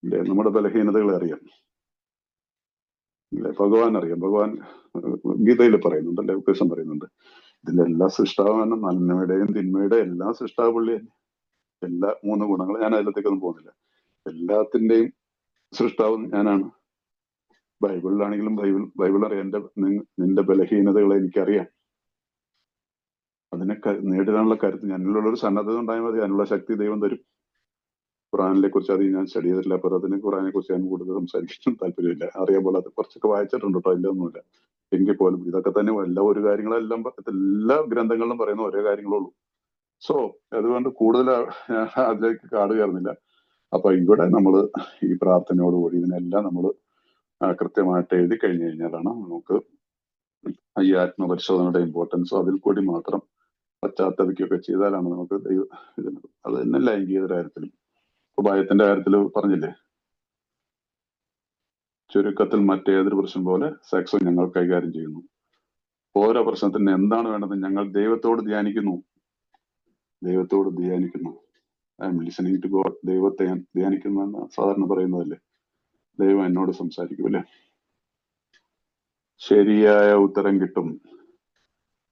ഇല്ലേ? നമ്മുടെ ബലഹീനതകളെ അറിയാം, ഇല്ലേ? ഭഗവാൻ അറിയാം. ഭഗവാൻ ഗീതയിൽ പറയുന്നുണ്ട്, ഉപദേശം പറയുന്നുണ്ട്, ഇതിന്റെ എല്ലാ സൃഷ്ടാവാണ്, നന്മയുടെയും തിന്മയുടെയും എല്ലാ സൃഷ്ടാവ് പുള്ളി തന്നെ. എല്ലാ 3 ഗുണങ്ങൾ, ഞാൻ അതിലത്തേക്കൊന്നും പോകുന്നില്ല, എല്ലാത്തിന്റെയും സൃഷ്ടാവ് ഞാനാണ്. ബൈബിളിലാണെങ്കിലും ബൈബിൾ അറിയാം, നിന്റെ ബലഹീനതകളെ എനിക്കറിയാം. അതിനെ നേരിടാനുള്ള കരുത്ത്, ഞാനുള്ളൊരു സന്നദ്ധത ഉണ്ടായാൽ മതി, അതിനുള്ള ശക്തി ദൈവം തരും. ഖുറാനിനെ കുറിച്ച് അധികം ഞാൻ സ്റ്റഡി ചെയ്തിട്ടില്ല, അപ്പൊ അതിന് ഖുറാനെ കുറിച്ച് ഞാൻ കൂടുതൽ സംസാരിക്കാൻ താല്പര്യമില്ല. അറിയാൻ പോലെ അത് കുറച്ചൊക്കെ വായിച്ചിട്ടുണ്ട് കേട്ടോ, അതിലൊന്നുമില്ല. എങ്കിൽ പോലും ഇതൊക്കെ തന്നെ ഒരു കാര്യങ്ങളെല്ലാം എല്ലാ ഗ്രന്ഥങ്ങളിലും പറയുന്ന ഒരേ കാര്യങ്ങളുള്ളൂ. സോ അതുകൊണ്ട് കൂടുതൽ അതിലേക്ക് കാട് കയറുന്നില്ല. അപ്പൊ ഇവിടെ നമ്മൾ ഈ പ്രാർത്ഥനയോടുകൂടി ഇതിനെല്ലാം നമ്മൾ കൃത്യമായിട്ട് എഴുതി കഴിഞ്ഞു കഴിഞ്ഞാലാണ് നമുക്ക് ഈ ആത്മപരിശോധനയുടെ ഇമ്പോർട്ടൻസ്, അതിൽ കൂടി മാത്രം പശ്ചാത്തപിക്കുകയൊക്കെ ചെയ്താലാണ് നമുക്ക് ഇതിന്, അത് തന്നെ ലൈംഗികതയുടെ കാര്യത്തിലും ഭയത്തിന്റെ കാര്യത്തിൽ പറഞ്ഞില്ലേ, ചുരുക്കത്തിൽ മറ്റേതൊരു പ്രശ്നം പോലെ സെക്സ് ഞങ്ങൾ കൈകാര്യം ചെയ്യുന്നു. ഓരോ പ്രശ്നത്തിന് എന്താണ് വേണ്ടത് ഞങ്ങൾ ദൈവത്തോട് ധ്യാനിക്കുന്നു. I am listening to God. ദൈവത്തെ ഞാൻ ധ്യാനിക്കുന്നു എന്ന് സാധാരണ പറയുന്നതല്ലേ. ദൈവം എന്നോട് സംസാരിക്കും അല്ലേ. ശരിയായ ഉത്തരം കിട്ടും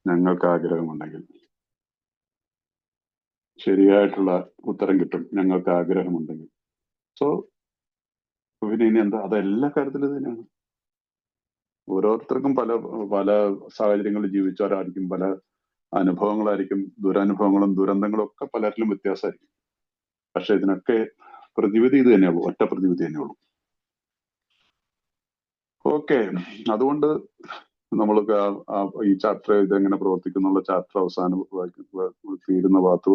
ഞങ്ങൾക്ക് ആഗ്രഹമുണ്ടെങ്കിൽ. ശരിയായിട്ടുള്ള ഉത്തരം കിട്ടും ഞങ്ങൾക്ക് ആഗ്രഹമുണ്ടെങ്കിൽ. സോ പിന്നെ ഇനി എന്താ, അതെല്ലാ കാര്യത്തിലും തന്നെയാണ്. ഓരോരുത്തർക്കും പല പല സാഹചര്യങ്ങളിൽ ജീവിച്ചവരായിരിക്കും, പല അനുഭവങ്ങളായിരിക്കും, ദുരനുഭവങ്ങളും ദുരന്തങ്ങളും ഒക്കെ പലരിലും വ്യത്യാസമായിരിക്കും. പക്ഷെ ഇതിനൊക്കെ പ്രതിവിധി ഇത് തന്നെയുള്ളൂ, ഒറ്റ പ്രതിവിധി തന്നെയുള്ളൂ. ഓക്കെ, അതുകൊണ്ട് നമ്മൾക്ക് ഈ ചാപ്റ്റർ ഇതെങ്ങനെ പ്രവർത്തിക്കുന്നുള്ള ചാപ്റ്റർ അവസാനം തീരുന്ന ഭാഗത്ത്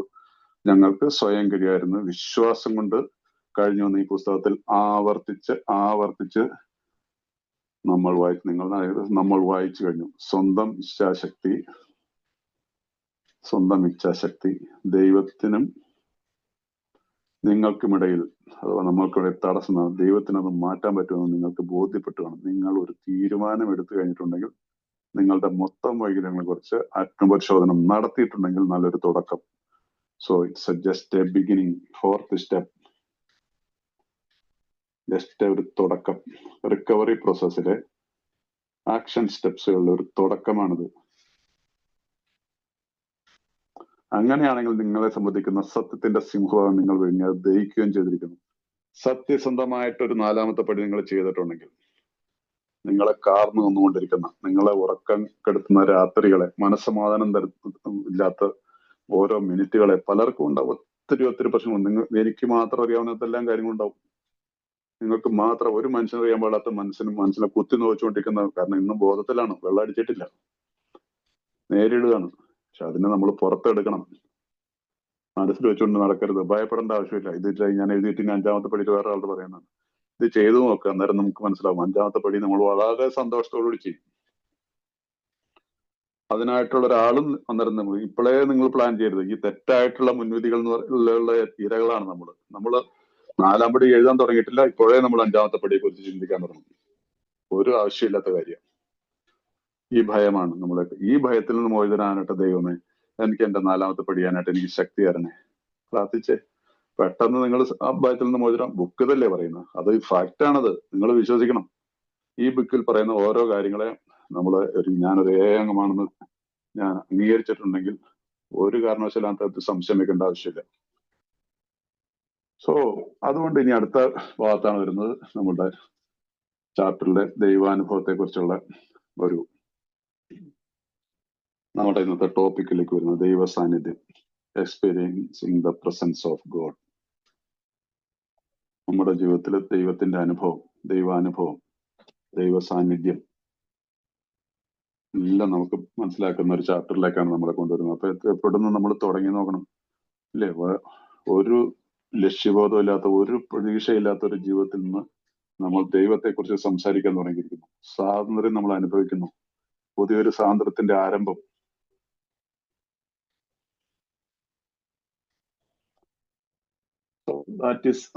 ഞങ്ങൾക്ക് സ്വയം കഴിയായിരുന്നു, വിശ്വാസം കൊണ്ട് കഴിഞ്ഞു വന്ന ഈ പുസ്തകത്തിൽ ആവർത്തിച്ച് നമ്മൾ വായിച്ചു കഴിഞ്ഞു. സ്വന്തം ഇച്ഛാശക്തി സ്വന്തം ഇച്ഛാശക്തി, ദൈവത്തിനും നിങ്ങൾക്കുമിടയിൽ അഥവാ നമ്മൾക്കിടയിൽ തടസ്സം, ദൈവത്തിന് അത് മാറ്റാൻ പറ്റുമെന്ന് നിങ്ങൾക്ക് ബോധ്യപ്പെട്ടു വേണം. നിങ്ങൾ ഒരു തീരുമാനം എടുത്തു കഴിഞ്ഞിട്ടുണ്ടെങ്കിൽ, നിങ്ങളുടെ മൊത്തം വൈകല്യങ്ങളെ കുറിച്ച് ആത്മപരിശോധന നടത്തിയിട്ടുണ്ടെങ്കിൽ നല്ലൊരു തുടക്കം. So it's just A beginning, fourth step, just ഒരു തുടക്കം. റിക്കവറി പ്രോസസ്സിലെ ആക്ഷൻ സ്റ്റെപ്സുകളുടെ ഒരു തുടക്കമാണിത്. അങ്ങനെയാണെങ്കിൽ നിങ്ങളെ സംബന്ധിക്കുന്ന സത്യത്തിന്റെ സിംഹഭാഗം നിങ്ങൾ വിഴുങ്ങി അത് ദഹിക്കുകയും ചെയ്തിരിക്കുന്നു. സത്യസന്ധമായിട്ടൊരു നാലാമത്തെ പടി നിങ്ങൾ ചെയ്തിട്ടുണ്ടെങ്കിൽ, നിങ്ങളെ കാർന്നു നിന്നുകൊണ്ടിരിക്കുന്ന, നിങ്ങളെ ഉറക്കം കെടുത്തുന്ന രാത്രികളെ, മനസ്സമാധാനം ഇല്ലാത്ത ഓരോ മിനിറ്റുകളെ പലർക്കും ഉണ്ടാവും. ഒത്തിരി പ്രശ്നങ്ങൾ. എനിക്ക് മാത്രം അറിയാവുന്നതെല്ലാം കാര്യങ്ങളുണ്ടാവും. നിങ്ങൾക്ക് മാത്രം, ഒരു മനുഷ്യന് അറിയാൻ പാടാത്ത മനസ്സിനെ കുത്തി നോച്ചുകൊണ്ടിരിക്കുന്ന, കാരണം ഇന്നും ബോധത്തിലാണ്, വെള്ളം അടിച്ചിട്ടില്ല, നേരിടുകയാണ്. പക്ഷെ അതിനെ നമ്മൾ പുറത്തെടുക്കണം. മനസ്സിൽ വെച്ചുകൊണ്ട് നടക്കരുത്. ഭയപ്പെടേണ്ട ആവശ്യമില്ല. ഇത് ഞാൻ എഴുതിയിട്ട് അഞ്ചാമത്തെ പടിയിൽ വേറെ ആളോട് പറയുന്നതാണ്. ഇത് ചെയ്തു നോക്കുക, അന്നേരം നമുക്ക് മനസ്സിലാവും. അഞ്ചാമത്തെ പടി നമ്മൾ വളരെ സന്തോഷത്തോടുകൂടി ചെയ്യും. അതിനായിട്ടുള്ള ഒരാളും അന്നേരം നമ്മൾ ഇപ്പോഴേ നിങ്ങൾ പ്ലാൻ ചെയ്യരുത്. ഈ തെറ്റായിട്ടുള്ള മുൻവിധികൾ എന്നുള്ള ഇരകളാണ് നമ്മള് 4-ാം പടി എഴുതാൻ തുടങ്ങിയിട്ടില്ല, ഇപ്പോഴേ നമ്മൾ 5-ാമത്തെ പടിയെ കുറിച്ച് ചിന്തിക്കാൻ തുടങ്ങി. ഒരു ആവശ്യമില്ലാത്ത കാര്യം. ഈ ഭയമാണ് നമ്മളെ. ഈ ഭയത്തിൽ നിന്ന് മോചിതനാനായിട്ട് ദൈവമേ എനിക്ക് എന്റെ 4-ാമത്തെ പടി ചെയ്യാനായിട്ട് എനിക്ക് ശക്തി തരണേ. പ്രാർത്ഥിച്ചേ. പെട്ടെന്ന് നിങ്ങൾ ആ ഭയത്തിൽ നിന്ന് മോചനം. ബുക്ക് ഇതല്ലേ പറയുന്നത്, അത് ഫാക്റ്റാണത്, നിങ്ങൾ വിശ്വസിക്കണം. ഈ ബുക്കിൽ പറയുന്ന ഓരോ കാര്യങ്ങളെ ഞാനൊരു ഏകമാണെന്ന് ഞാൻ അംഗീകരിച്ചിട്ടുണ്ടെങ്കിൽ ഒരു കാരണവശാലും സംശയം വെക്കേണ്ട ആവശ്യമില്ല. സോ അതുകൊണ്ട് ഇനി അടുത്ത ഭാഗത്താണ് വരുന്നത് നമ്മുടെ ചാപ്റ്ററിലെ ദൈവാനുഭവത്തെ കുറിച്ചുള്ള നമ്മുടെ ഇന്നത്തെ ടോപ്പിക്കിലേക്ക് വരുന്നത് ദൈവ സാന്നിധ്യം, experiencing the presence of God. നമ്മുടെ ജീവിതത്തിൽ ദൈവത്തിന്റെ അനുഭവം, ദൈവാനുഭവം, ദൈവ സാന്നിധ്യം എല്ലാം നമുക്ക് മനസ്സിലാക്കുന്ന ഒരു ചാപ്റ്ററിലേക്കാണ് നമ്മളെ കൊണ്ടുവരുന്നത്. അപ്പൊ എപ്പോഴും നമ്മൾ തുടങ്ങി നോക്കണം അല്ലേ? ഒരു ലക്ഷ്യബോധം ഇല്ലാത്ത, ഒരു പ്രതീക്ഷയില്ലാത്ത ഒരു ജീവിതത്തിൽ നിന്ന് നമ്മൾ ദൈവത്തെക്കുറിച്ച് സംസാരിക്കാൻ തുടങ്ങിയിരിക്കുന്നു. സ്വാതന്ത്ര്യം നമ്മൾ അനുഭവിക്കുന്നു, പുതിയൊരു സ്വാതന്ത്ര്യത്തിന്റെ ആരംഭം.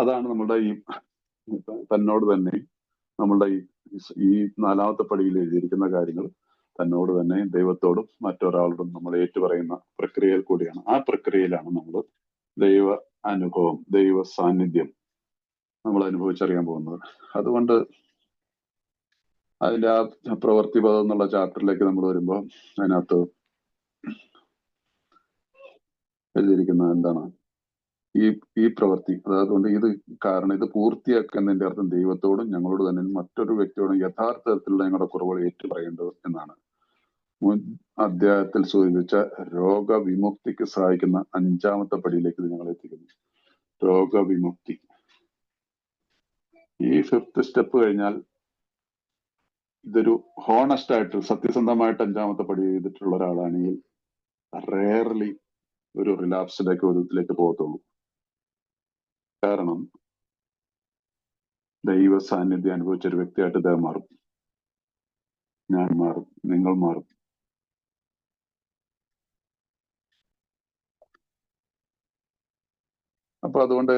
അതാണ് നമ്മളുടെ ഈ തന്നോട് തന്നെ, നമ്മളുടെ ഈ 4-ാമത്തെ പടിയിൽ എഴുതിയിരിക്കുന്ന കാര്യങ്ങൾ തന്നോട് തന്നെ, ദൈവത്തോടും മറ്റൊരാളോടും നമ്മൾ ഏറ്റുപറയുന്ന പ്രക്രിയയിൽ കൂടിയാണ്. ആ പ്രക്രിയയിലാണ് നമ്മൾ ദൈവ അനുഭവം, ദൈവ സാന്നിധ്യം നമ്മൾ അനുഭവിച്ചറിയാൻ പോകുന്നത്. അതുകൊണ്ട് അതിന്റെ ആ പ്രവൃത്തിപദം എന്നുള്ള ചാപ്റ്ററിലേക്ക് നമ്മൾ വരുമ്പോൾ അതിനകത്ത് എഴുതിയിരിക്കുന്നത് എന്താണ്? ഈ പ്രവൃത്തി, അതുകൊണ്ട് ഇത് പൂർത്തിയാക്കുന്നതിന്റെ അർത്ഥം ദൈവത്തോടും ഞങ്ങളോട് തന്നെ മറ്റൊരു വ്യക്തിയോടും യഥാർത്ഥത്തിലുള്ള ഞങ്ങളുടെ കുറവുകൾ ഏറ്റുപറയേണ്ടത് എന്നാണ്. മുൻ അധ്യായത്തിൽ സൂചിപ്പിച്ച രോഗവിമുക്തിക്ക് സഹായിക്കുന്ന 5-ാമത്തെ പടിയിലേക്ക് ഞങ്ങൾ എത്തിക്കുന്നു. രോഗവിമുക്തി. ഈ 5th സ്റ്റെപ്പ് കഴിഞ്ഞാൽ ഇതൊരു ഹോണസ്റ്റ് ആയിട്ട്, സത്യസന്ധമായിട്ട് 5-ാമത്തെ പടി ചെയ്തിട്ടുള്ള ഒരാളാണെങ്കിൽ റെയർലി ഒരു റിലാപ്സിലേക്ക്, ഒരു ഇതിലേക്ക് പോകത്തുള്ളൂ. കാരണം ദൈവ സാന്നിധ്യം അനുഭവിച്ച ഒരു വ്യക്തിയായിട്ട് ഇദ്ദേഹം മാറും, ഞാൻ മാറും, നിങ്ങൾ മാറും. അപ്പൊ അതുകൊണ്ട്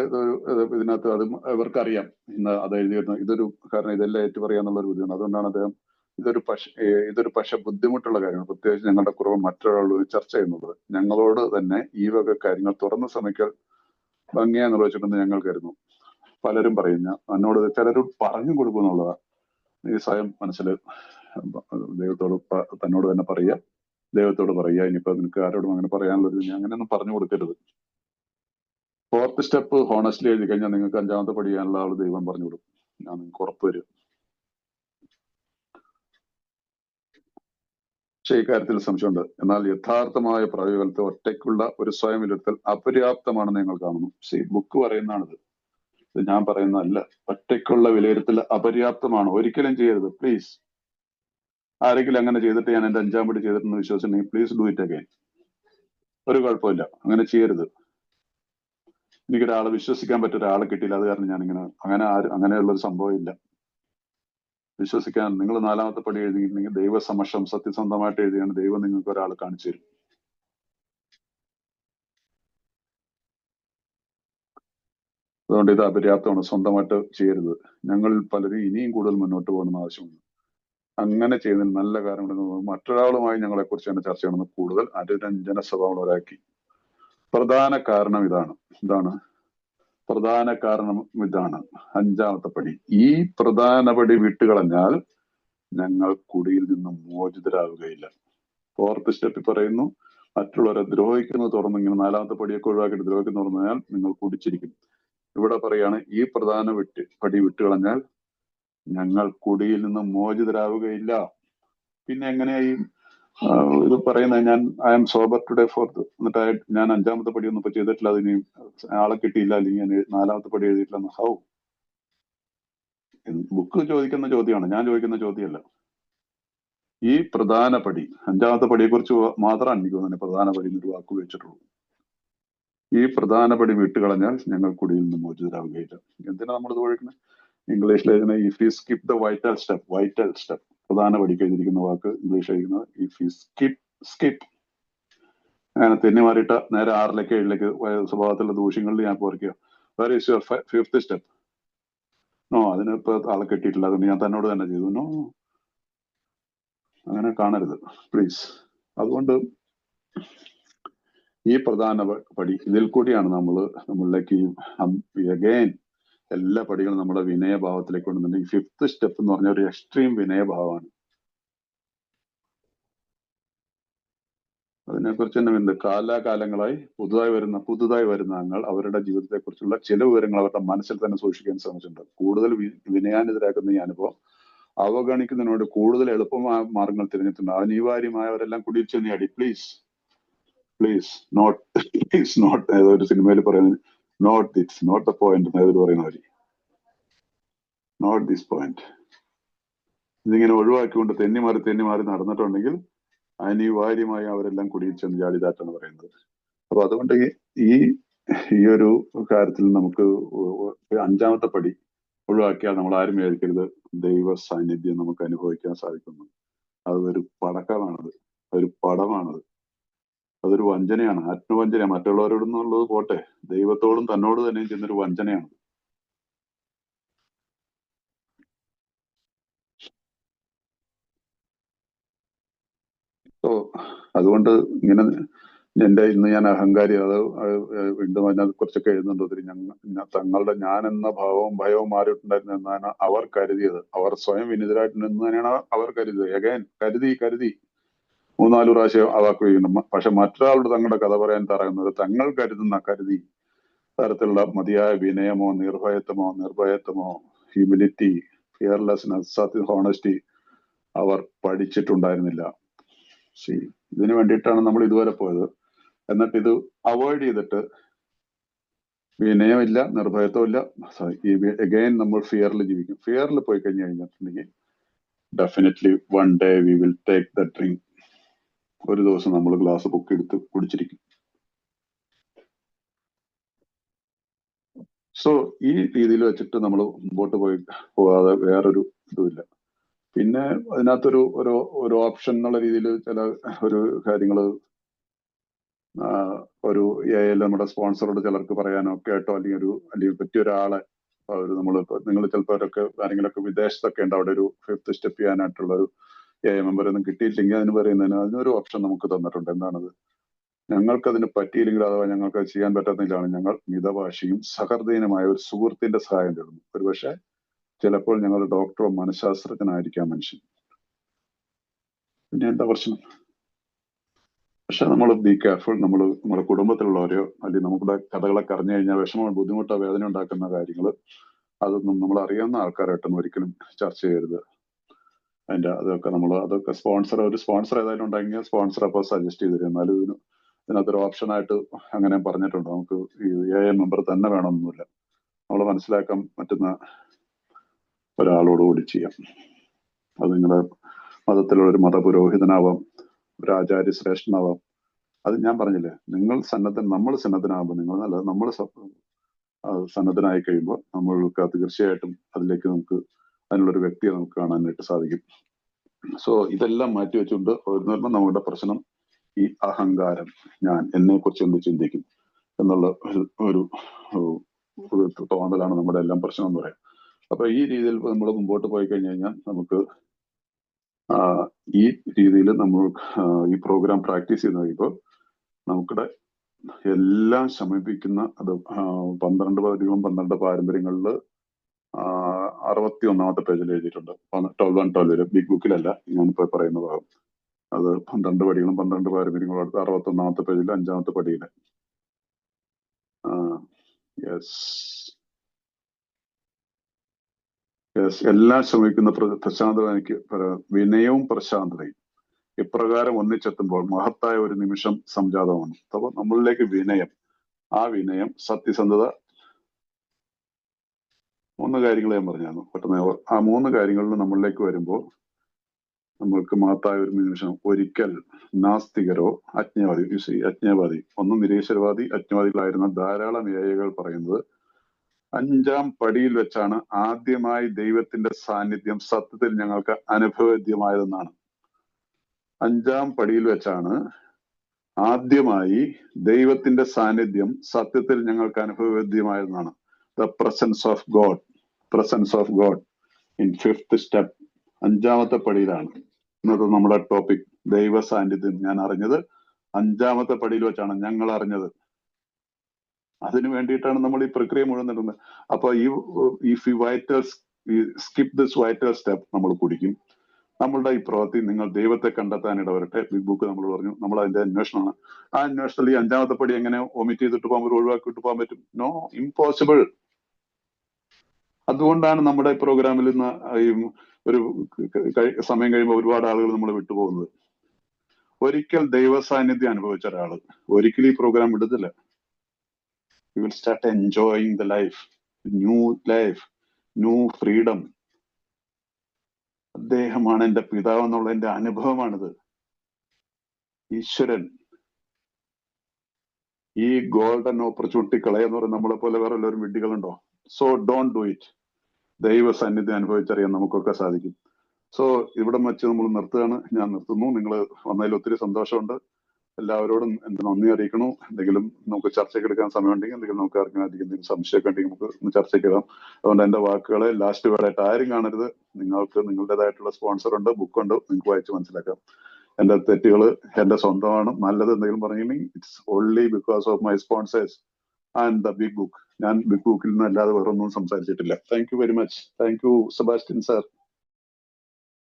ഇതിനകത്ത് അത് ഇവർക്കറിയാം, ഇന്ന് അത് എഴുതിയിരുന്ന കാരണം ഇതെല്ലാം ഏറ്റുപറയാന്നുള്ള ഒരു ബുദ്ധിമുട്ട്. അതുകൊണ്ടാണ് അദ്ദേഹം ഇതൊരു പക്ഷെ ബുദ്ധിമുട്ടുള്ള കാര്യമാണ്, പ്രത്യേകിച്ച് ഞങ്ങളുടെ കുറവ് മറ്റൊരാളോട് ചർച്ച ചെയ്യുന്നത്. ഞങ്ങളോട് തന്നെ ഈ വക കാര്യങ്ങൾ തുറന്ന സമയത്ത് ഭംഗിയാ നിർവഹിച്ചിട്ടുണ്ടെന്ന് ഞങ്ങൾ കരുതുന്നു. പലരും പറയുന്ന എന്നോട് ചിലർ പറഞ്ഞു കൊടുക്കുന്നുള്ളതാണ്. ഈ സ്വയം മനസ്സിൽ ദൈവത്തോട് തന്നോട് തന്നെ പറയുക, ദൈവത്തോട് പറയുക. ഇനിയിപ്പോ നിനക്ക് ആരോടും അങ്ങനെ പറയാനുള്ളൊരു അങ്ങനെയൊന്നും പറഞ്ഞു കൊടുക്കരുത്. 4th സ്റ്റെപ്പ് ഹോണസ്റ്റ്ലി എഴുതി കഴിഞ്ഞാൽ നിങ്ങൾക്ക് 5-ാമത്തെ പടി ചെയ്യാനുള്ള ആൾ ദൈവം പറഞ്ഞു കൊടുക്കും. ഞാൻ നിങ്ങൾക്ക് ഉറപ്പ് വരും. പക്ഷേ ഇക്കാര്യത്തിൽ സംശയമുണ്ട്. എന്നാൽ യഥാർത്ഥമായ പ്രയോഗത്തെ ഒറ്റയ്ക്കുള്ള ഒരു സ്വയം വിലയിരുത്തൽ അപര്യാപ്തമാണെന്ന് ഞങ്ങൾ കാണുന്നു. ബുക്ക് പറയുന്നതാണിത്, ഇത് ഞാൻ പറയുന്നതല്ല. ഒറ്റയ്ക്കുള്ള വിലയിരുത്തൽ അപര്യാപ്തമാണ്, ഒരിക്കലും ചെയ്യരുത്. പ്ലീസ്. ആരെങ്കിലും അങ്ങനെ ചെയ്തിട്ട് ഞാൻ എന്റെ 5-ാം പടി ചെയ്തിട്ടെന്ന് വിശ്വസിച്ചിട്ടുണ്ടെങ്കിൽ പ്ലീസ് ഡു ഇറ്റ് അഗൈൻ. ഒരു കുഴപ്പമില്ല, അങ്ങനെ ചെയ്യരുത്. എനിക്കൊരാളെ വിശ്വസിക്കാൻ പറ്റിയ ഒരാളെ കിട്ടിയില്ല, അത് കാരണം ഞാനിങ്ങനെ അങ്ങനെയുള്ളൊരു സംഭവം ഇല്ല. വിശ്വസിക്കാൻ നിങ്ങൾ 4-ാമത്തെ പടി എഴുതിയിട്ടുണ്ടെങ്കിൽ ദൈവസമക്ഷം സത്യസന്ധമായിട്ട് എഴുതിയാണ് ദൈവം നിങ്ങൾക്ക് ഒരാൾ കാണിച്ചു തരും. അതുകൊണ്ട് ഇത് അപര്യാപ്തമാണ്, സ്വന്തമായിട്ട് ചെയ്യരുത്. ഞങ്ങളിൽ പലരും ഇനിയും കൂടുതൽ മുന്നോട്ട് പോകണമെന്ന് ആവശ്യമുണ്ട്. അങ്ങനെ ചെയ്യുന്നതിൽ നല്ല കാരണമുണ്ടെന്ന് മറ്റൊരാളുമായി ഞങ്ങളെക്കുറിച്ച് തന്നെ ചർച്ച ചെയ്യണമെന്ന് കൂടുതൽ അനുരഞ്ജന സ്വഭാവമുള്ളവരാക്കി. പ്രധാന കാരണം ഇതാണ്. പ്രധാന കാരണം ഇതാണ്. 5ാമത്തെ പടി. ഈ പ്രധാന പടി വിട്ടുകളഞ്ഞാൽ ഞങ്ങൾ കുടിയിൽ നിന്നും മോചിതരാകുകയില്ല. 4th സ്റ്റെപ്പിൽ പറയുന്നു, മറ്റുള്ളവരെ ദ്രോഹിക്കുന്നത് തുറന്നിങ്ങനെ 4ാമത്തെ പടിയൊക്കെ ഒഴിവാക്കിയിട്ട് ദ്രോഹിക്കുന്നു തുറന്നാൽ നിങ്ങൾ കുടിച്ചിരിക്കും. ഇവിടെ പറയാണ്, ഈ പ്രധാന പടി വിട്ടുകളഞ്ഞാൽ ഞങ്ങൾ കുടിയിൽ നിന്നും മോചിതരാവുകയില്ല. പിന്നെ എങ്ങനെയായി ഇത് പറയുന്നത്? ഞാൻ I M sober today fourth, എന്നിട്ട് ഞാൻ 5ാമത്തെ പടി ഒന്നും ഇപ്പൊ ചെയ്തിട്ടില്ല, അതിന് ആളെ കിട്ടിയില്ല, അല്ലെങ്കിൽ ഞാൻ 4ാമത്തെ പടി എഴുതിയിട്ടില്ല. ഹൗ? ബുക്ക് ചോദിക്കുന്ന ചോദ്യമാണ്, ഞാൻ ചോദിക്കുന്ന ചോദ്യമല്ല. ഈ പ്രധാന പടി, 5ാമത്തെ പടിയെ കുറിച്ച് മാത്രമാണ് എനിക്ക് തോന്നുന്നത് പ്രധാന പടി എന്നൊരു വാക്ക് ഉപയോഗിച്ചിട്ടുള്ളൂ. ഈ പ്രധാന പടി വിട്ടുകളഞ്ഞാൽ ഞങ്ങൾ കുടിയിൽ നിന്ന് മോചിതരാവുകയില്ല. എന്തിനാ നമ്മളിത് ഒഴിക്കുന്നത്? ഇംഗ്ലീഷിൽ എഴുതുന്ന if you skip the vital step, പ്രധാന പടിക്ക് എഴുതിയിരിക്കുന്ന വാക്ക് ഇംഗ്ലീഷ് എഴുതുന്നത് ഇഫ് യു സ്കിപ്പ്. അങ്ങനെ തെന്നി മാറിയിട്ട നേരെ 6ലേക്ക് 7ലേക്ക് സ്വഭാവത്തിലുള്ള ദൂഷ്യങ്ങളിൽ ഞാൻ പോർക്കുക. Where is your 5th step? No, അതിനിപ്പോ ആളെ കിട്ടിയിട്ടില്ല, അതുകൊണ്ട് ഞാൻ തന്നോട് തന്നെ ചെയ്തു. നോ, അങ്ങനെ കാണരുത് പ്ലീസ്. അതുകൊണ്ട് ഈ പ്രധാന പടി, ഇതിൽ കൂടിയാണ് നമ്മളിലേക്ക് അഗൈൻ എല്ലാ പടികളും നമ്മുടെ വിനയഭാവത്തിലേക്ക് കൊണ്ടുവന്നിട്ടുണ്ട്. 5th സ്റ്റെപ്പ് എന്ന് പറഞ്ഞ ഒരു എക്സ്ട്രീം വിനയഭാവമാണ്. അതിനെക്കുറിച്ച് തന്നെ ഉണ്ട്. കാലാകാലങ്ങളായി പുതുതായി വരുന്ന അംഗങ്ങൾ അവരുടെ ജീവിതത്തെ കുറിച്ചുള്ള ചില വിവരങ്ങൾ അവരുടെ മനസ്സിൽ തന്നെ സൂക്ഷിക്കാൻ ശ്രമിച്ചിട്ടുണ്ട്. കൂടുതൽ വിനയാനിതരാക്കുന്ന ഈ അനുഭവം അവഗണിക്കുന്നതിനോട് കൂടുതൽ എളുപ്പമായ മാർഗങ്ങൾ തിരഞ്ഞെടുത്തിട്ടുണ്ട്. അനിവാര്യമായവരെല്ലാം കുടിയിൽ ചെന്നിയാടി. പ്ലീസ് നോട്ട് ഏതൊരു സിനിമയിൽ പറയുന്നത് നോട്ട് ദ പോയിന്റ് എന്നേതൊരു പറയുന്ന വരി, നോട്ട് ദിസ് പോയിന്റ്. ഇതിങ്ങനെ ഒഴിവാക്കിക്കൊണ്ട് തെന്നി മാറി നടന്നിട്ടുണ്ടെങ്കിൽ അനിവാര്യമായി അവരെല്ലാം കുടിയിൽ ചെന്ന് ചാടിതാറ്റാണ് പറയുന്നത്. അപ്പൊ അതുകൊണ്ട് ഈ ഒരു കാര്യത്തിൽ നമുക്ക് 5ാമത്തെ പടി ഒഴിവാക്കിയാൽ നമ്മൾ ആരും വിചാരിക്കരുത് ദൈവ സാന്നിധ്യം നമുക്ക് അനുഭവിക്കാൻ സാധിക്കുന്നു. അതൊരു പടക്കമാണത്, ഒരു പടമാണത്, അതൊരു വഞ്ചനയാണ്, ആത്മവഞ്ചന. മറ്റുള്ളവരോടൊന്നുള്ളത് പോട്ടെ, ദൈവത്തോടും തന്നോട് തന്നെയും ചെയ്യുന്നൊരു വഞ്ചനയാണ്. അതുകൊണ്ട് ഇങ്ങനെ ഇന്ന് ഞാൻ അഹങ്കാരി, അത് വീണ്ടും അതിനകത്ത് കുറച്ചൊക്കെ എഴുതുന്നുണ്ട്. ഒത്തിരി തങ്ങളുടെ ഞാൻ എന്ന ഭാവവും ഭയവും മാറിയിട്ടുണ്ടായിരുന്നു എന്നാണ് അവർ കരുതിയത്. അവർ സ്വയം വിനിതരായിട്ട് തന്നെയാണ് അവർ കരുതിയത്. എഗൈൻ കരുതി 3-4 പ്രാവശ്യം അവാക്ക് ചെയ്യുന്നു. പക്ഷെ മറ്റൊരാളുടെ തങ്ങളുടെ കഥ പറയാൻ തറയുന്നത് തങ്ങൾ കരുതി തരത്തിലുള്ള മതിയായ വിനയമോ നിർഭയത്വമോ ഹ്യൂമിലിറ്റി, ഫിയർലെസ്നെസ്, ഹോണസ്റ്റി അവർ പഠിച്ചിട്ടുണ്ടായിരുന്നില്ല. ഇതിനു വേണ്ടിയിട്ടാണ് നമ്മൾ ഇതുവരെ പോയത്. എന്നിട്ട് ഇത് അവോയ്ഡ് ചെയ്തിട്ട് വിനയമില്ല, നിർഭയത്വമില്ല, അഗൈൻ നമ്മൾ ഫിയറിൽ ജീവിക്കും. ഫിയറിൽ പോയി കഴിഞ്ഞിട്ടുണ്ടെങ്കിൽ definitely one day we will take the drink. ഒരു ദിവസം നമ്മൾ ഗ്ലാസ് പൊക്കിയെടുത്ത് കുടിച്ചിരിക്കും. സോ ഈ രീതിയിൽ വെച്ചിട്ട് നമ്മൾ മുമ്പോട്ട് പോകാതെ വേറൊരു ഇതുമില്ല. പിന്നെ അതിനകത്തൊരു ഒരു ഓപ്ഷൻ എന്നുള്ള രീതിയിൽ ചില ഒരു കാര്യങ്ങൾ ഒരു നമ്മുടെ സ്പോൺസറോട് ചിലർക്ക് പറയാനോ ഒക്കെ ആയിട്ടോ, അല്ലെങ്കിൽ പറ്റിയ ഒരാളെ നിങ്ങൾ ചിലപ്പോൾ ആരെങ്കിലുമൊക്കെ വിദേശത്തൊക്കെ ഉണ്ട്, അവിടെ ഒരു 5th സ്റ്റെപ്പ് ചെയ്യാനായിട്ടുള്ള ഒരു മെമ്പർ ഒന്നും കിട്ടിയില്ലെങ്കിൽ അതിനൊരു ഓപ്ഷൻ നമുക്ക് തന്നിട്ടുണ്ട്. എന്താണത്? ഞങ്ങൾക്കതിന് പറ്റിയില്ലെങ്കിൽ അഥവാ ഞങ്ങൾക്ക് അത് ചെയ്യാൻ പറ്റാത്തതിലാണ് ഞങ്ങൾ മിതഭാഷിയും സഹൃദയനുമായ ഒരു സുഹൃത്തിന്റെ സഹായം തേടുന്നു. ഒരുപക്ഷെ ചിലപ്പോൾ ഞങ്ങൾ ഡോക്ടറോ മനഃശാസ്ത്രജ്ഞനായിരിക്കാം മനുഷ്യൻ. പിന്നെ എന്താ പ്രശ്നം? പക്ഷെ നമ്മൾ ബി കെയർഫുൾ. നമ്മുടെ കുടുംബത്തിലുള്ളവരെയോ അല്ലെങ്കിൽ നമ്മുടെ കഥകളൊക്കെ അറിഞ്ഞു കഴിഞ്ഞാൽ ബുദ്ധിമുട്ടോ വേദന ഉണ്ടാക്കുന്ന കാര്യങ്ങൾ അതൊന്നും നമ്മൾ അറിയാവുന്ന ആൾക്കാരായിട്ടൊന്നും ഒരിക്കലും ചർച്ച ചെയ്യരുത്. അതൊക്കെ ഒരു സ്പോൺസർ ഏതായാലും ഉണ്ടെങ്കിൽ സ്പോൺസർ അപ്പോൾ സജസ്റ്റ് ചെയ്ത് തരും. എന്നാലും ഇതിനകത്തൊരു ഓപ്ഷനായിട്ട് അങ്ങനെ പറഞ്ഞിട്ടുണ്ട്. നമുക്ക് ഈ മെമ്പർ തന്നെ വേണമെന്നൊന്നുമില്ല. നമ്മൾ മനസ്സിലാക്കാൻ പറ്റുന്ന ഒരാളോടുകൂടി ചെയ്യാം. അത് നിങ്ങളുടെ മതത്തിലുള്ള ഒരു മതപുരോഹിതനാവാം, ഒരു ആചാര്യ ശ്രേഷ്ഠനാവാം. അത് ഞാൻ പറഞ്ഞില്ലേ, നമ്മൾ സന്നദ്ധനാകുമ്പോൾ നമ്മൾ സന്നദ്ധനായി കഴിയുമ്പോൾ നമ്മൾക്ക് തീർച്ചയായിട്ടും അതിലേക്ക് അതിനുള്ളൊരു വ്യക്തിയെ നമുക്ക് കാണാനായിട്ട് സാധിക്കും. സോ ഇതെല്ലാം മാറ്റി വെച്ചുകൊണ്ട് നമ്മുടെ പ്രശ്നം ഈ അഹങ്കാരം, ഞാൻ എന്നെ കുറിച്ച് എന്ത് ചിന്തിക്കും എന്നുള്ള ഒരു തോന്നലാണ് നമ്മുടെ എല്ലാം പ്രശ്നം എന്ന് പറയാം. അപ്പൊ ഈ രീതിയിൽ നമ്മൾ മുമ്പോട്ട് പോയി കഴിഞ്ഞു കഴിഞ്ഞാൽ നമുക്ക് ഈ രീതിയിൽ നമ്മൾ ഈ പ്രോഗ്രാം പ്രാക്ടീസ് ചെയ്ത് കഴിയുമ്പോൾ നമുക്കിടെ എല്ലാം ശമിപ്പിക്കുന്ന അത് 12 പതികളും 12 പാരമ്പര്യങ്ങളിൽ 61ാമത്തെ പേജിൽ എഴുതിയിട്ടുണ്ട്. 12 and 12 ബിഗ് ബുക്കിലല്ല ഞാനിപ്പോ പറയുന്ന ഭാഗം. അത് 12 പടികളും 12 പാരമ്പര്യങ്ങളും അടുത്ത് 61ാമത്തെ പേജിൽ 5ാമത്തെ പടിയില്. എല്ലാം ശ്രമിക്കുന്ന പ്രശാന്തത എനിക്ക് വിനയവും പ്രശാന്തതയും ഇപ്രകാരം ഒന്നിച്ചെത്തുമ്പോൾ മഹത്തായ ഒരു നിമിഷം സംജാതമാണ്. അപ്പൊ നമ്മളിലേക്ക് വിനയം, ആ വിനയം, സത്യസന്ധത, 3 കാര്യങ്ങൾ ഞാൻ പറഞ്ഞായിരുന്നു പെട്ടെന്ന്. ആ 3 കാര്യങ്ങളിൽ നമ്മളിലേക്ക് വരുമ്പോൾ നമ്മൾക്ക് മഹത്തായ ഒരു നിമിഷം. ഒരിക്കൽ നാസ്തികരോ അജ്ഞാവാദി, ഒന്ന് നിരീശ്വരവാദി അജ്ഞവാദികളായിരുന്ന ധാരാളം ഏയകൾ പറയുന്നത് 5ാം പടിയിൽ വെച്ചാണ് ആദ്യമായി ദൈവത്തിന്റെ സാന്നിധ്യം സത്യത്തിൽ ഞങ്ങൾക്ക് അനുഭവവേദ്യമായതെന്നാണ്. 5ാം പടിയിൽ വെച്ചാണ് ആദ്യമായി ദൈവത്തിന്റെ സാന്നിധ്യം സത്യത്തിൽ ഞങ്ങൾക്ക് അനുഭവവേദ്യമായതെന്നാണ്. The presence of God in 5th step. 5ാമത്തെ പടിയിലാണ് ഇന്നത്തെ നമ്മുടെ ടോപ്പിക്. ദൈവ സാന്നിധ്യം ഞാൻ അറിഞ്ഞത് 5ാമത്തെ പടിയിൽ വെച്ചാണ് ഞങ്ങൾ അറിഞ്ഞത്. അതിനു വേണ്ടിയിട്ടാണ് നമ്മൾ ഈ പ്രക്രിയ മുഴുവൻ നടന്നത്. അപ്പൊ സ്കിപ്പ് ദിസ് വൈറ്റൽ സ്റ്റെപ്പ് നമ്മൾ കുടിക്കും. നമ്മളുടെ ഈ പ്രവൃത്തി നിങ്ങൾ ദൈവത്തെ കണ്ടെത്താൻ ഇടവരട്ടെ. ബിഗ് ബുക്ക് നമ്മൾ പറഞ്ഞു, നമ്മൾ അതിന്റെ അന്വേഷണമാണ്. ആ അന്വേഷണത്തിൽ ഈ 5ാമത്തെ പടി എങ്ങനെ ഒമിറ്റ് ചെയ്തിട്ട് പോകാൻ, ഒഴിവാക്കിയിട്ട് പോകാൻ പറ്റും? No, impossible. അതുകൊണ്ടാണ് നമ്മുടെ പ്രോഗ്രാമിൽ നിന്ന് ഒരു സമയം കഴിയുമ്പോൾ ഒരുപാട് ആളുകൾ നമ്മൾ വിട്ടുപോകുന്നത്. ഒരിക്കൽ ദൈവ സാന്നിധ്യം അനുഭവിച്ച ഒരാള് ഒരിക്കലും ഈ പ്രോഗ്രാം വിടുന്നില്ല. You will start enjoying the life, new freedom. അദ്ദേഹമാണ് എന്റെ പിതാവ് എന്നുള്ള എന്റെ അനുഭവമാണിത്. ഈശ്വരൻ ഈ ഗോൾഡൻ ഓപ്പർച്യൂണിറ്റി കളയെന്ന് പറയുന്നത് നമ്മളെ പോലെ വേറെ എല്ലാവരും വിഡ്ഢികളുണ്ടോ? So don't do it. ദൈവ സാന്നിധ്യം അനുഭവിച്ചറിയാൻ നമുക്കൊക്കെ സാധിക്കും. സോ ഇവിടെ വെച്ച് നമ്മൾ നിർത്തുകയാണ്. ഞാൻ നിർത്തുന്നു. നിങ്ങൾ വന്നതിൽ ഒത്തിരി സന്തോഷമുണ്ട്. എല്ലാവരോടും എന്റെ നന്ദി അറിയിക്കണു. എന്തെങ്കിലും നമുക്ക് ചർച്ചയ്ക്ക് എടുക്കാൻ സമയമുണ്ടെങ്കിൽ എന്തെങ്കിലും നമുക്ക് ആർക്കും എന്തെങ്കിലും സംശയമൊക്കെ ഉണ്ടെങ്കിൽ നമുക്ക് ഒന്ന് ചർച്ചയ്ക്ക് ഇടാം. അതുകൊണ്ട് എന്റെ വാക്കുകളെ ലാസ്റ്റ് വേർഡായിട്ട് ആരും കാണരുത്. നിങ്ങൾക്ക് നിങ്ങളുടേതായിട്ടുള്ള സ്പോൺസർ ഉണ്ട്, ബുക്കുണ്ട്, നിങ്ങൾക്ക് വായിച്ച് മനസ്സിലാക്കാം. എന്റെ തെറ്റുകൾ എന്റെ സ്വന്തമാണ്. നല്ലത് എന്തെങ്കിലും പറഞ്ഞിട്ടുണ്ടെങ്കിൽ it's only because of my sponsors and the big book. ഞാൻ ബിഗ് ബുക്കിൽ നിന്ന് അല്ലാതെ വേറെ ഒന്നും സംസാരിച്ചിട്ടില്ല. Thank you very much. Thank you Sebastian sir.